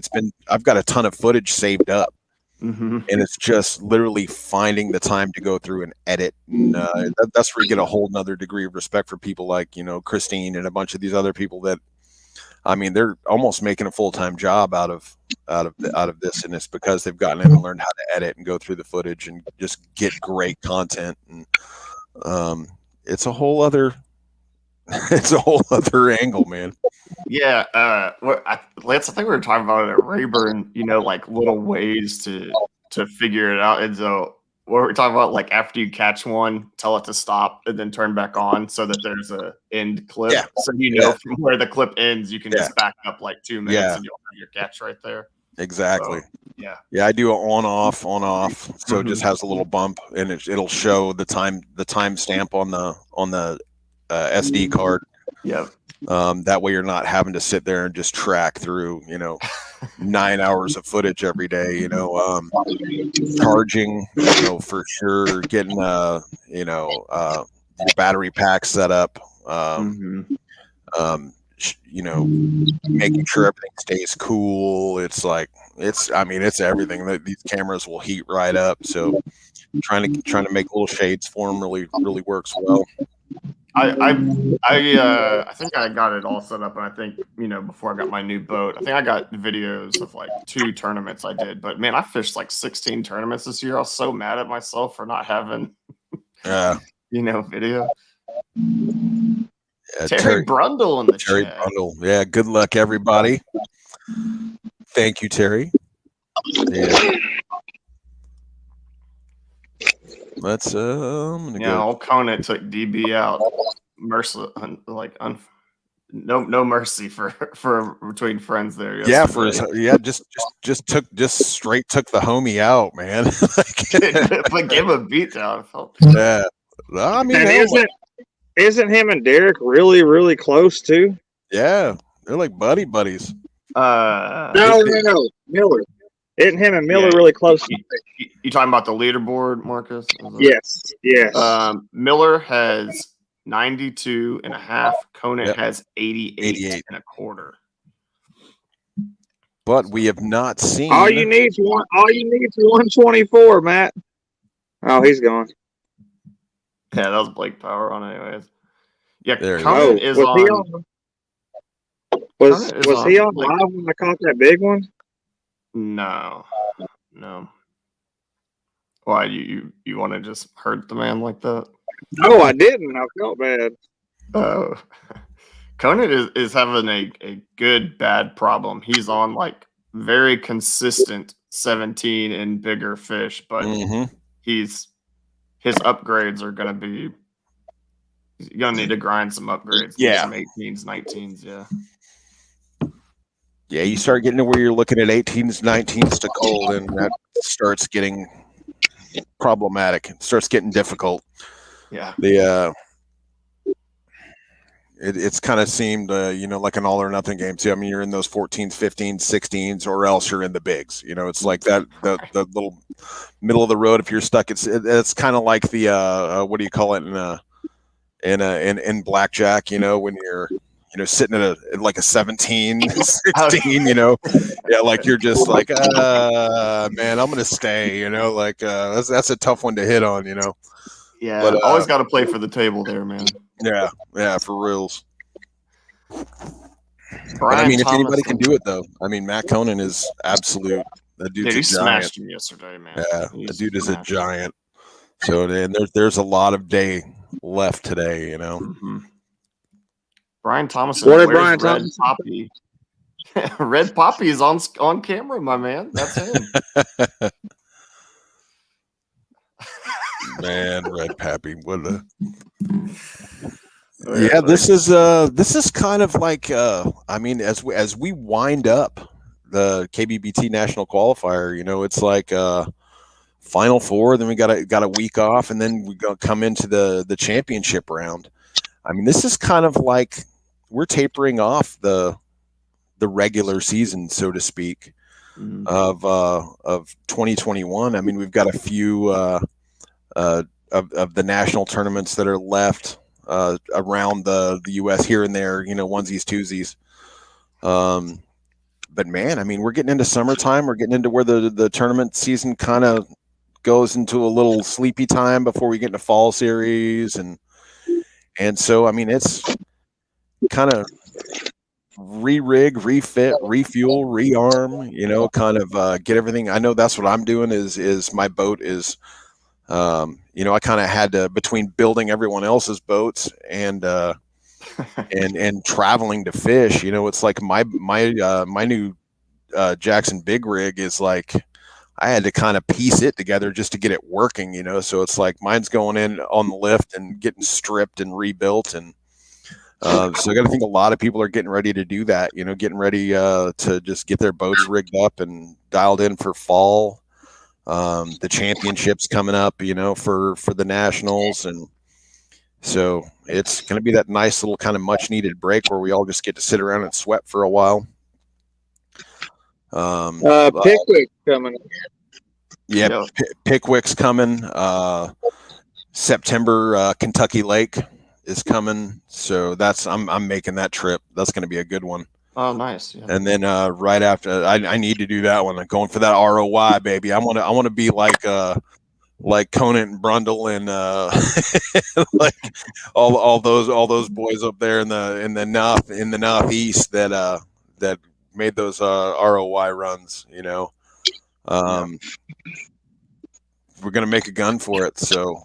Speaker 1: I've got a ton of footage saved up. And it's just literally finding the time to go through and edit. And that's where you get a whole nother degree of respect for people like, you know, Christine and a bunch of these other people that, I mean, they're almost making a full-time job out of this. And it's because they've gotten in and learned how to edit and go through the footage and just get great content. And it's a whole other angle, man.
Speaker 6: Yeah, Lance, I think we were talking about it at Rayburn, you know, like little ways to figure it out. And so what we're talking about, like after you catch one, tell it to stop and then turn back on so that there's a end clip. Yeah. So you know from where the clip ends, you can just back up like 2 minutes and you'll have your catch right there.
Speaker 1: Exactly.
Speaker 6: So,
Speaker 1: I do an on off. So it just has a little bump, and it'll show the time stamp on the SD card.
Speaker 6: Yep.
Speaker 1: That way you're not having to sit there and just track through, you know, 9 hours of footage every day, you know, charging, you know, for sure, getting, you know, your battery pack set up, you know, making sure everything stays cool. It's like, it's everything that these cameras will heat right up. So trying to make little shades for them really works well.
Speaker 6: I think I got it all set up, and I think, you know, before I got my new boat, I think I got videos of like 2 tournaments I did. But man, I fished like 16 tournaments this year. I was so mad at myself for not having, you know, video. Terry Brundle in the
Speaker 1: Terry
Speaker 6: chat.
Speaker 1: Brundle. Yeah, good luck, everybody. Thank you, Terry. Yeah. Let's
Speaker 6: old Conant took DB out. No mercy for between friends there.
Speaker 1: Yesterday. Just straight took the homie out, man.
Speaker 6: But give him a beat down.
Speaker 1: Yeah. I mean,
Speaker 3: and isn't him and Derek really, really close too?
Speaker 1: Yeah, they're like buddies.
Speaker 3: No, Miller. Isn't him and Miller really close?
Speaker 6: You talking about the leaderboard, Marcus?
Speaker 3: Yes.
Speaker 6: Miller has 92.5. Conant
Speaker 1: Yep.
Speaker 6: has 88
Speaker 1: 88.
Speaker 6: and a quarter.
Speaker 1: But we have not seen.
Speaker 3: All you need is 124, Matt. Oh, he's gone.
Speaker 6: Yeah, that was Blake Power on anyways. Yeah,
Speaker 1: There he
Speaker 6: Conant
Speaker 3: Oh,
Speaker 6: is
Speaker 3: was he
Speaker 6: on.
Speaker 3: on?
Speaker 6: Conant is
Speaker 3: Was he on
Speaker 6: like,
Speaker 3: live when I caught that big one?
Speaker 6: no. Why you want to just hurt the man like that?
Speaker 3: No, I didn't. I felt bad.
Speaker 6: Oh, Conant is having a good bad problem. He's on like very consistent 17 and bigger fish, but his upgrades are gonna be. He's gonna need to grind some upgrades.
Speaker 1: Yeah.
Speaker 6: Some 18s, 19s. Yeah.
Speaker 1: Yeah, you start getting to where you're looking at 18s, 19s to cold, and that starts getting problematic. It starts getting difficult.
Speaker 6: Yeah.
Speaker 1: It's kind of seemed, like an all or nothing game too. I mean, you're in those 14s, 15s, 16s, or else you're in the bigs. It's like that the little middle of the road. If you're stuck, it's kind of like the what do you call it in blackjack? When you're sitting at like a 17, 16, yeah, like you're just like, man, I'm gonna stay, like that's a tough one to hit on,
Speaker 6: Yeah,
Speaker 1: but
Speaker 6: always got to play for the table there, man.
Speaker 1: Yeah, for reals.
Speaker 6: Brian
Speaker 1: I mean, if
Speaker 6: Thomas
Speaker 1: anybody can do it, though, I mean, Matt Conant is absolute. That dude's
Speaker 6: he
Speaker 1: a giant.
Speaker 6: Smashed him yesterday, man.
Speaker 1: Yeah, the dude is a giant. So then there's a lot of day left today,
Speaker 6: Mm-hmm. Brian Thomas.
Speaker 3: What did Brian Thomas?
Speaker 6: Poppy? Red Poppy is on camera, my man. That's him.
Speaker 1: Man, Red Pappy, what a. Yeah, this is kind of like I mean, as we wind up the KBBT National Qualifier, it's like Final Four, then we got a week off, and then we come into the championship round. I mean, this is kind of like we're tapering off the regular season, so to speak, of 2021. I mean, we've got a few of the national tournaments that are left around the U.S. here and there, onesies, twosies. But man, I mean, we're getting into summertime. We're getting into where the tournament season kind of goes into a little sleepy time before we get into fall series, and so I mean, it's kind of re-rig, refit, refuel, rearm. Kind of get everything. I know that's what I'm doing. Is my boat is. I kind of had to, between building everyone else's boats and traveling to fish, it's like my new Jackson big rig is like I had to kind of piece it together just to get it working, so it's like mine's going in on the lift and getting stripped and rebuilt, and so I got to think a lot of people are getting ready to do that, getting ready to just get their boats rigged up and dialed in for fall. The championships coming up, for the nationals, and so it's going to be that nice little kind of much needed break where we all just get to sit around and sweat for a while.
Speaker 3: Pickwick coming.
Speaker 1: Yeah, Pickwick's coming. September, Kentucky Lake is coming, so I'm making that trip. That's going to be a good one.
Speaker 6: Oh, nice. Yeah.
Speaker 1: And then right after, I need to do that one. I'm going for that ROI, baby. I want to be like Conant and Brundle and like all those boys up there in the northeast that made those ROI runs. We're gonna make a gun for it. So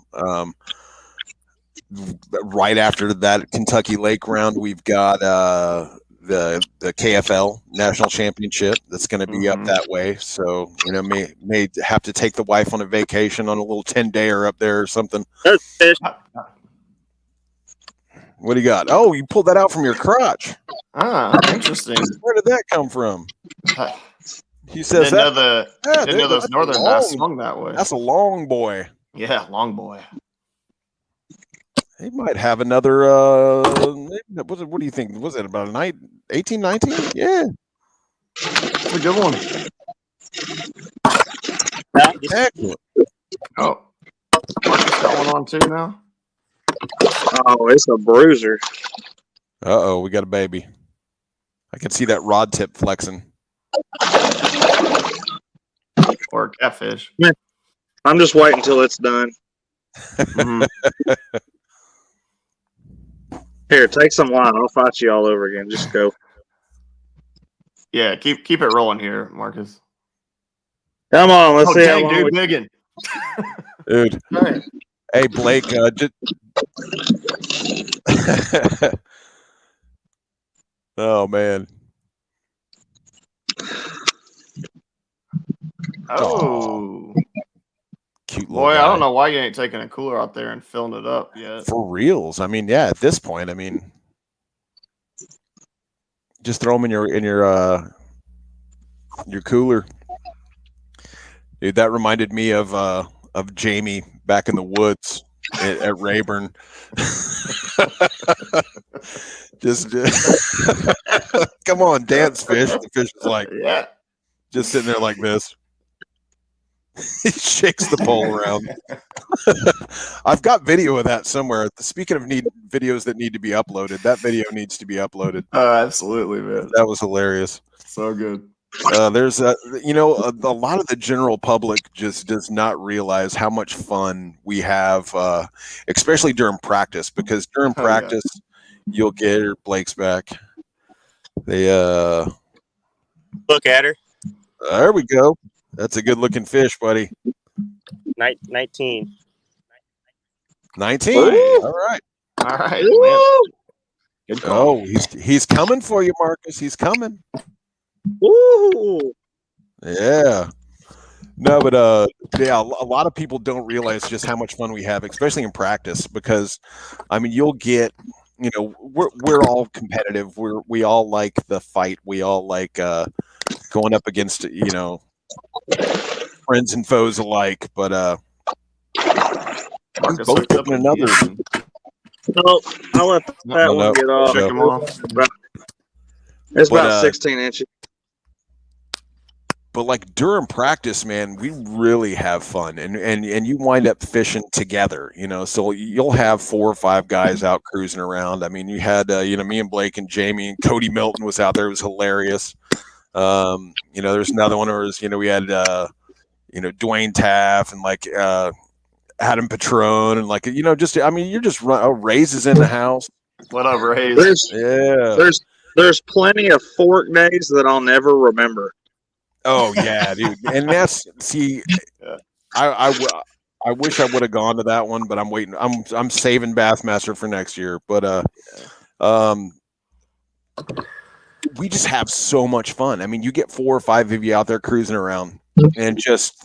Speaker 1: right after that Kentucky Lake round, we've got the KFL National Championship that's going to be up that way. So may have to take the wife on a vacation on a little 10-dayer up there or something. What do you got? Oh, you pulled that out from your crotch.
Speaker 6: Ah, interesting.
Speaker 1: Where did that come from? He says
Speaker 6: didn't know those northern bass swung that way.
Speaker 1: That's a long boy.
Speaker 6: Yeah, long boy.
Speaker 1: He might have another. What do you think? Was it about a night? 18, 19? Yeah,
Speaker 6: that's a good one.
Speaker 1: Excellent.
Speaker 6: Oh, Marcus got one on too now.
Speaker 3: Oh, it's a bruiser.
Speaker 1: Uh-oh, we got a baby. I can see that rod tip flexing.
Speaker 6: Or a catfish.
Speaker 3: I'm just waiting until it's done.
Speaker 6: Mhm.
Speaker 3: Here, take some line. I'll fight you all over again. Just go.
Speaker 6: Yeah, keep it rolling here, Marcus.
Speaker 3: Come on, let's
Speaker 6: Oh,
Speaker 3: see how
Speaker 6: dang,
Speaker 3: long
Speaker 6: dude,
Speaker 3: we
Speaker 6: biggin.
Speaker 1: Dude.
Speaker 6: All right.
Speaker 1: Hey, Blake, oh, man.
Speaker 6: Oh.
Speaker 1: Cute little
Speaker 6: Boy,
Speaker 1: guy.
Speaker 6: I don't know why you ain't taking a cooler out there and filling it up yet.
Speaker 1: For reals. I mean, yeah, at this point, I mean, just throw them in your cooler. Dude, that reminded me of Jamie back in the woods at Rayburn. just come on, dance, fish. The fish is like
Speaker 6: Yeah.
Speaker 1: just sitting there like this. He shakes the pole around. I've got video of that somewhere. Speaking of videos that need to be uploaded, that video needs to be uploaded.
Speaker 6: Absolutely, man.
Speaker 1: That was hilarious.
Speaker 6: So good.
Speaker 1: There's a lot of the general public just does not realize how much fun we have, especially during practice, because during
Speaker 6: Oh,
Speaker 1: practice you'll get her. Blake's back. They
Speaker 2: Look at her.
Speaker 1: there we go. That's a good looking fish, buddy.
Speaker 2: 19.
Speaker 1: 19.
Speaker 6: Ooh.
Speaker 1: All right.
Speaker 6: All right, man. Good call.
Speaker 1: Oh, he's coming for you, Marcus. He's coming.
Speaker 3: Woo!
Speaker 1: Yeah. No, but yeah, a lot of people don't realize just how much fun we have, especially in practice, because I mean, you'll get, we're all competitive. We all like the fight. We all like going up against, friends and foes alike. But
Speaker 6: Marcus
Speaker 1: both
Speaker 6: hooked up
Speaker 1: taking another.
Speaker 6: again.
Speaker 3: No, I'll let that
Speaker 1: No,
Speaker 3: one get off.
Speaker 6: Check him off.
Speaker 3: It's
Speaker 1: But,
Speaker 3: about 16 inches.
Speaker 1: But like during practice, man, we really have fun, and you wind up fishing together, So you'll have 4 or 5 guys out cruising around. I mean, you had me and Blake and Jamie and Cody Milton was out there. It was hilarious. There's another one where we had Dwayne Taff and like Adam Patron and like you're just Ray's in the house.
Speaker 6: What up, Rays?
Speaker 1: There's
Speaker 3: plenty of fork days that I'll never remember.
Speaker 1: Oh yeah, dude, and that's I wish I would have gone to that one, but I'm waiting. I'm saving Bassmaster for next year. But we just have so much fun. I mean, you get 4 or 5 of you out there cruising around and just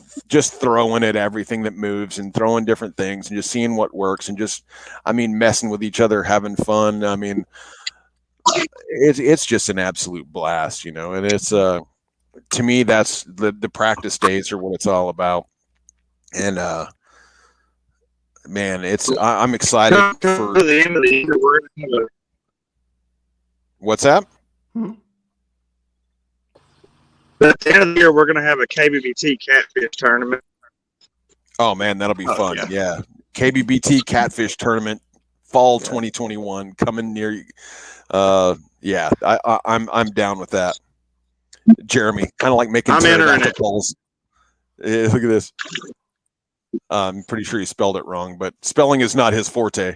Speaker 1: throwing at everything that moves and throwing different things and just seeing what works and just messing with each other, having fun. I mean, it's just an absolute blast, and it's to me, that's the practice days are what it's all about. And man, I'm excited for
Speaker 3: the end of the year. We're gonna have
Speaker 1: what's that?
Speaker 3: at the end of the year, we're going to have a KBBT catfish tournament.
Speaker 1: Oh man, that'll be fun. Yeah. KBBT catfish tournament, fall 2021 coming near you. Yeah, I'm down with that. Jeremy, kind of like making pterodactyl calls. Yeah, look at this. I'm pretty sure he spelled it wrong, but spelling is not his forte.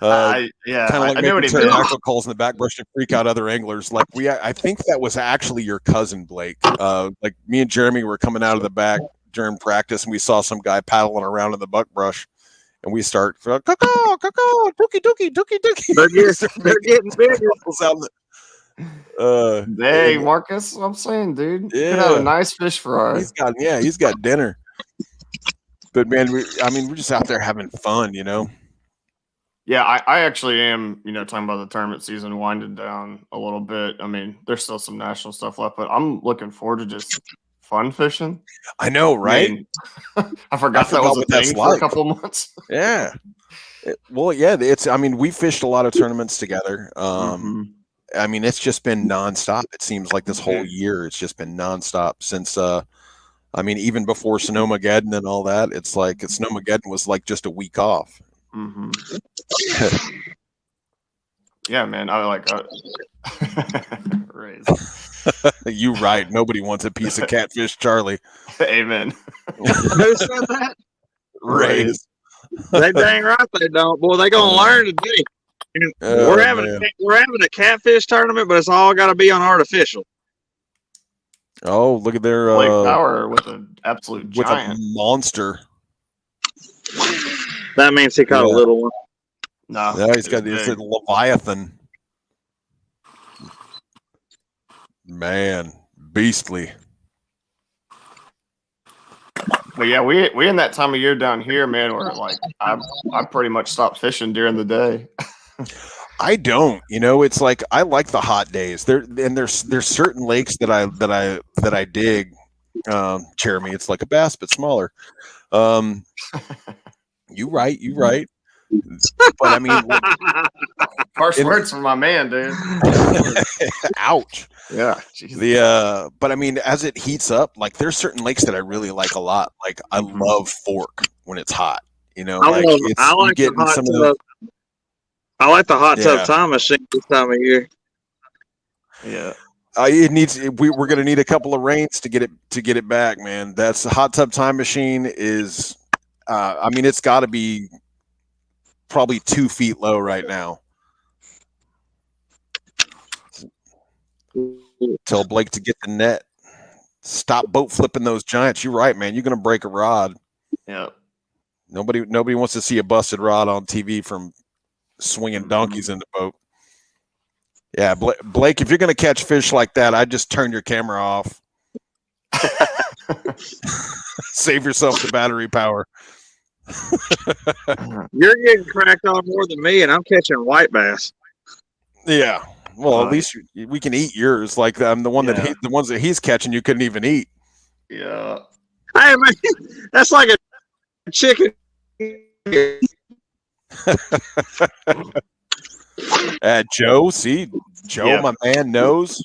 Speaker 6: Yeah,
Speaker 1: kind of like making pterodactyl calls in the backbrush to freak out other anglers. Like I think that was actually your cousin Blake. Like me and Jeremy were coming out of the back during practice, and we saw some guy paddling around in the buckbrush, and we start dookie dookie.
Speaker 3: They're getting bigger.
Speaker 6: Hey, Marcus, I'm saying, dude, you could have a nice fish fry.
Speaker 1: He's got dinner. But man, we're just out there having fun,
Speaker 6: Yeah, I actually am, talking about the tournament season winding down a little bit. I mean, there's still some national stuff left, but I'm looking forward to just fun fishing.
Speaker 1: I know, right?
Speaker 6: I forgot that was a thing for a couple months.
Speaker 1: Yeah. We fished a lot of tournaments together. It's just been nonstop. It seems like this whole year, it's just been nonstop since, even before Snowmageddon and all that. It's like Snowmageddon was like just a week off.
Speaker 6: yeah, man. I like raise.
Speaker 1: You right. Nobody wants a piece of catfish, Charlie.
Speaker 6: Amen.
Speaker 3: Who said that?
Speaker 1: Raise.
Speaker 3: They dang right they don't. Boy, they gonna learn today.
Speaker 1: Oh,
Speaker 3: we're having a catfish tournament, but it's all got to be on artificial.
Speaker 1: Oh, look at their
Speaker 6: Blake Power with an absolute
Speaker 1: with
Speaker 6: giant.
Speaker 1: a monster.
Speaker 3: That means he caught a little one.
Speaker 6: No,
Speaker 1: Yeah, he's got this Leviathan. Man, beastly.
Speaker 6: But yeah, we in that time of year down here, man, where like I pretty much stopped fishing during the day.
Speaker 1: I don't, it's like I like the hot days. There's certain lakes that I dig. Jeremy, it's like a bass but smaller. You right. But I mean,
Speaker 6: harsh words from my man, dude.
Speaker 1: Ouch.
Speaker 6: Yeah. Jesus.
Speaker 1: But I mean, as it heats up, like there's certain lakes that I really like a lot. Like I love Fork when it's hot.
Speaker 3: I like the hot tub time machine this time of year.
Speaker 6: Yeah.
Speaker 1: We're gonna need a couple of rains to get it back, man. That's the hot tub time machine is. I mean, it's got to be probably 2 feet low right now. Tell Blake to get the net. Stop boat flipping those giants. You're right, man. You're gonna break a rod.
Speaker 6: Yeah.
Speaker 1: Nobody wants to see a busted rod on TV from swinging donkeys in the boat. Yeah, Blake, if you're gonna catch fish like that, I'd just turn your camera off. Save yourself the battery power.
Speaker 3: You're getting cracked on more than me, and I'm catching white bass.
Speaker 1: Yeah. Well, at least we can eat yours. Like I'm the one
Speaker 6: Yeah.
Speaker 1: the ones that he's catching, you couldn't even eat.
Speaker 6: Yeah.
Speaker 3: Hey man, that's like a chicken.
Speaker 1: Joe,
Speaker 6: Yeah.
Speaker 1: my man knows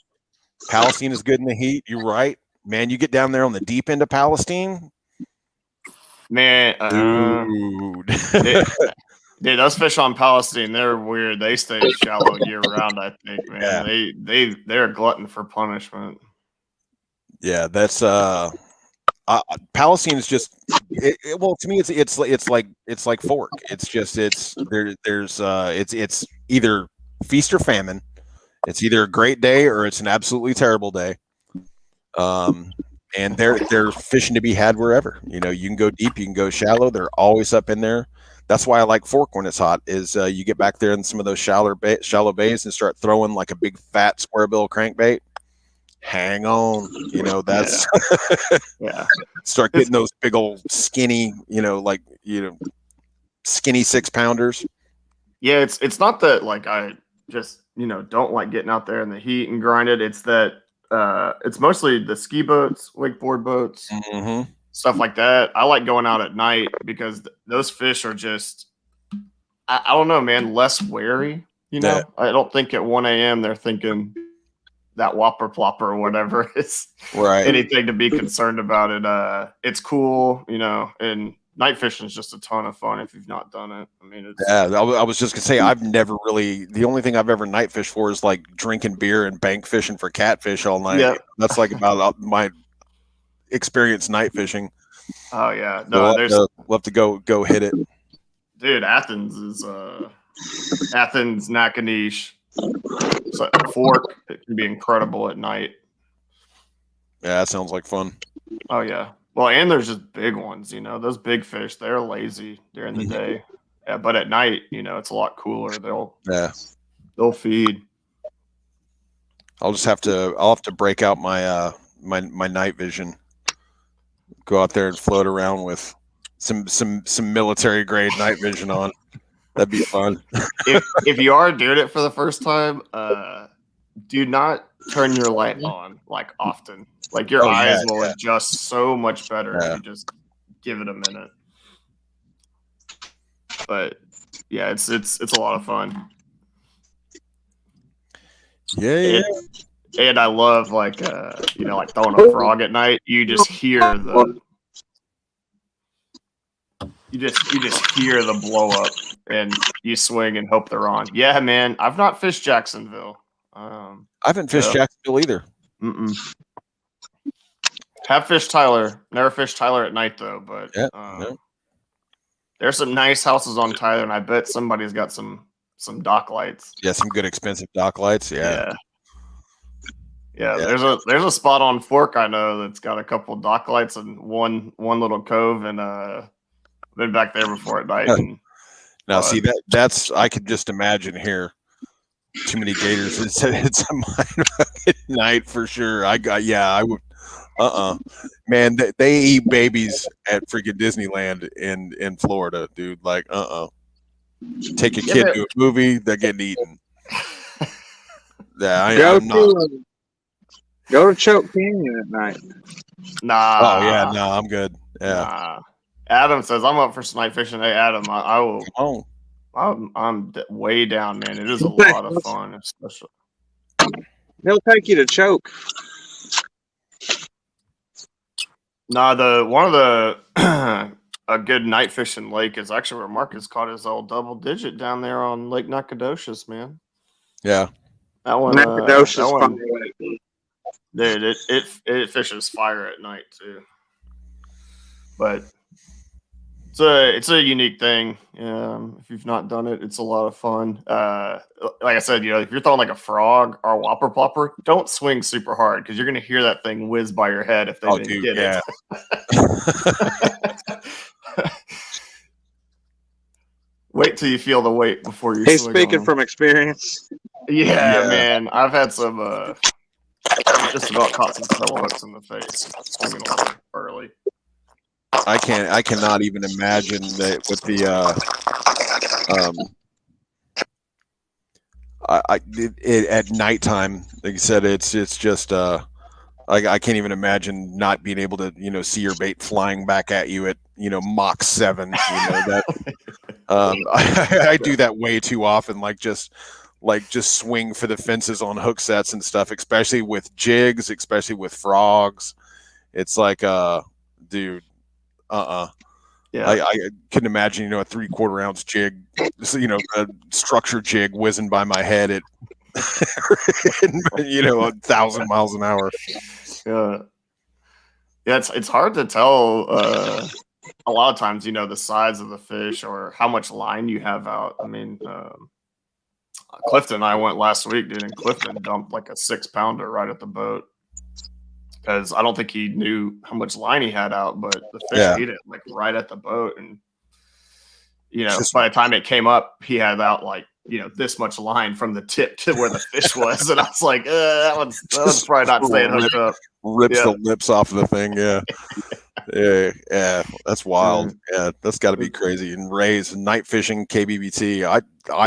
Speaker 1: Palestine is good in the heat. You're right, man. You get down there on the deep end of Palestine,
Speaker 6: Man,
Speaker 1: dude.
Speaker 6: dude, those fish on Palestine, they're weird. They stay shallow year round, I think, man.
Speaker 1: Yeah.
Speaker 6: They're a glutton for punishment.
Speaker 1: Yeah, that's Palestine is just well, to me it's like Fork. It's just it's either feast or famine. It's either a great day or it's an absolutely terrible day. And they're fishing to be had wherever. You can go deep, you can go shallow. They're always up in there. That's why I like Fork when it's hot. Is you get back there in some of those shallow bays and start throwing like a big fat square bill crankbait. Hang on, that's
Speaker 6: Yeah.
Speaker 1: Start getting those big old skinny, skinny 6-pounders.
Speaker 6: Yeah, it's not that like I just don't like getting out there in the heat and grind it. It's that it's mostly the ski boats, wakeboard boats, stuff like that. I like going out at night because those fish are just I don't know, man, less wary.
Speaker 1: Yeah.
Speaker 6: I don't think at 1 a.m. they're thinking that whopper plopper or whatever is anything to be concerned about. It it's cool, and night fishing is just a ton of fun if you've not done it. I mean,
Speaker 1: I was just gonna say I've never really. The only thing I've ever night fished for is like drinking beer and bank fishing for catfish all night.
Speaker 6: Yeah.
Speaker 1: That's like about my experience night fishing.
Speaker 6: Oh yeah, no,
Speaker 1: we'll have to go hit it,
Speaker 6: dude. Athens is Athens, Nakanish, so Fork. It can be incredible at night.
Speaker 1: Yeah, that sounds like fun.
Speaker 6: Oh yeah. Well, and there's just big ones, those big fish, they're lazy during the day. Yeah, but at night, it's a lot cooler. They'll feed.
Speaker 1: I'll have to break out my my night vision. Go out there and float around with some military grade night vision on. That'd be fun.
Speaker 6: if you are doing it for the first time, do not turn your light on like often. Like your eyes will adjust so much better if you just give it a minute. But yeah, it's a lot of fun.
Speaker 1: Yeah.
Speaker 6: And I love like throwing a frog at night. You just hear the you just hear the blow up, and you swing and hope they're on. Yeah, man. I've not fished Jacksonville.
Speaker 1: I haven't fished
Speaker 6: Yeah.
Speaker 1: Jacksonville either.
Speaker 6: Have fished Tyler. Never fished Tyler at night though. But there's some nice houses on Tyler, and I bet somebody's got some dock lights.
Speaker 1: Yeah, some good expensive dock lights. Yeah.
Speaker 6: There's a spot on Fork I know that's got a couple dock lights and one little cove, and been back there before at night. And,
Speaker 1: now, see that's I could just imagine here. Too many gators. It's a mine night for sure. I would. Man, they eat babies at freaking Disneyland in Florida, dude. Like, take a kid to a movie, they're getting eaten. Yeah,
Speaker 3: Go to Choke Canyon at night.
Speaker 6: Nah.
Speaker 1: Oh yeah, no, I'm good. Yeah.
Speaker 6: Nah. Adam says I'm up for night fishing. Hey, Adam, I will.
Speaker 1: Oh,
Speaker 6: I'm way down, man. It is a lot of fun, especially.
Speaker 3: He'll take you to Choke.
Speaker 6: Nah, one of the a good night fishing lake is actually where Marcus caught his old double digit down there on Lake Nacogdoches, man.
Speaker 1: yeah.
Speaker 6: That one,
Speaker 3: Nacogdoches,
Speaker 6: dude, it fishes fire at night too. But it's a unique thing. If you've not done it, it's a lot of fun. Like I said, if you're throwing like a frog or a whopper plopper, don't swing super hard because you're gonna hear that thing whiz by your head if they didn't get it. Wait till you feel the weight before you.
Speaker 3: He's speaking from experience.
Speaker 6: Yeah, man, I've had some. Just about caught some treble hooks in the face swinging a little early.
Speaker 1: I cannot even imagine that with the at nighttime. Like you said, it's just I can't even imagine not being able to see your bait flying back at you at Mach 7. That I do that way too often. Like just swing for the fences on hook sets and stuff, especially with jigs, especially with frogs. It's like dude.
Speaker 6: Yeah,
Speaker 1: I couldn't imagine, a 3/4 ounce jig, a structure jig whizzing by my head at, 1,000 miles an hour.
Speaker 6: Yeah, it's hard to tell. A lot of times, the size of the fish or how much line you have out. I mean, Clifton and I went last week, dude, and Clifton dumped like a 6-pounder right at the boat. Because I don't think he knew how much line he had out, but the fish ate it like right at the boat, and by the time it came up, he had out like this much line from the tip to where the fish was, and I was like, that one's probably not staying hooked up.
Speaker 1: Rips the lips off of the thing, yeah, that's wild. Yeah, that's got to be crazy. And Ray's night fishing KBBT, I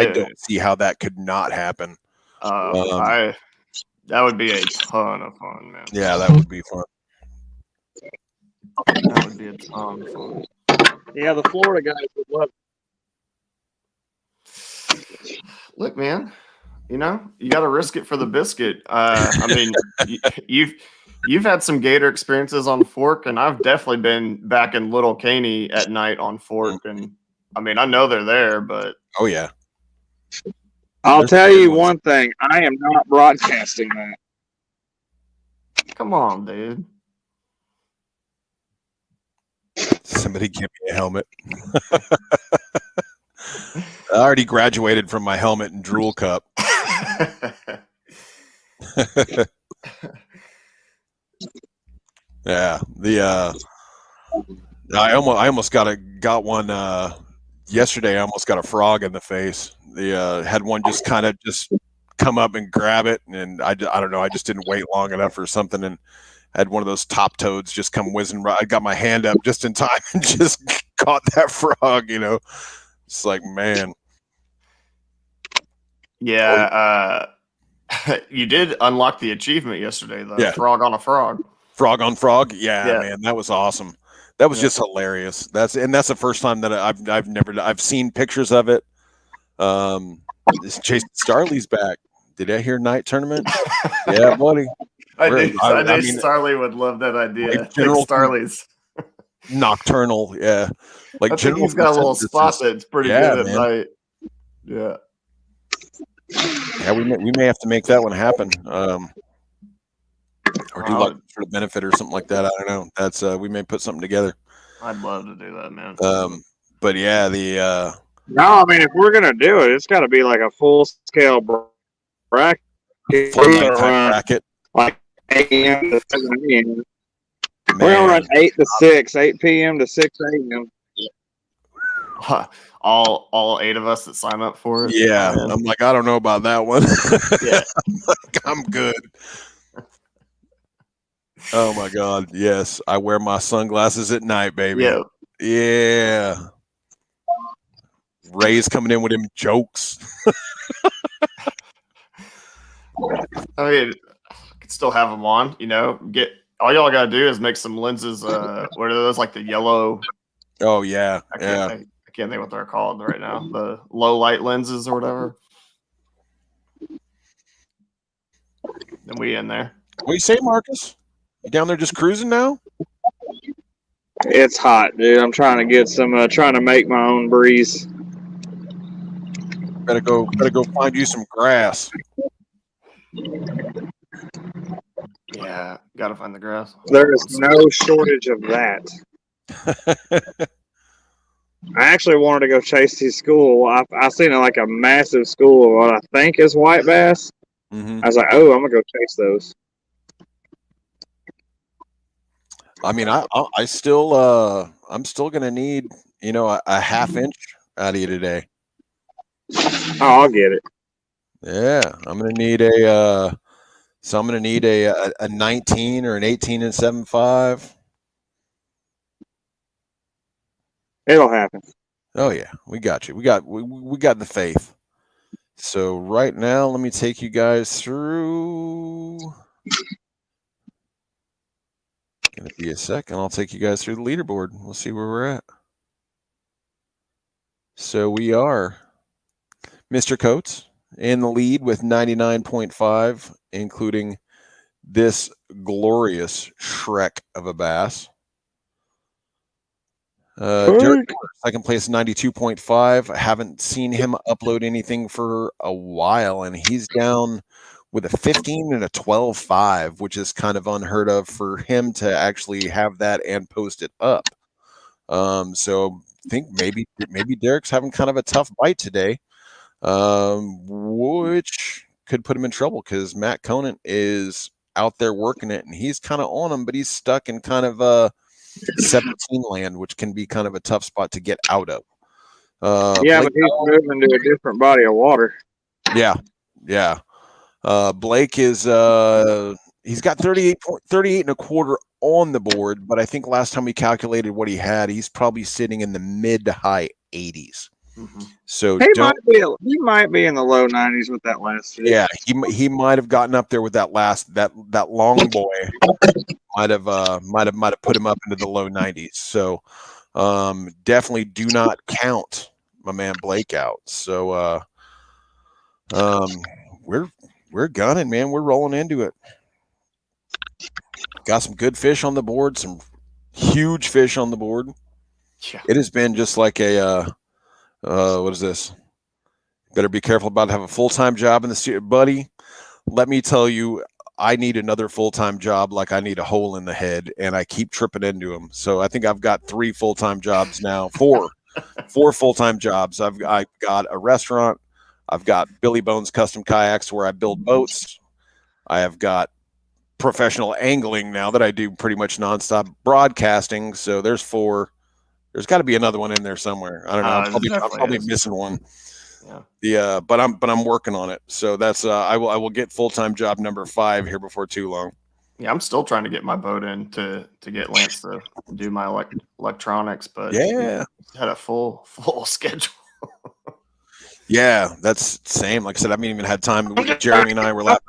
Speaker 1: don't see how that could not happen.
Speaker 6: That would be a ton of fun, man.
Speaker 1: Yeah, that would be fun.
Speaker 6: That would be a ton of fun.
Speaker 3: Yeah, the Florida guys would love
Speaker 6: it. Look, man, you got to risk it for the biscuit. I mean, you've had some gator experiences on Fork, and I've definitely been back in Little Caney at night on Fork, and I mean, I know they're there, but
Speaker 1: oh yeah.
Speaker 3: I'll tell you one thing. I am not broadcasting that.
Speaker 6: Come on, dude.
Speaker 1: Somebody give me a helmet. I already graduated from my helmet and drool cup. Yeah, I almost got one yesterday. I almost got a frog in the face. Had one just kind of just come up and grab it, and I don't know, I just didn't wait long enough or something, and had one of those top toads just come whizzing right. I got my hand up just in time and just caught that frog. It's like, man.
Speaker 6: Yeah, you did unlock the achievement yesterday, though.
Speaker 1: Yeah.
Speaker 6: Frog on a frog.
Speaker 1: Frog on frog. Yeah, man, that was awesome. That was just hilarious. That's the first time that I've seen pictures of it. Jason Starley's back. Did I hear night tournament? Yeah, buddy.
Speaker 6: I mean, Starley would love that idea. Starley's
Speaker 1: nocturnal, yeah. Like
Speaker 6: I think he's got a little spot that's pretty good at night. Yeah.
Speaker 1: Yeah, we may have to make that one happen. Or do like for the benefit or something like that. I don't know. That's we may put something together.
Speaker 6: I'd love to do that, man.
Speaker 1: But yeah, the
Speaker 3: No, I mean, if we're gonna do it, it's got to be like a full scale bracket.
Speaker 1: full nighttime bracket.
Speaker 3: Like 8 a.m. to 7 a.m. We're gonna run 8 to 6, 8 p.m. to 6 a.m.
Speaker 6: All 8 of us that sign up for it.
Speaker 1: Yeah, I'm like, I don't know about that one.
Speaker 6: Yeah.
Speaker 1: I'm good. Oh my God, yes, I wear my sunglasses at night, baby.
Speaker 6: Yeah.
Speaker 1: Yeah. Ray's coming in with him jokes.
Speaker 6: I mean, I could still have them on. Get all y'all got to do is make some lenses. What are those, like the yellow?
Speaker 1: Oh yeah,
Speaker 6: I can't think what they're called right now. The low light lenses or whatever. Then we in there.
Speaker 1: What do you say, Marcus? You down there just cruising now?
Speaker 3: It's hot, dude. I'm trying to get some. Trying to make my own breeze.
Speaker 1: Better go find you some grass.
Speaker 6: Yeah, gotta find the grass.
Speaker 3: There is no shortage of that. I actually wanted to go chase these school. I seen like a massive school of what I think is white bass.
Speaker 1: Mm-hmm.
Speaker 3: I was like, oh, I'm gonna go chase those.
Speaker 1: I mean, I'm still gonna need a half inch out of you today.
Speaker 3: Oh, I'll get it.
Speaker 1: Yeah, I'm gonna need a 19 or an 18 and 7.5.
Speaker 3: It'll happen.
Speaker 1: Oh yeah, we got you. We got the faith. So right now, let me take you guys through. Gonna be a second. I'll take you guys through the leaderboard. We'll see where we're at. So we are Mr. Coates in the lead with 99.5, including this glorious Shrek of a bass. Derek, second place, 92.5. I haven't seen him upload anything for a while, and he's down with a 15 and a 12.5, which is kind of unheard of for him to actually have that and post it up. So I think maybe Derek's having kind of a tough bite today, which could put him in trouble because Matt Conant is out there working it, and he's kind of on him, but he's stuck in kind of 17 land, which can be kind of a tough spot to get out of.
Speaker 3: Yeah, Blake, but he's moving to a different body of water.
Speaker 1: Yeah. Blake is he's got 38 and a quarter on the board, but I think last time we calculated what he had, he's probably sitting in the mid to high 80s.
Speaker 6: Mm-hmm.
Speaker 1: So
Speaker 3: he might be in the low 90s with that last fish.
Speaker 1: Yeah, he might have gotten up there with that long boy. might have put him up into the low 90s. So definitely do not count my man Blake out. So we're gunning, man. We're rolling into it. Got some good fish on the board, some huge fish on the board.
Speaker 6: Yeah.
Speaker 1: It has been just like a what is this? Better be careful about having a full-time job in the studio, buddy. Let me tell you, I need another full-time job like I need a hole in the head, and I keep tripping into them. So I think I've got 3 full-time jobs now, 4 full-time jobs. I've got a restaurant. I've got Billy Bones Custom Kayaks where I build boats. I have got professional angling now that I do pretty much nonstop broadcasting. So there's 4. There's got to be another one in there somewhere. I don't know. I'm probably missing one. Yeah. But I'm working on it. So that's I will get full-time job number 5 here before too long.
Speaker 6: Yeah, I'm still trying to get my boat in to get Lance to do my electronics, but
Speaker 1: yeah,
Speaker 6: had a full schedule.
Speaker 1: Yeah, that's same. Like I said, I haven't even had time. Jeremy and I were laughing.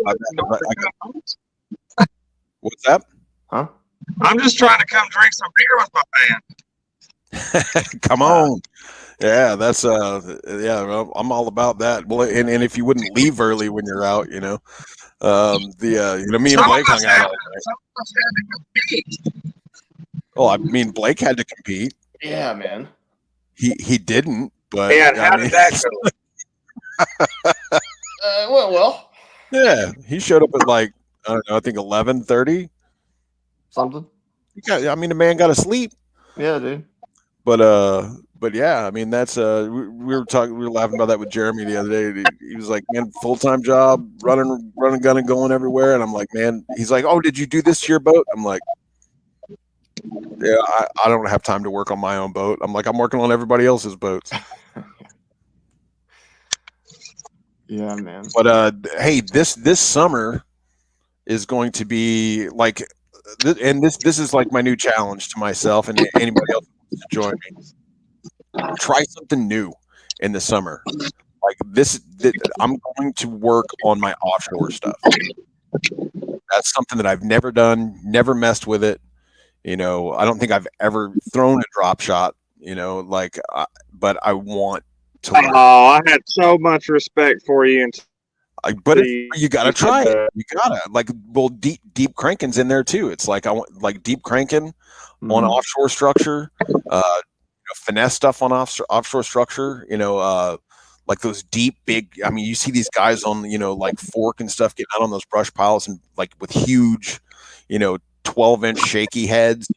Speaker 1: What's that?
Speaker 6: Huh?
Speaker 3: I'm just trying to come drink some beer with my band.
Speaker 1: Come on. Yeah, that's I'm all about that. Well, and if you wouldn't leave early when you're out, me and Blake hung out all night. Well, I mean, Blake had to compete.
Speaker 6: Yeah, man.
Speaker 1: He didn't, but
Speaker 3: how did that go?
Speaker 6: Well,
Speaker 1: Yeah, he showed up at like I don't know. I think 11:30.
Speaker 6: something.
Speaker 1: I mean, the man got to sleep.
Speaker 6: Yeah, dude.
Speaker 1: But yeah, I mean, that's we were talking, we were laughing about that with Jeremy the other day. He was like, man, full time job, running, gunning, going everywhere, and I'm like, man, he's like, oh, did you do this to your boat? I'm like, yeah, I don't have time to work on my own boat. I'm like, I'm working on everybody else's boats.
Speaker 6: Yeah, man.
Speaker 1: But hey, this summer is going to be like, and this is like my new challenge to myself and anybody else who wants to join me. Try something new in the summer. Like I'm going to work on my offshore stuff. That's something that I've never done, never messed with it. I don't think I've ever thrown a drop shot. But I want to learn.
Speaker 3: Oh, I had so much respect for you.
Speaker 1: But you gotta try it. You gotta deep cranking's in there too. It's like I want like deep cranking on offshore structure, finesse stuff on offshore structure. Like those deep big. I mean, you see these guys on like fork and stuff getting out on those brush piles and like with huge, 12-inch shaky heads.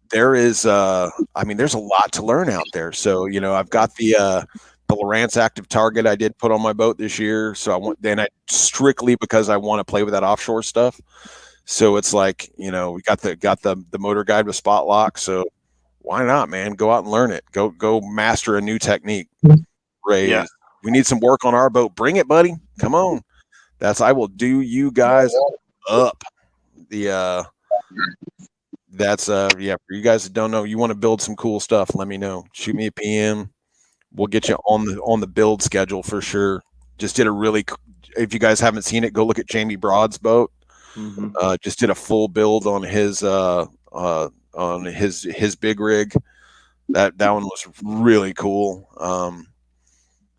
Speaker 1: There is I mean, there's a lot to learn out there. So I've got the Lowrance active target I did put on my boat this year. So I strictly because I want to play with that offshore stuff. So it's like, we got the motor guide with spot lock. So why not, man? Go out and learn it. Go master a new technique. Ray,
Speaker 6: Yeah.
Speaker 1: we need some work on our boat. Bring it, buddy. Come on. I will do you guys up. That's for you guys that don't know, you want to build some cool stuff, let me know. Shoot me a PM. We'll get you on the build schedule for sure. Just did if you guys haven't seen it, go look at Jamie Broad's boat. Just did a full build on his big rig. That one was really cool.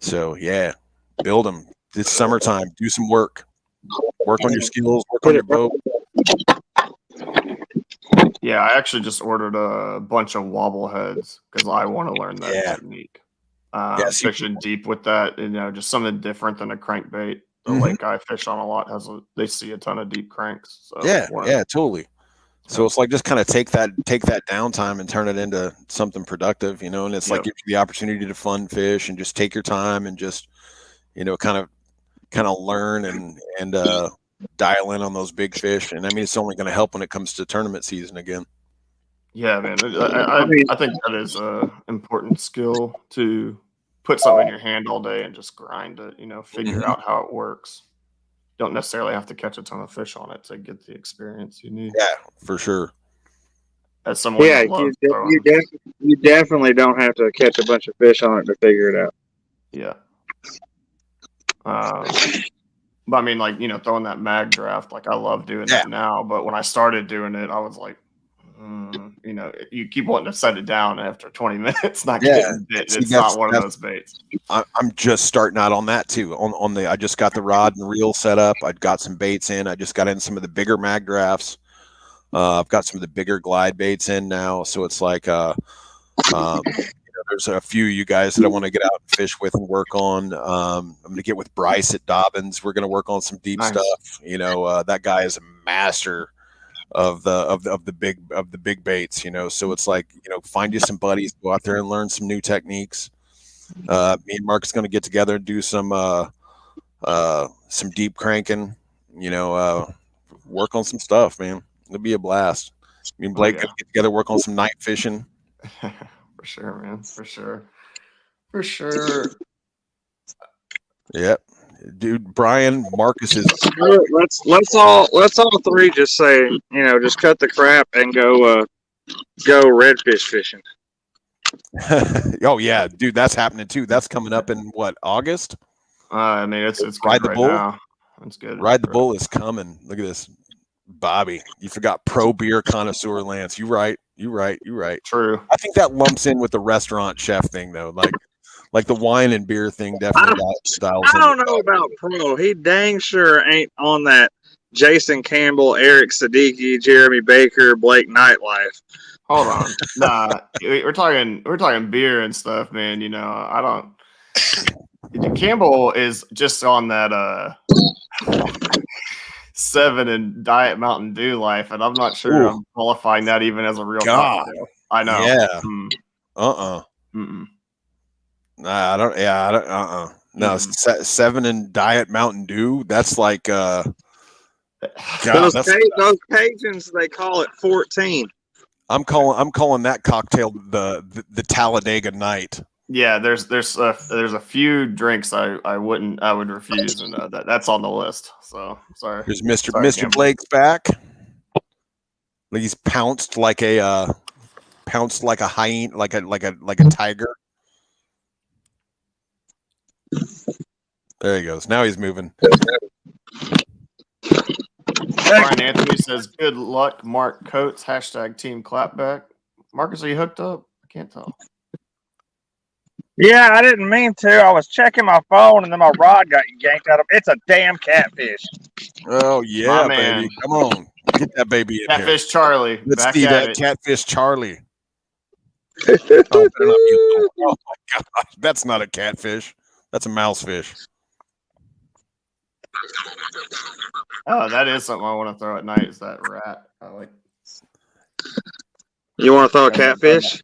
Speaker 1: So yeah, build them. It's summertime. Do some work. Work on your skills. Work on your boat.
Speaker 6: Yeah, I actually just ordered a bunch of wobble heads because I want to learn that technique. Fishing deep with that, just something different than a crankbait. The lake I fish on a lot they see a ton of deep cranks. So
Speaker 1: yeah, totally. So it's like just kind of take that downtime and turn it into something productive, and it's like give you the opportunity to fun fish and just take your time and just kind of learn and dial in on those big fish. And I mean, it's only going to help when it comes to tournament season again.
Speaker 6: Yeah, man. I think that is a important skill to put something in your hand all day and just grind it, figure out how it works. Don't necessarily have to catch a ton of fish on it to get the experience you need.
Speaker 1: Yeah, for sure.
Speaker 6: As someone
Speaker 3: you definitely don't have to catch a bunch of fish on it to figure it out.
Speaker 6: Yeah. But I mean, like, throwing that mag draft, like I love doing that now. But when I started doing it, I was like, you keep wanting to set it down after 20 minutes, not getting bit. It's not one of those baits.
Speaker 1: I'm just starting out on that too. I just got the rod and reel set up. I've got some baits in. I just got in some of the bigger mag drafts. I've got some of the bigger glide baits in now. So it's like, there's a few of you guys that I want to get out and fish with and work on. I'm going to get with Bryce at Dobbins. We're going to work on some deep stuff. That guy is a master of the big baits. So it's like, find you some buddies, go out there and learn some new techniques. Me and Mark's going to get together and do some deep cranking. Work on some stuff, man. It'll be a blast. Me and Blake get together, work on some night fishing.
Speaker 6: For sure, man. For sure.
Speaker 1: Yep. Dude, Brian, Marcus is.
Speaker 3: Let's all three just say, just cut the crap and go redfish fishing.
Speaker 1: Oh yeah, dude, that's happening too. That's coming up in what, August?
Speaker 6: I mean, it's
Speaker 1: Ride the Bull.
Speaker 6: Now. It's good.
Speaker 1: Ride the Bull is coming. Look at this, Bobby. You forgot pro beer connoisseur Lance. You right.
Speaker 6: True.
Speaker 1: I think that lumps in with the restaurant chef thing though. Like the wine and beer thing definitely styles.
Speaker 3: I don't know about pro. He dang sure ain't on that Jason Campbell, Eric Siddiqui, Jeremy Baker, Blake Nightlife.
Speaker 6: Hold on. Nah, we're talking beer and stuff, man. I don't. Campbell is just on that 7 and Diet Mountain Dew life, and I'm not sure I'm qualifying that even as a real cocktail. I know.
Speaker 1: Yeah.
Speaker 6: Mm-mm.
Speaker 1: Nah, I don't. Yeah, I don't. No, 7 and Diet Mountain Dew. That's like God,
Speaker 3: Those Cajuns, they call it 14.
Speaker 1: I'm calling that cocktail the Talladega Night.
Speaker 6: Yeah, there's a few drinks I would refuse, and that's on the list. So sorry.
Speaker 1: There's Mr.
Speaker 6: Campbell.
Speaker 1: Blake's back. He's pounced like a hyena, like a tiger. There he goes. Now he's moving.
Speaker 6: Brian Anthony says, "Good luck, Mark Coates." #team clapback. Marcus, are you hooked up? I can't tell.
Speaker 7: Yeah, I didn't mean to. I was checking my phone, and then my rod got yanked out of. It's a damn catfish.
Speaker 1: Oh yeah, baby! Come on, get that baby in
Speaker 6: Catfish
Speaker 1: here.
Speaker 6: Charlie.
Speaker 1: Let's
Speaker 6: back
Speaker 1: see
Speaker 6: at
Speaker 1: that
Speaker 6: it.
Speaker 1: Catfish Charlie. Oh my gosh, that's not a catfish. That's a mousefish.
Speaker 6: Oh, that is something I want to throw at night. Is that rat? I like.
Speaker 3: You want to throw a catfish?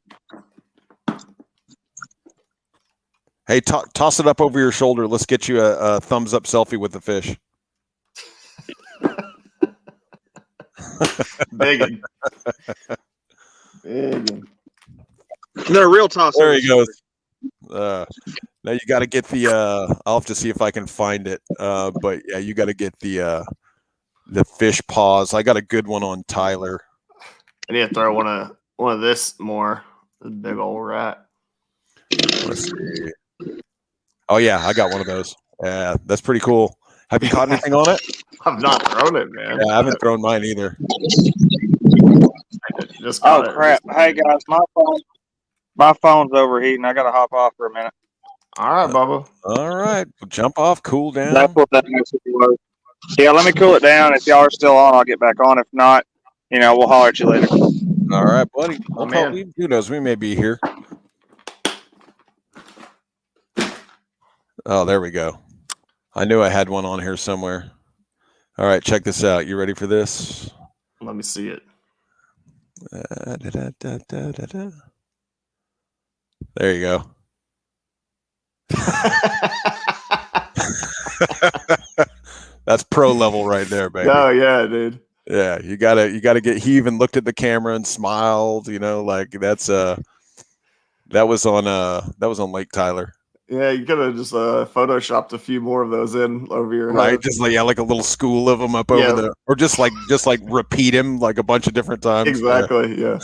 Speaker 1: Hey, toss it up over your shoulder. Let's get you a thumbs up selfie with the fish.
Speaker 6: Biggin.
Speaker 3: They're real toss.
Speaker 1: There he goes. Now you got to get the. I'll have to see if I can find it. But yeah, you got to get the fish paws. I got a good one on Tyler.
Speaker 6: I need to throw one of this more. The big old rat.
Speaker 1: Let's see. Oh yeah, I got one of those. Yeah, that's pretty cool. Have you caught anything on it?
Speaker 6: I've not thrown it, man.
Speaker 1: Yeah, I haven't thrown mine either.
Speaker 7: Oh crap! Hey guys, my phone's overheating. I gotta hop off for a minute.
Speaker 6: All right, Bubba.
Speaker 1: All right, jump off, cool down.
Speaker 7: That's what that message was. Yeah, let me cool it down. If y'all are still on, I'll get back on. If not, we'll holler at you later.
Speaker 1: All right, buddy.
Speaker 6: Oh, man.
Speaker 1: Who knows? We may be here. Oh, there we go. I knew I had one on here somewhere. All right, check this out. You ready for this?
Speaker 6: Let me see it.
Speaker 1: There you go. That's pro level right there, baby.
Speaker 6: Oh yeah, dude.
Speaker 1: Yeah, you gotta get. He even looked at the camera and smiled. Like that was on Lake Tyler.
Speaker 6: Yeah, you could have just photoshopped a few more of those in over your
Speaker 1: right,
Speaker 6: head.
Speaker 1: just like a little school of them up over there, or just like repeat him like a bunch of different times.
Speaker 6: Exactly. Yeah.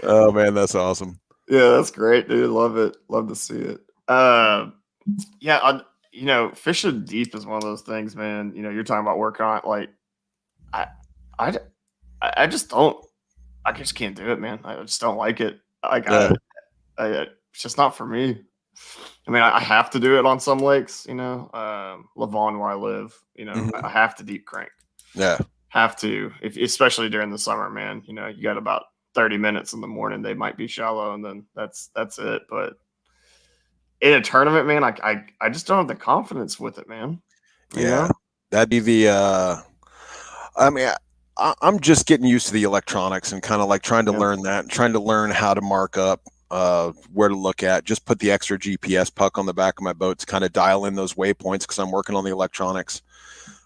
Speaker 1: Oh man, that's awesome.
Speaker 6: Yeah, that's great, dude. Love it. Love to see it. Fishing deep is one of those things, man. You're talking about working on it. Like, I just don't. I just can't do it, man. I just don't like it. It's just not for me. I mean, I have to do it on some lakes, Lavon where I live, I have to deep crank.
Speaker 1: Yeah.
Speaker 6: Have to, especially during the summer, man. You got about 30 minutes in the morning. They might be shallow, and then that's it. But in a tournament, man, I just don't have the confidence with it, man.
Speaker 1: That'd be the. I mean, I'm just getting used to the electronics and kind of like trying to learn that, trying to learn how to mark up, where to look at. Just put the extra GPS puck on the back of my boat to kind of dial in those waypoints because I'm working on the electronics.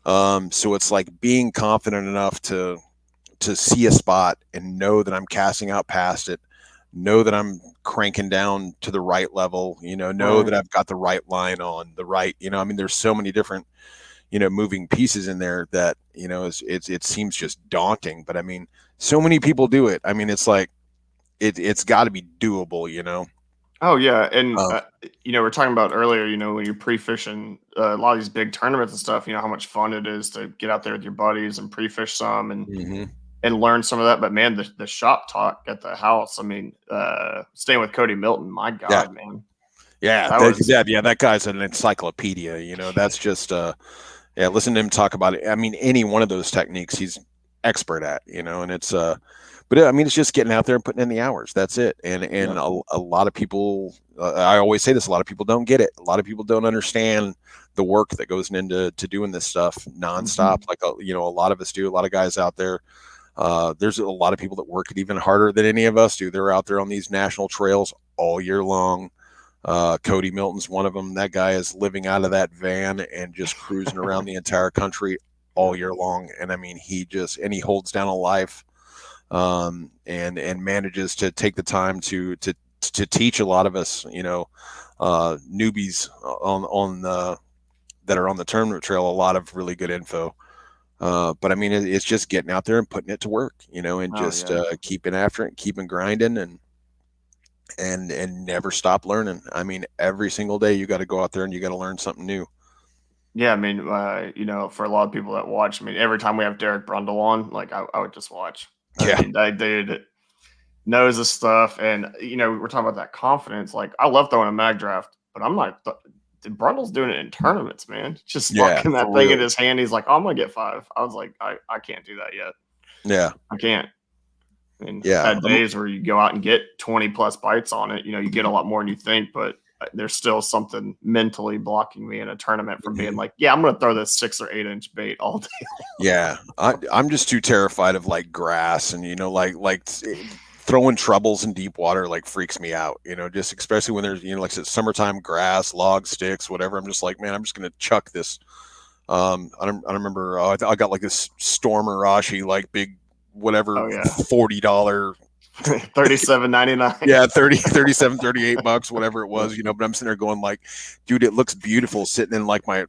Speaker 1: So it's like being confident enough to see a spot and know that I'm casting out past it, know that I'm cranking down to the right level, know that I've got the right line on the right, I mean, there's so many different, moving pieces in there that, it seems just daunting, but I mean, so many people do it. I mean, it's like, it's got to be doable,
Speaker 6: Oh yeah, and we're talking about earlier. When you're pre-fishing a lot of these big tournaments and stuff. How much fun it is to get out there with your buddies and pre-fish some and learn some of that. But man, the shop talk at the house. I mean, staying with Cody Milton, my God, man.
Speaker 1: Yeah, that guy's an encyclopedia. That's just listen to him talk about it. I mean, any one of those techniques, he's expert at. And it's but I mean, it's just getting out there and putting in the hours. That's it. And a lot of people, I always say this, a lot of people don't get it. A lot of people don't understand the work that goes into doing this stuff nonstop. Like, you know, a lot of us do. A lot of guys out there. There's a lot of people that work it even harder than any of us do. They're out there on these national trails all year long. Cody Milton's one of them. That guy is living out of that van and just cruising around the entire country all year long. And I mean, he holds down a life, and manages to take the time to teach a lot of us, you know, newbies on that are on the tournament trail, a lot of really good info. But I mean, it's just getting out there and putting it to work, you know, and keeping after it, keeping grinding, and never stop learning. I mean, every single day you got to go out there and you got to learn something new.
Speaker 6: Yeah, I mean, you know, for a lot of people that watch, I mean, every time we have Derek Brundle on, like I would just watch. I mean, that dude knows his stuff, and you know, we're talking about that confidence. Like, I love throwing a mag draft, but I'm not. Brundle's doing it in tournaments, man. Just fucking that thing in his hand. He's like, oh, I'm gonna get 5. I was like, I can't do that yet.
Speaker 1: Yeah,
Speaker 6: I can't. I mean, had days where you go out and get 20 plus bites on it. You know, you get a lot more than you think, but there's still something mentally blocking me in a tournament from being like, yeah, I'm going to throw this 6 or 8 inch bait all day.
Speaker 1: Yeah. I'm just too terrified of like grass and, you know, like throwing troubles in deep water, like freaks me out, you know, just especially when there's, you know, like I said, summertime grass, log sticks, whatever. I'm just like, man, I'm just going to chuck this. I remember, I got like this Storm Arashi, like big, whatever, $40
Speaker 6: $37.99.
Speaker 1: Yeah, 37 $38, whatever it was, you know. But I'm sitting there going like, dude, it looks beautiful sitting in like my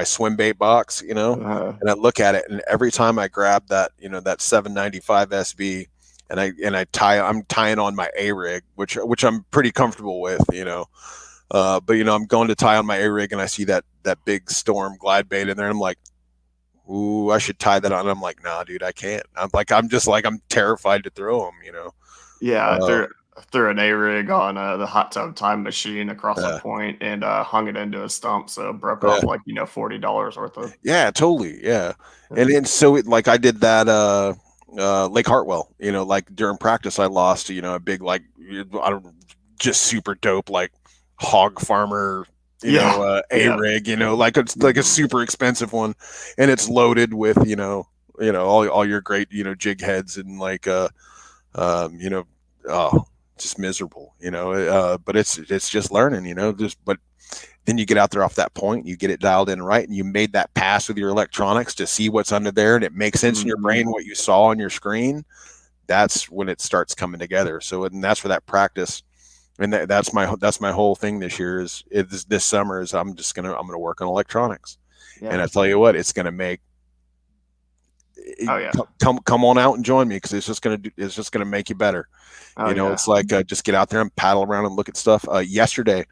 Speaker 1: swim bait box, you know. And I look at it, and every time I grab that, you know, that 795 SB, and I'm tying on my A rig, which I'm pretty comfortable with, you know. But you know, I'm going to tie on my A rig, and I see that big Storm glide bait in there, and I'm like, ooh, I should tie that on. I'm like, nah, dude, I can't. I'm terrified to throw them, you know.
Speaker 6: Yeah, I threw an A rig on the hot tub time machine across the point and hung it into a stump, so broke off like, you know, $40 worth of.
Speaker 1: Yeah, totally. Yeah, and so like I did that Lake Hartwell, you know, like during practice I lost, you know, a big like just super dope like hog farmer. You know, A rig, you know, like it's like a super expensive one, and it's loaded with, you know, all your great, you know, jig heads and like, you know, just miserable, you know, but it's just learning, you know, but then you get out there off that point, you get it dialed in right, and you made that pass with your electronics to see what's under there, and it makes sense in your brain what you saw on your screen. That's when it starts coming together. So, and that's for that practice. And that's my whole thing this year this summer is I'm gonna work on electronics, and I tell you what, it's gonna make. Come on out and join me, because it's just gonna make you better. It's like just get out there and paddle around and look at stuff. Yesterday,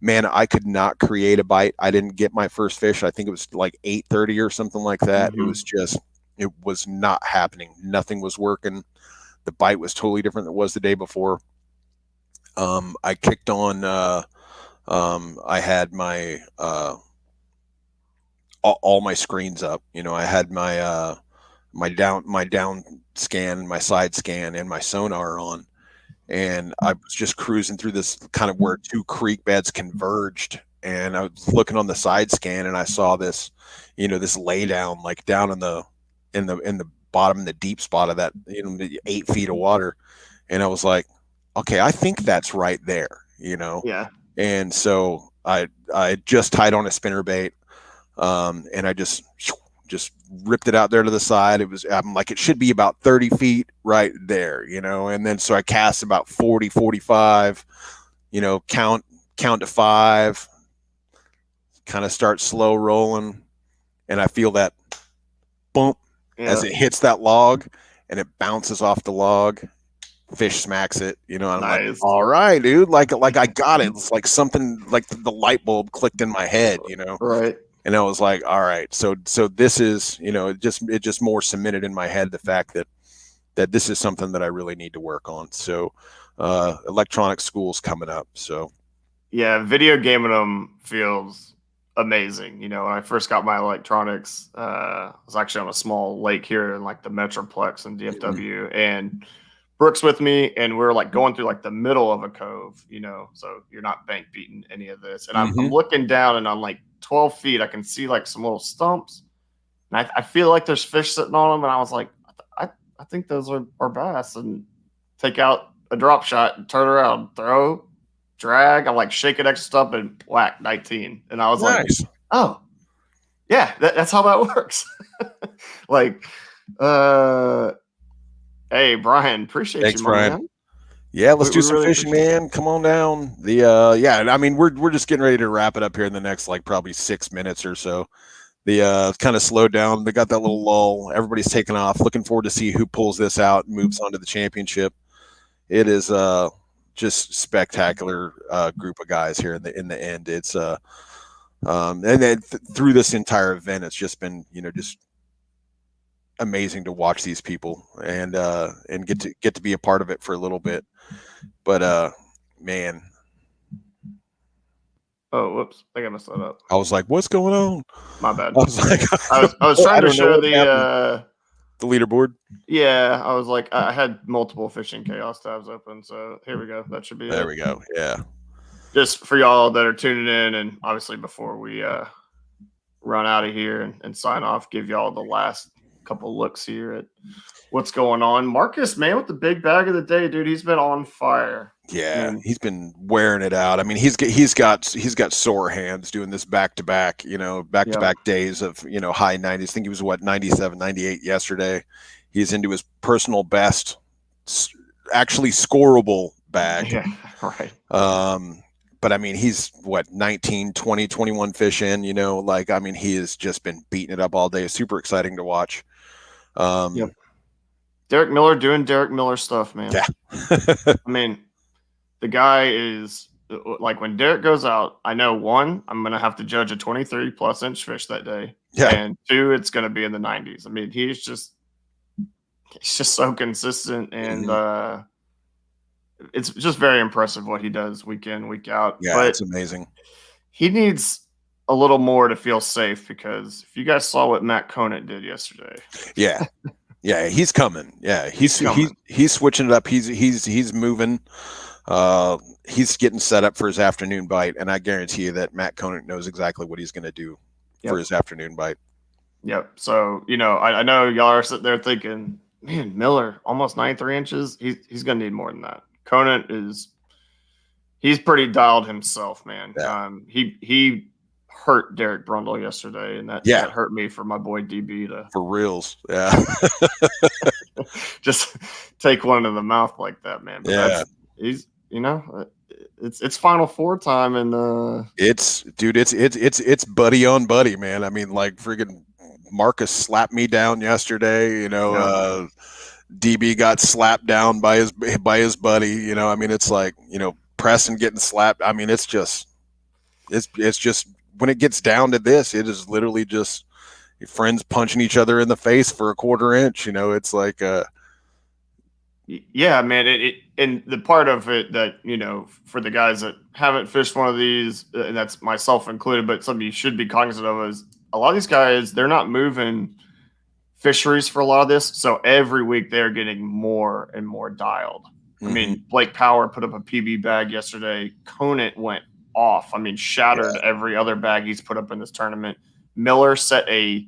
Speaker 1: man, I could not create a bite. I didn't get my first fish. I think it was like 8:30 or something like that. It was not happening. Nothing was working. The bite was totally different than it was the day before. I kicked on, I had my, all my screens up, you know, I had my, my down scan, my side scan, and my sonar on, and I was just cruising through this kind of where 2 creek beds converged, and I was looking on the side scan, and I saw this, you know, this lay down, like down in the bottom, the deep spot of that, you know, 8 feet of water, and I was like, okay, I think that's right there, you know?
Speaker 6: Yeah.
Speaker 1: And so I just tied on a spinner bait, and I just ripped it out there to the side. I'm like, it should be about 30 feet right there, you know? And then, so I cast about 40, 45, you know, count to 5, kind of start slow rolling. And I feel that bump as it hits that log, and it bounces off the log. Fish smacks it, you know. And I'm like, all right, dude, like I got it. It's like something, like the light bulb clicked in my head, you know.
Speaker 6: Right.
Speaker 1: And I was like, all right, so this is, you know, it just more cemented in my head the fact that this is something that I really need to work on. So electronic school's coming up. So
Speaker 6: yeah, video gaming them feels amazing. You know, when I first got my electronics, I was actually on a small lake here in like the Metroplex in DFW, and Brooks with me, and we're like going through like the middle of a cove, you know, so you're not bank beating any of this. And I'm looking down, and on like 12 feet, I can see like some little stumps, and I feel like there's fish sitting on them. And I was like, I think those are bass, and take out a drop shot and turn around, throw, drag. I'm like shaking extra stuff and whack 19. And I was
Speaker 1: Nice.
Speaker 6: like, oh, yeah, that's how that works. Like, hey, Brian, appreciate
Speaker 1: Thanks,
Speaker 6: you, my
Speaker 1: Brian.
Speaker 6: man.
Speaker 1: Yeah, let's do
Speaker 6: We
Speaker 1: some
Speaker 6: really
Speaker 1: fishing,
Speaker 6: appreciate
Speaker 1: man. Come on down. Yeah, I mean, we're just getting ready to wrap it up here in the next like probably 6 minutes or so. The kind of slowed down. They got that little lull. Everybody's taking off. Looking forward to see who pulls this out and moves on to the championship. It is just spectacular group of guys here in the end. It's and then through this entire event, it's just been just amazing to watch these people and get to be a part of it for a little bit. But man,
Speaker 6: Oh, whoops! I think I messed that up.
Speaker 1: I was like, "What's going on?"
Speaker 6: My bad.
Speaker 1: I was like,
Speaker 6: I was trying to show
Speaker 1: the leaderboard.
Speaker 6: Yeah, I was like, I had multiple fishing chaos tabs open, so here we go. That should be
Speaker 1: There
Speaker 6: it.
Speaker 1: we go. Yeah.
Speaker 6: Just for y'all that are tuning in, and obviously before we run out of here and sign off, give y'all the last couple looks here at what's going on. Marcus, man, with the big bag of the day, dude, he's been on fire.
Speaker 1: Yeah, he's been wearing it out. I mean, he's got sore hands doing this back to back days of high 90s. I think he was 97, 98 yesterday. He's into his personal best, actually scoreable bag.
Speaker 6: Yeah, right.
Speaker 1: But I mean, he's 19, 20, 21 fish in. I mean, he has just been beating it up all day. Super exciting to watch.
Speaker 6: Derek Miller doing Derek Miller stuff, man.
Speaker 1: Yeah.
Speaker 6: I mean, the guy is like, when Derek goes out, I know one, I'm going to have to judge a 23 plus inch fish that day.
Speaker 1: Yeah.
Speaker 6: And two, it's going to be in the 90s. I mean, he's just so consistent, and it's just very impressive what he does week in, week out.
Speaker 1: Yeah,
Speaker 6: but
Speaker 1: it's amazing.
Speaker 6: He needs a little more to feel safe, because if you guys saw what Matt Conant did yesterday.
Speaker 1: Yeah. Yeah, he's coming. Yeah, he's switching it up. He's moving. He's getting set up for his afternoon bite, and I guarantee you that Matt Conant knows exactly what he's going to do for his afternoon bite.
Speaker 6: Yep. So I know y'all are sitting there thinking, man, Miller almost 93 inches. He's going to need more than that. Conant he's pretty dialed himself, man.
Speaker 1: Yeah.
Speaker 6: He hurt Derek Brundle yesterday, and that hurt me for my boy DB to
Speaker 1: for reals. Yeah.
Speaker 6: just take one in the mouth like that, man. But he's it's Final Four time, and
Speaker 1: it's buddy on buddy, man. I mean, like friggin' Marcus slapped me down yesterday. DB got slapped down by his buddy. I mean, it's like Preston getting slapped. I mean, it's just when it gets down to this, it is literally just your friends punching each other in the face for a quarter inch. It's like
Speaker 6: yeah, man. And the part of it that for the guys that haven't fished one of these, and that's myself included, but something you should be cognizant of is a lot of these guys, they're not moving fisheries for a lot of this, so every week they're getting more and more dialed. I mean, Blake Power put up a PB bag yesterday. Conant went off. I mean, shattered every other bag he's put up in this tournament. Miller set a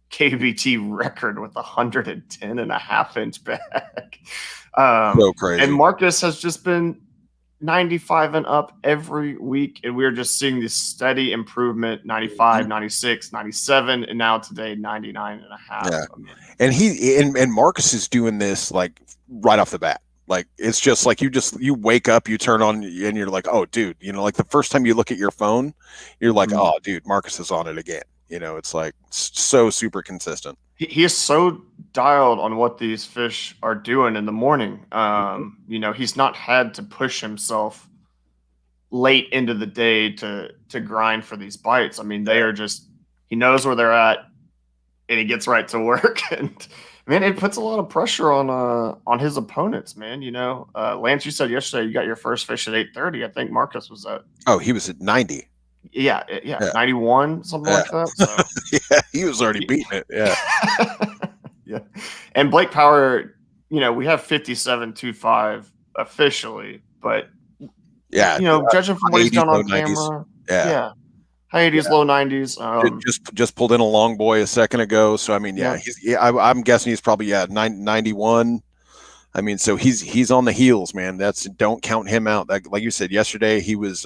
Speaker 6: KBBT record with 110.5 inch bag.
Speaker 1: So crazy.
Speaker 6: And Marcus has just been 95 and up every week, and we're just seeing this steady improvement. 95, 96, 97, and now today 99.5.
Speaker 1: Yeah. And Marcus is doing this like right off the bat. Like, it's just like you wake up, you turn on, and you're like, oh, dude, like the first time you look at your phone, you're like, oh, dude, Marcus is on it again. It's like so super consistent.
Speaker 6: He is so dialed on what these fish are doing in the morning. He's not had to push himself late into the day to grind for these bites. I mean, they are just, he knows where they're at, and he gets right to work. And man, it puts a lot of pressure on his opponents, man. Lance, you said yesterday you got your first fish at 8:30. I think Marcus was at.
Speaker 1: Oh, he was at 90.
Speaker 6: Yeah,
Speaker 1: Yeah.
Speaker 6: 91, something
Speaker 1: Yeah.
Speaker 6: like that. So
Speaker 1: Yeah, he was already beating it. Yeah.
Speaker 6: yeah. And Blake Power, we have 57.25 officially, but
Speaker 1: Yeah.
Speaker 6: judging from what
Speaker 1: High
Speaker 6: he's
Speaker 1: 80s,
Speaker 6: done
Speaker 1: low
Speaker 6: on
Speaker 1: 90s.
Speaker 6: camera,
Speaker 1: Yeah.
Speaker 6: yeah, high 80s, low 90s.
Speaker 1: Just pulled in a long boy a second ago. So I mean,
Speaker 6: Yeah.
Speaker 1: I'm guessing he's probably 91. I mean, so he's on the heels, man. Don't count him out. Like you said yesterday, he was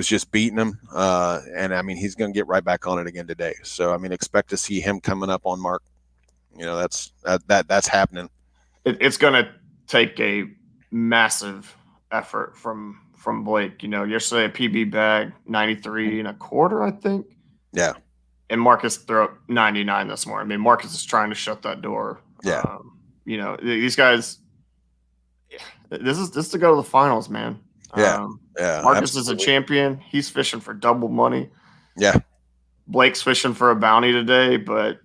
Speaker 1: just beating him, and I mean he's going to get right back on it again today. So I mean, expect to see him coming up on Mark. That's happening.
Speaker 6: It's going to take a massive effort from Blake. Yesterday a PB bag 93 and a quarter, I think.
Speaker 1: Yeah.
Speaker 6: And Marcus threw up 99 this morning. I mean, Marcus is trying to shut that door.
Speaker 1: Yeah.
Speaker 6: These guys. This is to go to the finals, man.
Speaker 1: Yeah. Yeah.
Speaker 6: Marcus
Speaker 1: absolutely.
Speaker 6: is a champion. He's fishing for double money.
Speaker 1: Yeah.
Speaker 6: Blake's fishing for a bounty today, but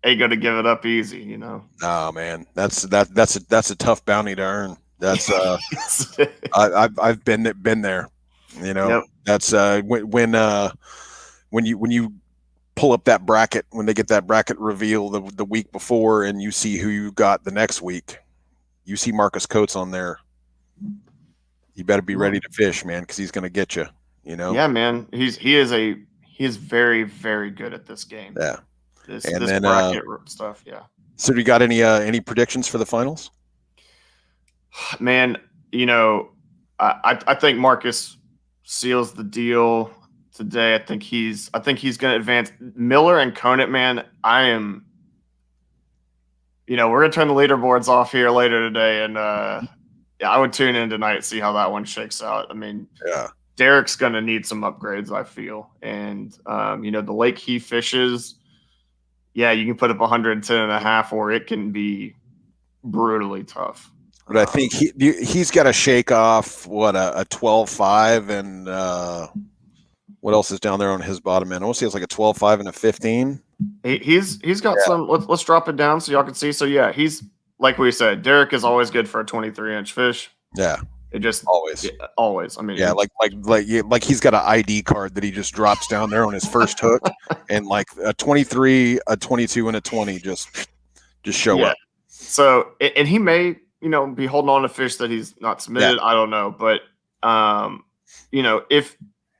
Speaker 6: ain't gonna give it up easy,
Speaker 1: Oh man, that's a tough bounty to earn. That's I've been there.
Speaker 6: Yep.
Speaker 1: That's when you pull up that bracket, when they get that bracket reveal the week before, and you see who you got the next week. You see Marcus Coates on there. You better be ready to fish, man, because he's going to get you.
Speaker 6: Yeah, man. He is very, very good at this game.
Speaker 1: Yeah.
Speaker 6: This bracket stuff. Yeah.
Speaker 1: So, do you got any predictions for the finals?
Speaker 6: Man, I think Marcus seals the deal today. I think he's going to advance. Miller and Conant, man. We're going to turn the leaderboards off here later today, and I would tune in tonight and see how that one shakes out. I mean,
Speaker 1: yeah,
Speaker 6: Derek's going to need some upgrades, I feel. And, the lake he fishes, yeah, you can put up 110.5, or it can be brutally tough.
Speaker 1: But I think he's got to shake off a 12.5 and what else is down there on his bottom end? I want to see it's like a 12.5 and a 15.
Speaker 6: He's got some. Let's drop it down so y'all can see. So yeah, he's like we said. Derek is always good for a 23-inch fish.
Speaker 1: Yeah,
Speaker 6: it just
Speaker 1: always.
Speaker 6: I mean,
Speaker 1: yeah, like he's got an ID card that he just drops down there on his first hook, and like a 23, a 22, and a 20 just show up.
Speaker 6: So and he may be holding on to fish that he's not submitted. I don't know, but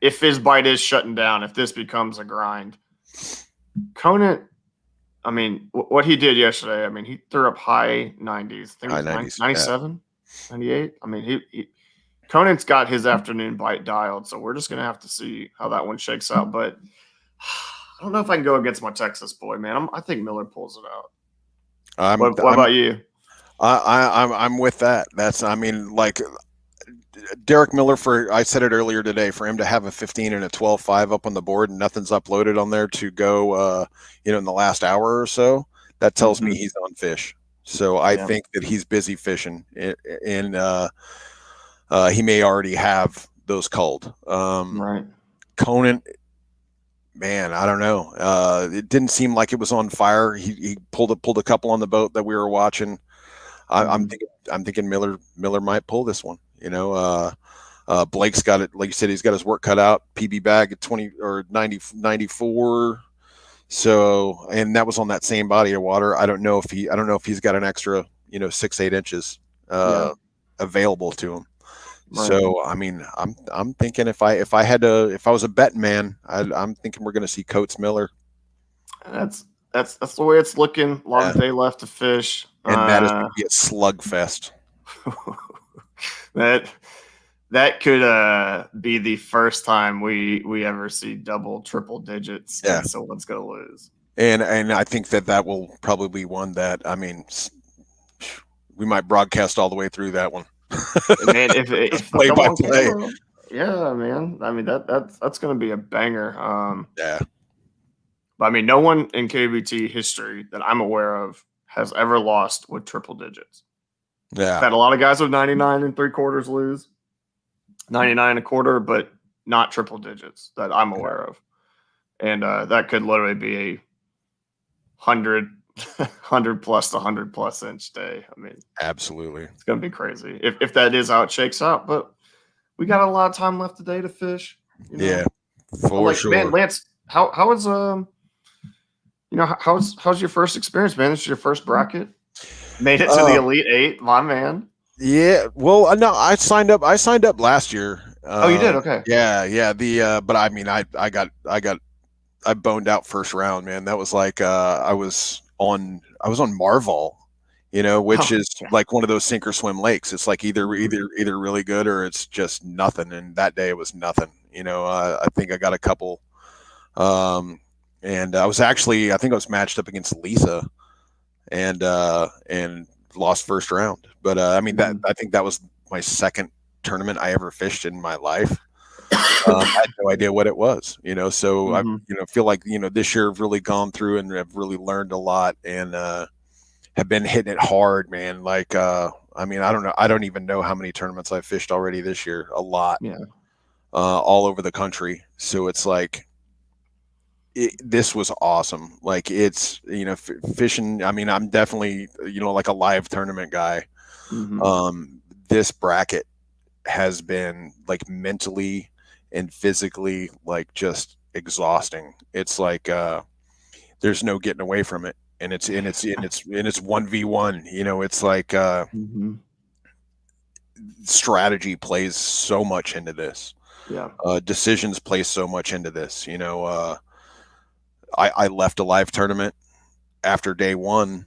Speaker 6: if his bite is shutting down, if this becomes a grind, Conant, I mean, what he did yesterday, I mean, he threw up high 90s. I think it was 97, 98. I mean, he Conant's got his afternoon bite dialed, so we're just going to have to see how that one shakes out. But I don't know if I can go against my Texas boy, man. I think Miller pulls it out. What about you?
Speaker 1: I'm with that. Derek Miller, I said it earlier today, for him to have a 15 and a 12.5 up on the board and nothing's uploaded on there to go, in the last hour or so, that tells me he's on fish. So I think that he's busy fishing, and he may already have those culled.
Speaker 6: Right.
Speaker 1: Conant, man, I don't know. It didn't seem like it was on fire. He pulled a couple on the boat that we were watching. I'm thinking Miller might pull this one. Blake's got it, like you said, he's got his work cut out. PB bag at 20 or 90, 94. So, and that was on that same body of water. I don't know if he's got an extra, 6-8 inches available to him. Right. So, I mean, I'm thinking if I was a betting man, I'm thinking we're going to see Coates Miller.
Speaker 6: That's the way it's looking. A lot of day left to fish,
Speaker 1: and that is going to be a slugfest.
Speaker 6: That could be the first time we ever see double, triple digits.
Speaker 1: Yeah.
Speaker 6: And someone's going to lose.
Speaker 1: And I think that will probably be one that, I mean, we might broadcast all the way through that one.
Speaker 6: Man, if
Speaker 1: play by play.
Speaker 6: Yeah, man. I mean, that's going to be a banger.
Speaker 1: Yeah.
Speaker 6: But I mean, no one in KBBT history that I'm aware of has ever lost with triple digits.
Speaker 1: Yeah.
Speaker 6: I've had a lot of guys with 99 3/4 lose, 99 1/4, but not triple digits that I'm aware of. And that could literally be a 100 plus to 100 plus inch day. I mean,
Speaker 1: absolutely.
Speaker 6: It's going to be crazy if that is how it shakes out. But we got a lot of time left today to fish. You know?
Speaker 1: Yeah, for
Speaker 6: Like,
Speaker 1: sure.
Speaker 6: man, Lance, how is how's your first experience, man? This is your first bracket. Made it to the Elite Eight, my man.
Speaker 1: Yeah, well, no, I signed up. I signed up last year.
Speaker 6: Oh, you did? Okay.
Speaker 1: Yeah. But I mean, I boned out first round, man. That was like I was on Marval, which is like one of those sink or swim lakes. It's like either really good or it's just nothing. And that day it was nothing. I think I got a couple. And I think I was matched up against Lisa, and lost first round. But I mean, I think that was my second tournament I ever fished in my life. I had no idea what it was, so I feel like this year I've really gone through and have really learned a lot, and have been hitting it hard, man. Like I mean, I don't even know how many tournaments I've fished already this year. A lot.
Speaker 6: Yeah.
Speaker 1: All over the country. So it's like this was awesome. Like it's fishing. I mean, I'm definitely like a live tournament guy. This bracket has been like mentally and physically like just exhausting. It's like there's no getting away from it, and it's 1v1. It's like strategy plays so much into this.
Speaker 6: Yeah.
Speaker 1: Decisions play so much into this. I left a live tournament after day one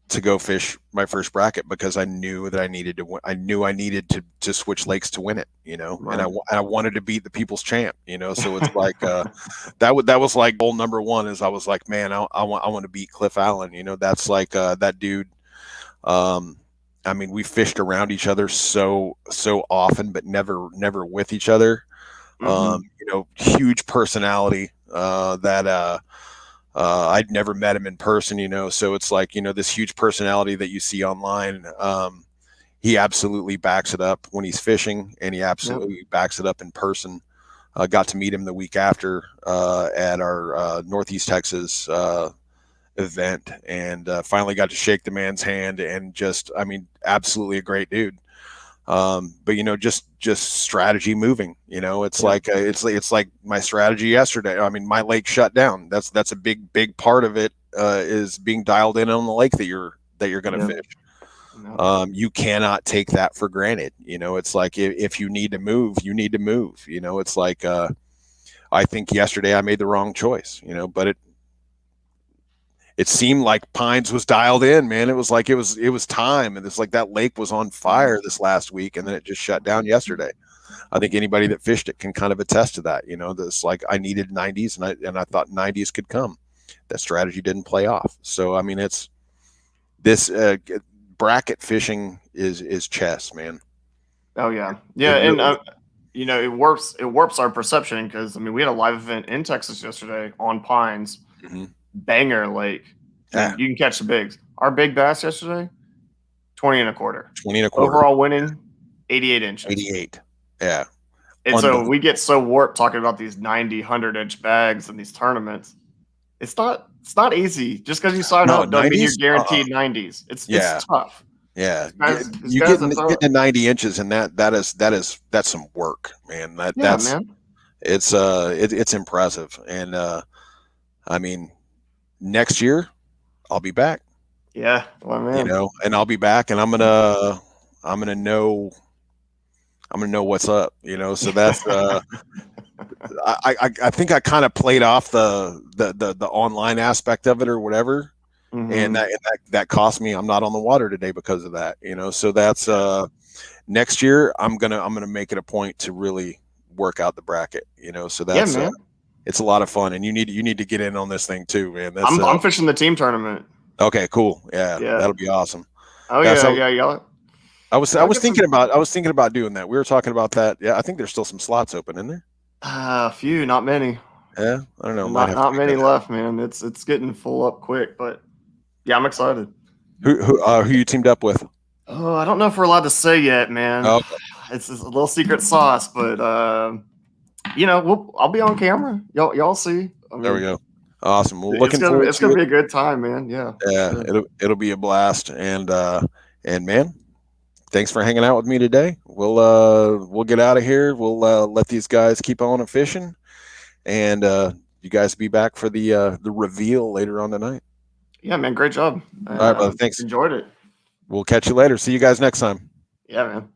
Speaker 1: to go fish my first bracket because I knew that I needed to win. I knew I needed to switch lakes to win it,
Speaker 6: Right.
Speaker 1: and I wanted to beat the people's champ, so it's like that was like goal number one. Is I was like, man, I want to beat Cliff Allen. That's like that dude. I mean, we fished around each other so often, but never with each other. Huge personality that I'd never met him in person, so it's like, this huge personality that you see online. He absolutely backs it up when he's fishing, and he absolutely backs it up in person. Got to meet him the week after at our Northeast Texas event, and finally got to shake the man's hand, and just, I mean, absolutely a great dude. But just strategy moving, it's like it's like my strategy yesterday. I mean, my lake shut down. That's a big part of it, is being dialed in on the lake that you're going to fish. You cannot take that for granted. It's like if you need to move, you need to move. It's like I think yesterday I made the wrong choice. But it seemed like Pines was dialed in, man. It was like it was time, and it's like that lake was on fire this last week, and then it just shut down yesterday. I think anybody that fished it can kind of attest to that. This, like, I needed 90s, and I thought 90s could come. That strategy didn't play off. So I mean, it's this bracket fishing is chess, man.
Speaker 6: Oh yeah, and it warps our perception, because I mean, we had a live event in Texas yesterday on Pines. Banger lake.
Speaker 1: Yeah.
Speaker 6: You can catch the bigs. Our big bass yesterday, 20 and a quarter.
Speaker 1: Overall
Speaker 6: winning, 88 inches.
Speaker 1: 88. Yeah.
Speaker 6: And so we get so warped talking about these 90, 100-inch bags in these tournaments. It's not easy. Just because you sign up doesn't mean you're guaranteed 90s. It's tough.
Speaker 1: Yeah.
Speaker 6: You
Speaker 1: get to 90 inches, and that's some work, man. Man. It's impressive. And I mean, next year I'll be back.
Speaker 6: Yeah, well, man.
Speaker 1: And I'll be back, and I'm gonna know what's up. So that's I think I kind of played off the online aspect of it or whatever, and that cost me. I'm not on the water today because of that. So that's next year I'm gonna make it a point to really work out the bracket. So that's
Speaker 6: man.
Speaker 1: It's a lot of fun, and you need to get in on this thing too, man.
Speaker 6: I'm fishing the team tournament.
Speaker 1: Okay, cool. Yeah, that'll be awesome.
Speaker 6: Oh yeah.
Speaker 1: I was thinking about doing that. We were talking about that. Yeah, I think there's still some slots open in there.
Speaker 6: A few, not many.
Speaker 1: Yeah, I don't know.
Speaker 6: Not many left, man. It's getting full up quick, but yeah, I'm excited.
Speaker 1: Who you teamed up with?
Speaker 6: Oh, I don't know if we're allowed to say yet, man.
Speaker 1: Okay.
Speaker 6: It's a little secret sauce, but I'll be on camera. Y'all see. I mean,
Speaker 1: there we go. Awesome. Well,
Speaker 6: it's gonna be a good time, man. Yeah.
Speaker 1: Yeah, it'll be a blast, and man, thanks for hanging out with me today. We'll get out of here. We'll let these guys keep on fishing, and you guys be back for the reveal later on tonight.
Speaker 6: Yeah, man, great job.
Speaker 1: All right, brother. Thanks.
Speaker 6: Enjoyed it.
Speaker 1: We'll catch you later. See you guys next time.
Speaker 6: Yeah, man.